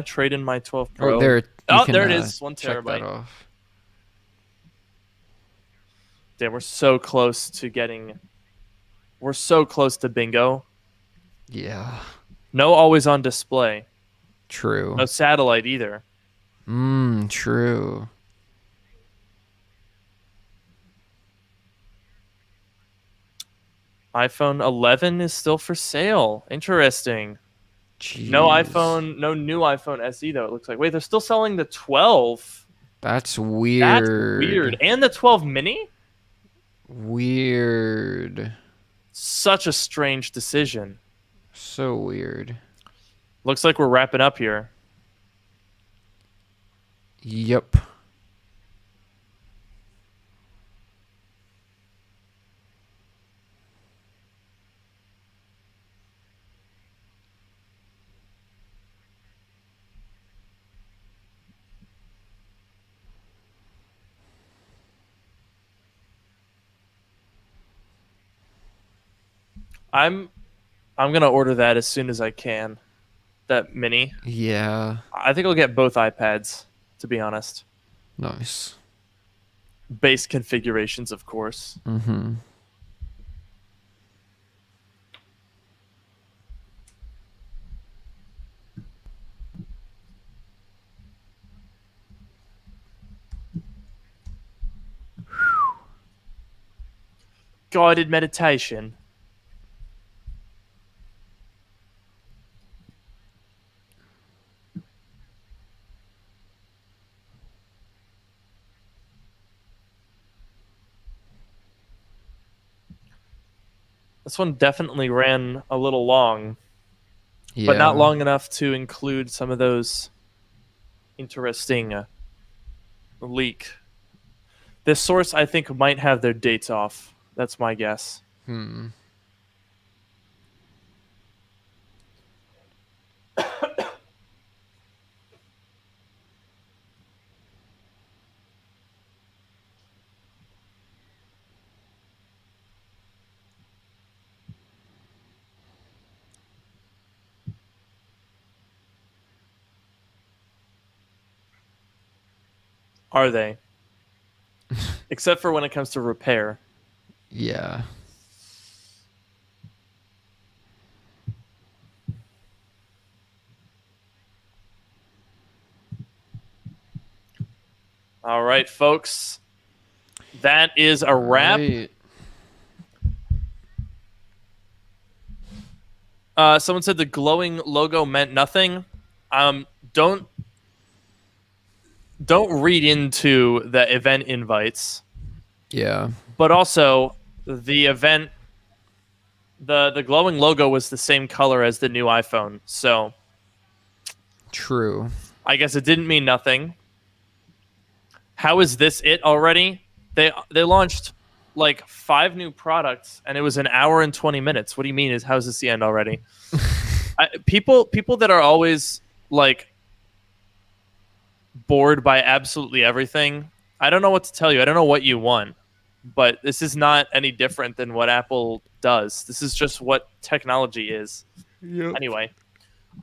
trade in my 12 Pro? Oh, there. You Oh, can, there it is. 1 check that terabyte. off. Damn, we're so close to getting. We're so close to bingo. Yeah. No always on display. True. No satellite either. True. iPhone 11 is still for sale. Interesting. Jeez. No new iPhone SE though. It looks like. Wait, they're still selling the 12. That's weird. That's weird. And the 12 mini? Weird. Such a strange decision. So weird. Looks like we're wrapping up here. Yep. I'm gonna order that as soon as I can. That mini. Yeah. I think I'll get both iPads, to be honest. Nice. Base configurations, of course. Mm-hmm. Guided meditation. This one definitely ran a little long, Yeah. but not long enough to include some of those interesting leak. This source, I think, might have their dates off. That's my guess. Hmm. Are they? Except for when it comes to repair. Yeah. All right, folks. That is a wrap. Right. Someone said the glowing logo meant nothing. Don't read into the event invites, Yeah. but also the event, the glowing logo was the same color as the new iPhone, so True. I guess it didn't mean nothing. How is this it already? They launched like 5 new products and it was an hour and 20 minutes. What do you mean? Is how's this the end already? People that are always like bored by absolutely everything. I don't know what to tell you. I don't know what you want, but this is not any different than what Apple does. This is just what technology is. Yep. Anyway,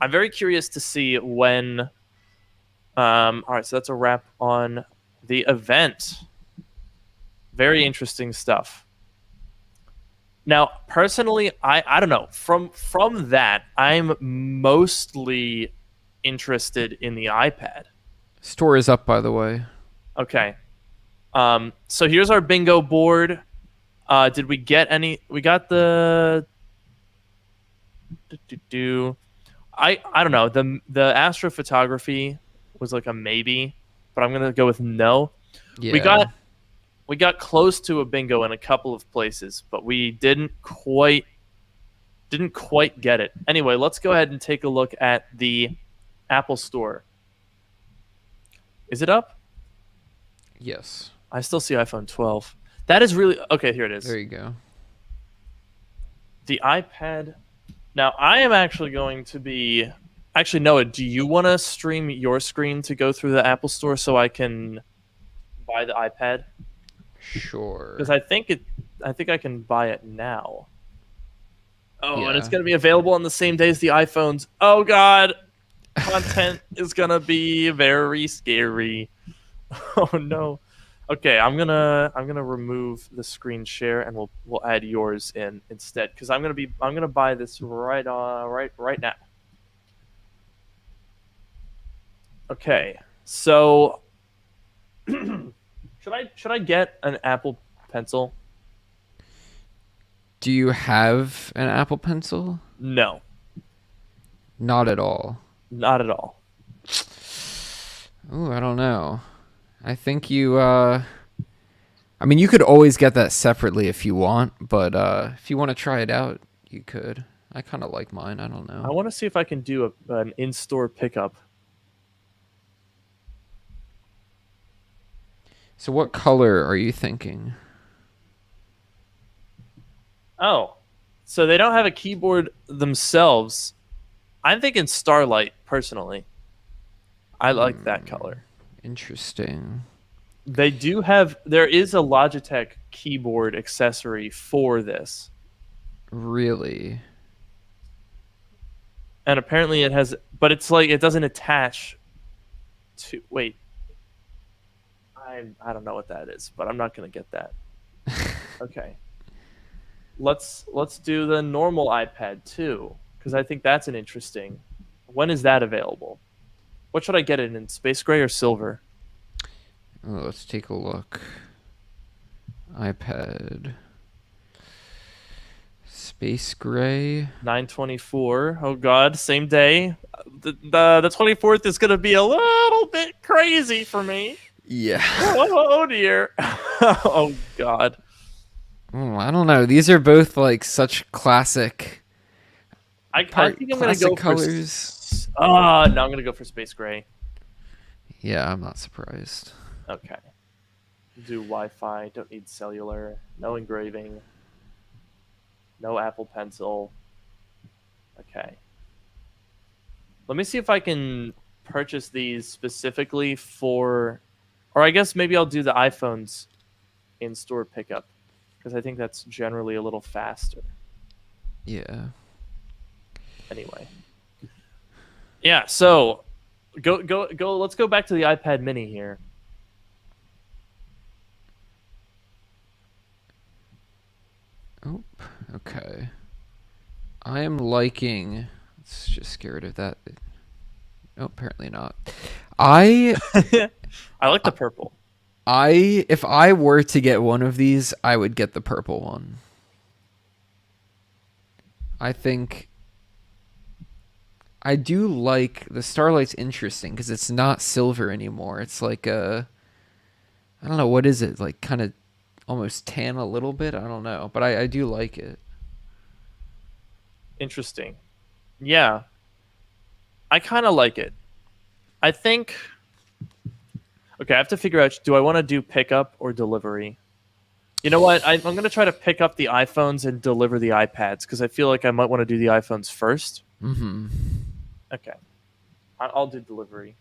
I'm very curious to see when. All right, so that's a wrap on the event. Very interesting stuff. Now, personally, I don't know. From that, I'm mostly interested in the iPad. Store is up, by the way. Okay. So here's our bingo board. Did we get any? We got the. I don't know. The astrophotography was like a maybe, but I'm gonna go with no. Yeah. We got close to a bingo in a couple of places, but we didn't quite get it. Anyway, let's go ahead and take a look at the Apple Store. Is it up? Yes. I still see iPhone 12. That is really okay. Here it is. There you go. The iPad. Now, I am actually going to be. Actually, Noah, do you want to stream your screen to go through the Apple Store so I can buy the iPad? Sure. Because I think I can buy it now. Oh, and it's Yeah. going to be available on the same day as the iPhones. Oh God, content is going to be very scary. Oh no. Okay, I'm gonna remove the screen share and we'll add yours in instead because I'm gonna buy this right now. Okay, so should I get an Apple Pencil? Do you have an Apple Pencil? No, Not at all. not at all. Ooh, I don't know. I think you I mean, you could always get that separately if you want, but if you want to try it out, you could. I kind of like mine. I don't I know. want to see if I can do an in-store pickup. So what color are you thinking? Oh, so they don't have a keyboard themselves. I'm thinking Starlight, personally. I like that color. Interesting. They do have, there is a Logitech keyboard accessory for this. Really? And apparently it has, but it's like, it doesn't attach to, wait. I don't know what that is, but I'm not going to get that. Okay. Let's do the normal iPad too, because I think that's an interesting. When is that available? What should I get it in? Space gray or silver? Oh, let's take a look. iPad. Space gray. 9/24. Oh God, same day. The 24th is gonna be a little bit crazy for me. Yeah. Oh dear. Oh God. Oh, I don't know. These are both like such classic. I think I'm gonna Classic go colors. for. No, I'm gonna go for space gray. Yeah, I'm not surprised. Okay. Do Wi-Fi. Don't need cellular. No engraving. No Apple Pencil. Okay. Let me see if I can purchase these specifically for, or I guess maybe I'll do the iPhones in-store pickup because I think that's generally a little faster. Yeah. Anyway. Yeah, so go. Let's go back to the iPad mini here. Oh, okay. I am liking. Let's just get rid of that. Oh, apparently not. I I like the purple. if I were to get one of these, I would get the purple one. I think I do like the Starlight's interesting because it's not silver anymore. It's like I don't know, what is it? Like kind of almost tan a little bit. I don't know, but I do like it. Interesting. Yeah. I kind of like it. I think. Okay, I have to figure out, do I want to do pickup or delivery? You know what? I'm going to try to pick up the iPhones and deliver the iPads because I feel like I might want to do the iPhones first. Mm-hmm. Okay. I'll do delivery.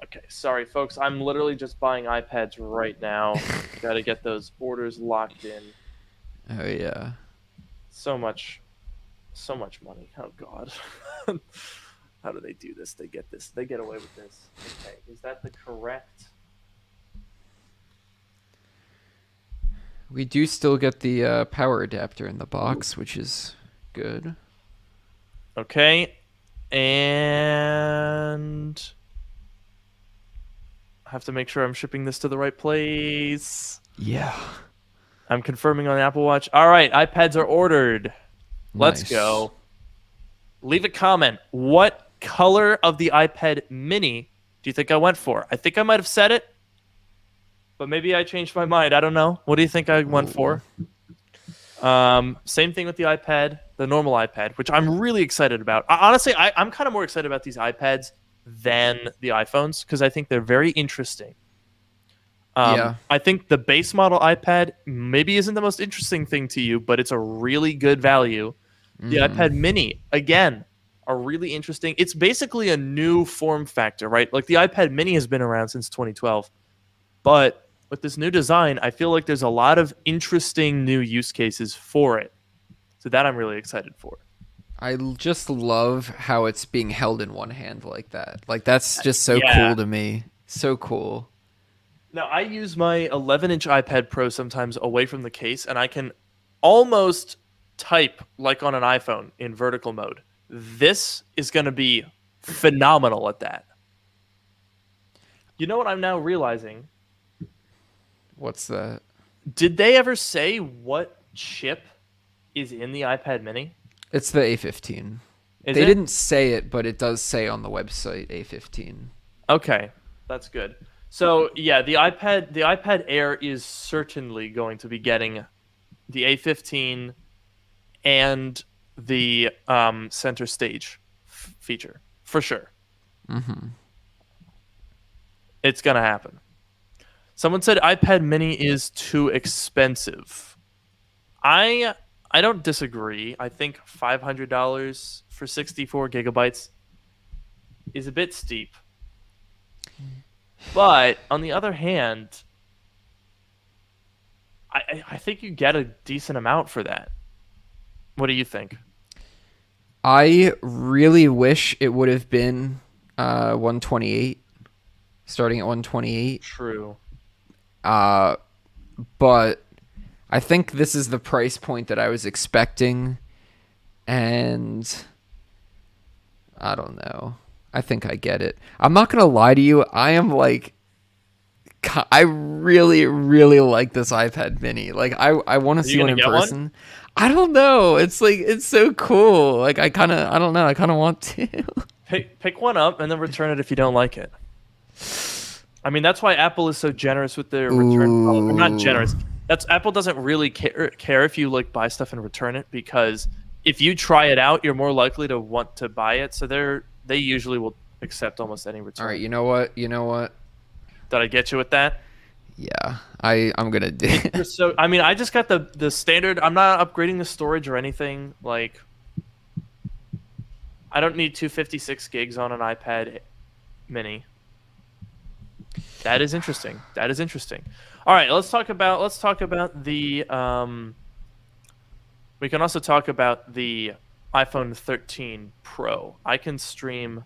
Okay, sorry, folks. I'm literally just buying iPads right now. Got to get those orders locked in. Oh yeah. So much money. Oh God. How do they do this? They get this. They get away with this. Okay, is that the correct? We do still get the power adapter in the box, which is good. Okay, and I have to make sure I'm shipping this to the right place. Yeah. I'm confirming on the Apple Watch. All right, iPads are ordered. Let's Nice. go. Leave a comment. What color of the iPad mini do you think I went for? I think I might have said it, but maybe I changed my mind. I don't know. What do you think I went for? Same thing with the iPad, the normal iPad, which I'm really excited about. Honestly, I'm kind of more excited about these iPads than the iPhones because I think they're very interesting. Yeah. I think the base model iPad maybe isn't the most interesting thing to you, but it's a really good value. The iPad mini, again, are really interesting. It's basically a new form factor, right? Like the iPad mini has been around since 2012, but with this new design, I feel like there's a lot of interesting new use cases for it. So that I'm really excited for. Just love how it's being held in one hand like that. Like that's just so Yeah. cool to me. So cool. Now, I use my 11-inch iPad Pro sometimes away from the case, and I can almost type like on an iPhone in vertical mode. This is going to be phenomenal at that. You know what I'm now realizing? What's that? Did they ever say what chip is in the iPad mini? It's the A15. Is They it? didn't say it, but it does say on the website A15. Okay, that's good. So yeah, the iPad Air is certainly going to be getting the A15 and the center stage feature for sure. It's gonna happen. Someone said iPad Mini is too expensive. I I don't disagree. I think $500 for 64 gigabytes is a bit steep. But on the other hand, I think you get a decent amount for that. What do you think? I really wish it would have been 128, starting at 128. True. Uh, but I think this is the price point that I was expecting, and I don't know. I think I get it. I'm not gonna lie to you. I am like, I really, really like this iPad Mini. Like, I want to Are see you one gonna in get one? person. I don't know. It's like it's so cool. Like, I don't know. I kind of want to. Pick one up and then return it if you don't like it. I mean, that's why Apple is so generous with their return policy. I'm not Ooh. generous. That's Apple doesn't really care if you like buy stuff and return it, because if you try it out, you're more likely to want to buy it. So they usually will accept almost any return. All right. You know what? You know what? Did I get you with that? Yeah. I'm gonna do. So I mean, I just got the standard. I'm not upgrading the storage or anything. Like, I don't need 256 gigs on an iPad Mini. That is interesting. That is interesting. All right, let's talk about the we can also talk about the iPhone 13 Pro. I can stream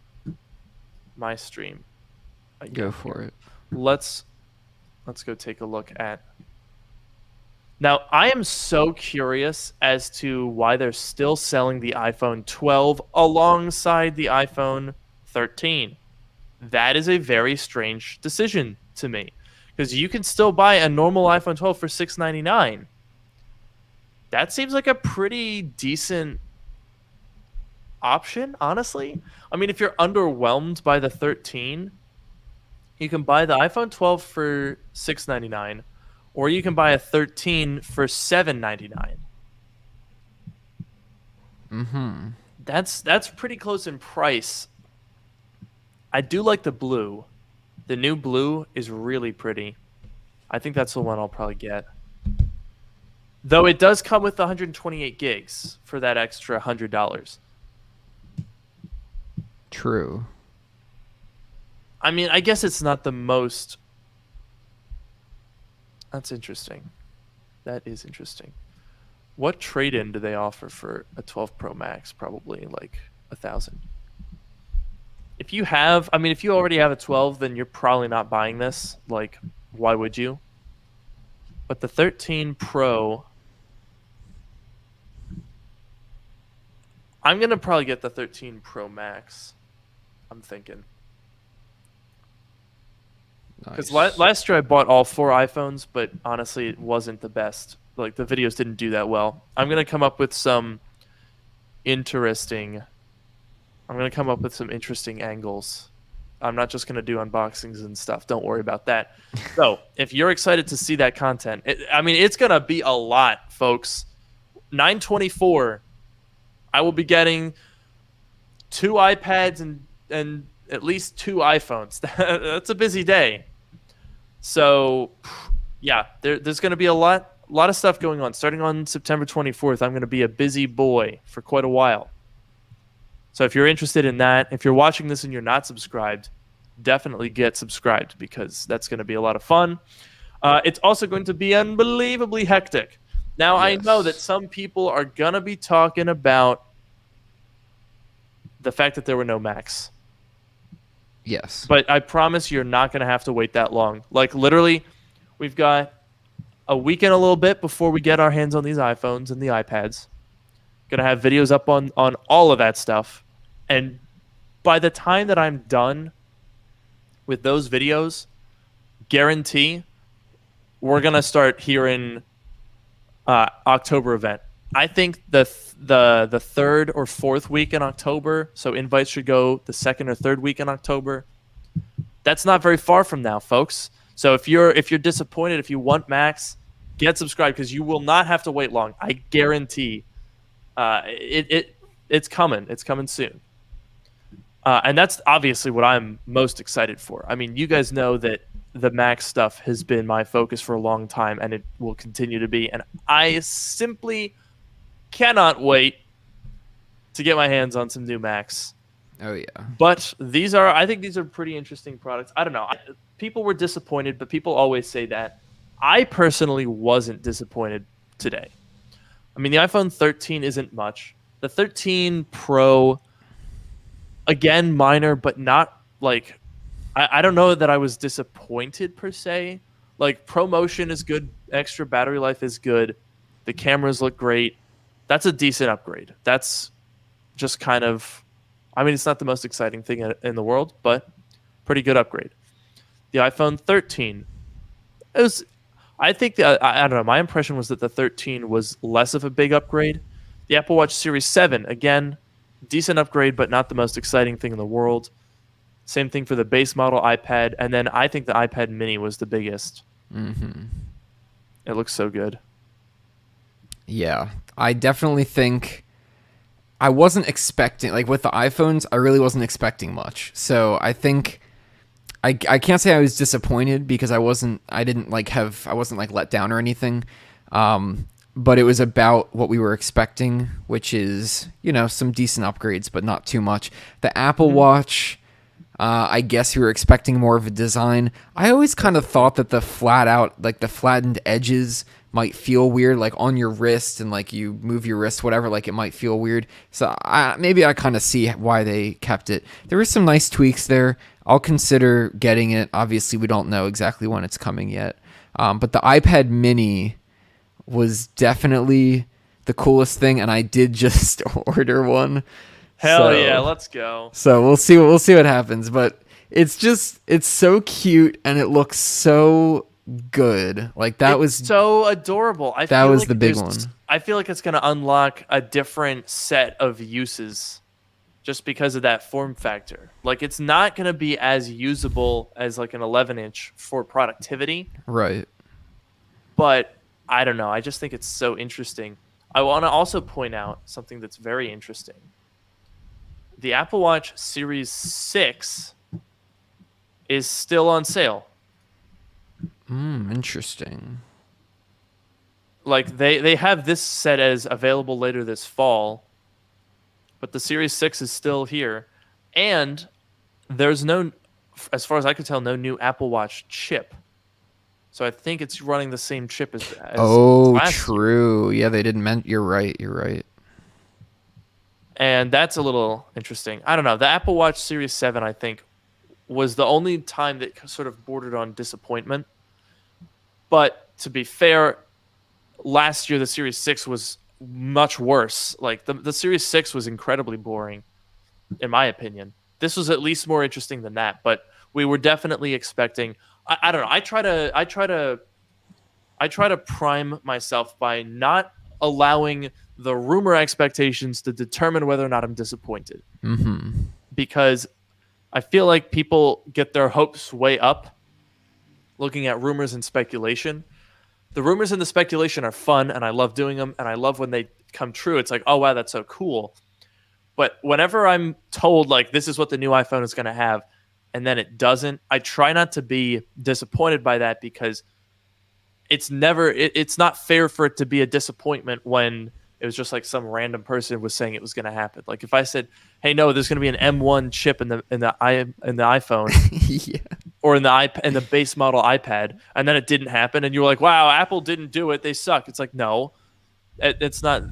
my stream again Go for here. it. Let's go take a look at. Now, I am so curious as to why they're still selling the iPhone 12 alongside the iPhone 13. That is a very strange decision to me, because you can still buy a normal iPhone 12 for $699. That seems like a pretty decent option, honestly. I mean, if you're underwhelmed by the 13, you can buy the iPhone 12 for $699, or you can buy a 13 for $799. Mm-hmm. That's pretty close in price. I do like the blue. The new blue is really pretty. I think that's the one I'll probably get. Though it does come with 128 gigs for that extra $100. True. I mean, I guess it's not the most. That's interesting. That is interesting. What trade-in do they offer for a 12 Pro Max? Probably like 1,000. If you already have a 12, then you're probably not buying this. Like, why would you? But the 13 Pro, I'm gonna probably get the 13 Pro Max. I'm thinking. Because Nice. last year I bought all 4 iPhones, but honestly, it wasn't the best. Like, the videos didn't do that well. I'm gonna come up with some interesting. I'm gonna come up with some interesting angles. I'm not just gonna do unboxings and stuff. Don't worry about that. So, if you're excited to see that content, it's gonna be a lot, folks. 9/24, I will be getting 2 iPads and at least 2 iPhones. That's a busy day. So, yeah, there's going to be a lot of stuff going on. Starting on September 24th, I'm going to be a busy boy for quite a while. So if you're interested in that, if you're watching this and you're not subscribed, definitely get subscribed, because that's going to be a lot of fun. It's also going to be unbelievably hectic. Now, I know that Yes. some people are going to be talking about the fact that there were no Macs. Yes. But I promise you're not going to have to wait that long. Like, literally, we've got a week and a little bit before we get our hands on these iPhones and the iPads. Going to have videos up on all of that stuff. And by the time that I'm done with those videos, guarantee we're going to start hearing October event. I think the third or fourth week in October, so invites should go the second or third week in October. That's not very far from now, folks. So if you're disappointed, if you want Max, get subscribed because you will not have to wait long. I guarantee. It's coming. It's coming soon. And that's obviously what I'm most excited for. I mean, you guys know that the Max stuff has been my focus for a long time, and it will continue to be. And I simply cannot wait to get my hands on some new Macs. Oh yeah. But I think these are pretty interesting products. I don't know. People were disappointed, but people always say that. I personally wasn't disappointed today. I mean, the iPhone 13 isn't much. The 13 Pro, again, minor, but not like... I don't know that I was disappointed per se. Like, ProMotion is good. Extra battery life is good. The cameras look great. That's a decent upgrade. That's just kind of... I mean, it's not the most exciting thing in the world, but pretty good upgrade. The iPhone 13, I think I don't know. My impression was that the 13 was less of a big upgrade. The Apple Watch Series 7, again, decent upgrade, but not the most exciting thing in the world. Same thing for the base model iPad, and then I think the iPad Mini was the biggest. Mm-hmm. It looks so good. Yeah, I definitely think I wasn't expecting, like with the iPhones, I really wasn't expecting much. So I think I can't say I was disappointed because I wasn't like let down or anything. But it was about what we were expecting, which is, some decent upgrades, but not too much. The Apple Watch, I guess we were expecting more of a design. I always kind of thought that the flattened edges might feel weird, like on your wrist, and like you move your wrist, whatever, like it might feel weird. So maybe I kind of see why they kept it. There were some nice tweaks there. I'll consider getting it. Obviously, we don't know exactly when it's coming yet. But the iPad Mini was definitely the coolest thing, and I did just order one. Hell yeah, let's go. So we'll see what happens, but it's so cute and it looks so good. Like it's so adorable. That was the big one. I feel like it's going to unlock a different set of uses just because of that form factor. Like, it's not going to be as usable as like an 11-inch for productivity. Right. But I don't know. I just think it's so interesting. I want to also point out something that's very interesting. The Apple Watch Series 6 is still on sale. Interesting. Like, they have this set as available later this fall, but the Series 6 is still here. And there's no, as far as I could tell, no new Apple Watch chip. So I think it's running the same chip as last true. Yeah, they didn't you're right. And that's a little interesting. I don't know. The Apple Watch Series 7, I think, was the only time that sort of bordered on disappointment. But to be fair, last year the Series 6 was much worse. Like, the Series 6 was incredibly boring, in my opinion. This was at least more interesting than that. But we were definitely expecting... I don't know. I try to prime myself by not allowing the rumor expectations to determine whether or not I'm disappointed. Mm-hmm. Because I feel like people get their hopes way up looking at rumors and speculation. The rumors and the speculation are fun, and I love doing them, and I love when they come true. It's like, oh, wow, that's so cool. But whenever I'm told, like, this is what the new iPhone is going to have, and then it doesn't, I try not to be disappointed by that because it's not fair for it to be a disappointment when it was just like some random person was saying it was going to happen. Like, if I said, "Hey, no, there's going to be an M1 chip in the iPhone," yeah, or in the base model iPad, and then it didn't happen, and you were like, "Wow, Apple didn't do it. They suck." It's like, no, it's not.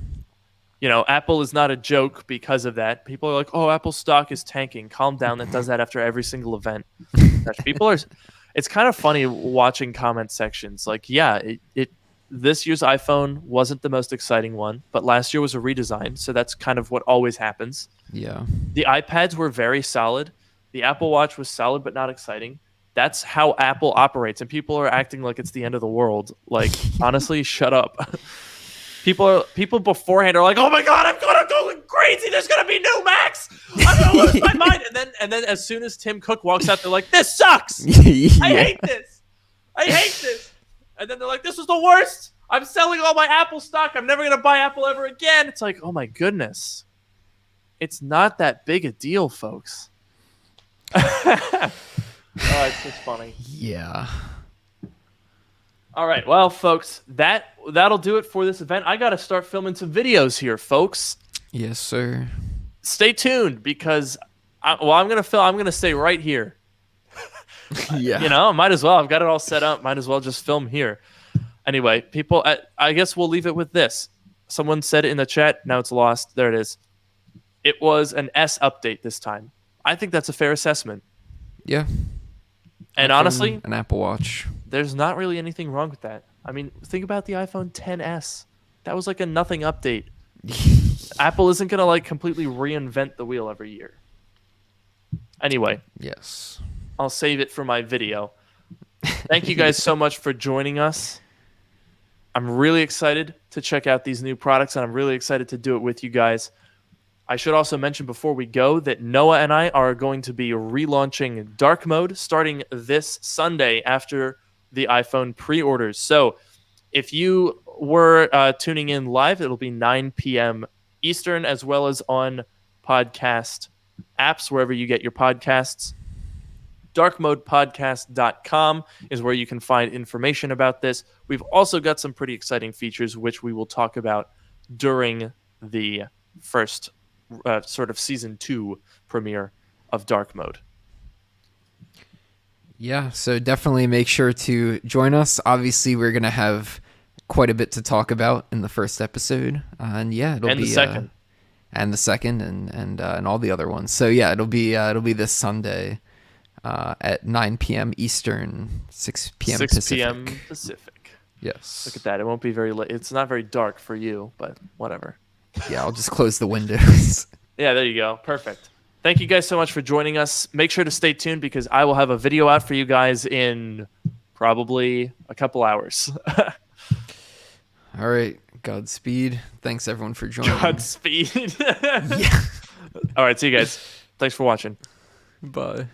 Apple is not a joke because of that. People are like, "Oh, Apple stock is tanking." Calm down. That does that after every single event. People are. It's kind of funny watching comment sections. Like, yeah, this year's iPhone wasn't the most exciting one, but last year was a redesign, so that's kind of what always happens. Yeah. The iPads were very solid. The Apple Watch was solid but not exciting. That's how Apple operates, and people are acting like it's the end of the world. Like, honestly, shut up. People beforehand are like, "Oh my god, I'm going crazy. There's gonna be new Macs. I'm gonna lose my mind." And then as soon as Tim Cook walks out, they're like, "This sucks. I hate this. I hate this." And then they're like, "This was the worst. I'm selling all my Apple stock. I'm never gonna buy Apple ever again." It's like, oh my goodness, it's not that big a deal, folks. Oh, it's just funny. Yeah. All right, well, folks, that'll do it for this event. I got to start filming some videos here, folks. Yes, sir. Stay tuned because, I'm gonna stay right here. Yeah. You know, might as well. I've got it all set up. Might as well just film here. Anyway, people, I guess we'll leave it with this. Someone said it in the chat. Now it's lost. There it is. It was an S update this time. I think that's a fair assessment. Yeah. And honestly, an Apple Watch. there's not really anything wrong with that. I mean, think about the iPhone XS. That was like a nothing update. Apple isn't going to like completely reinvent the wheel every year. Anyway, Yes. I'll save it for my video. Thank you guys so much for joining us. I'm really excited to check out these new products, and I'm really excited to do it with you guys. I should also mention before we go that Noah and I are going to be relaunching dark mode starting this Sunday after the iPhone pre-orders. So if you were tuning in live, it'll be 9 p.m. Eastern, as well as on podcast apps, wherever you get your podcasts. darkmodepodcast.com is where you can find information about this. We've also got some pretty exciting features, which we will talk about during the first sort of season 2 premiere of Dark Mode. Yeah, so definitely make sure to join us. Obviously, we're going to have quite a bit to talk about in the first episode. And yeah, it'll And be the second. And the second and all the other ones. So yeah, it'll be this Sunday at 9 p.m. Eastern, 6 p.m. 6 Pacific. p.m. Pacific. Yes. Look at that. It won't be very late. It's not very dark for you, but whatever. Yeah, I'll just close the windows. Yeah, there you go. Perfect. Thank you guys so much for joining us. Make sure to stay tuned because I will have a video out for you guys in probably a couple hours. All right. Godspeed. Thanks everyone for joining. Godspeed. Yeah. All right, see you guys. Thanks for watching. Bye.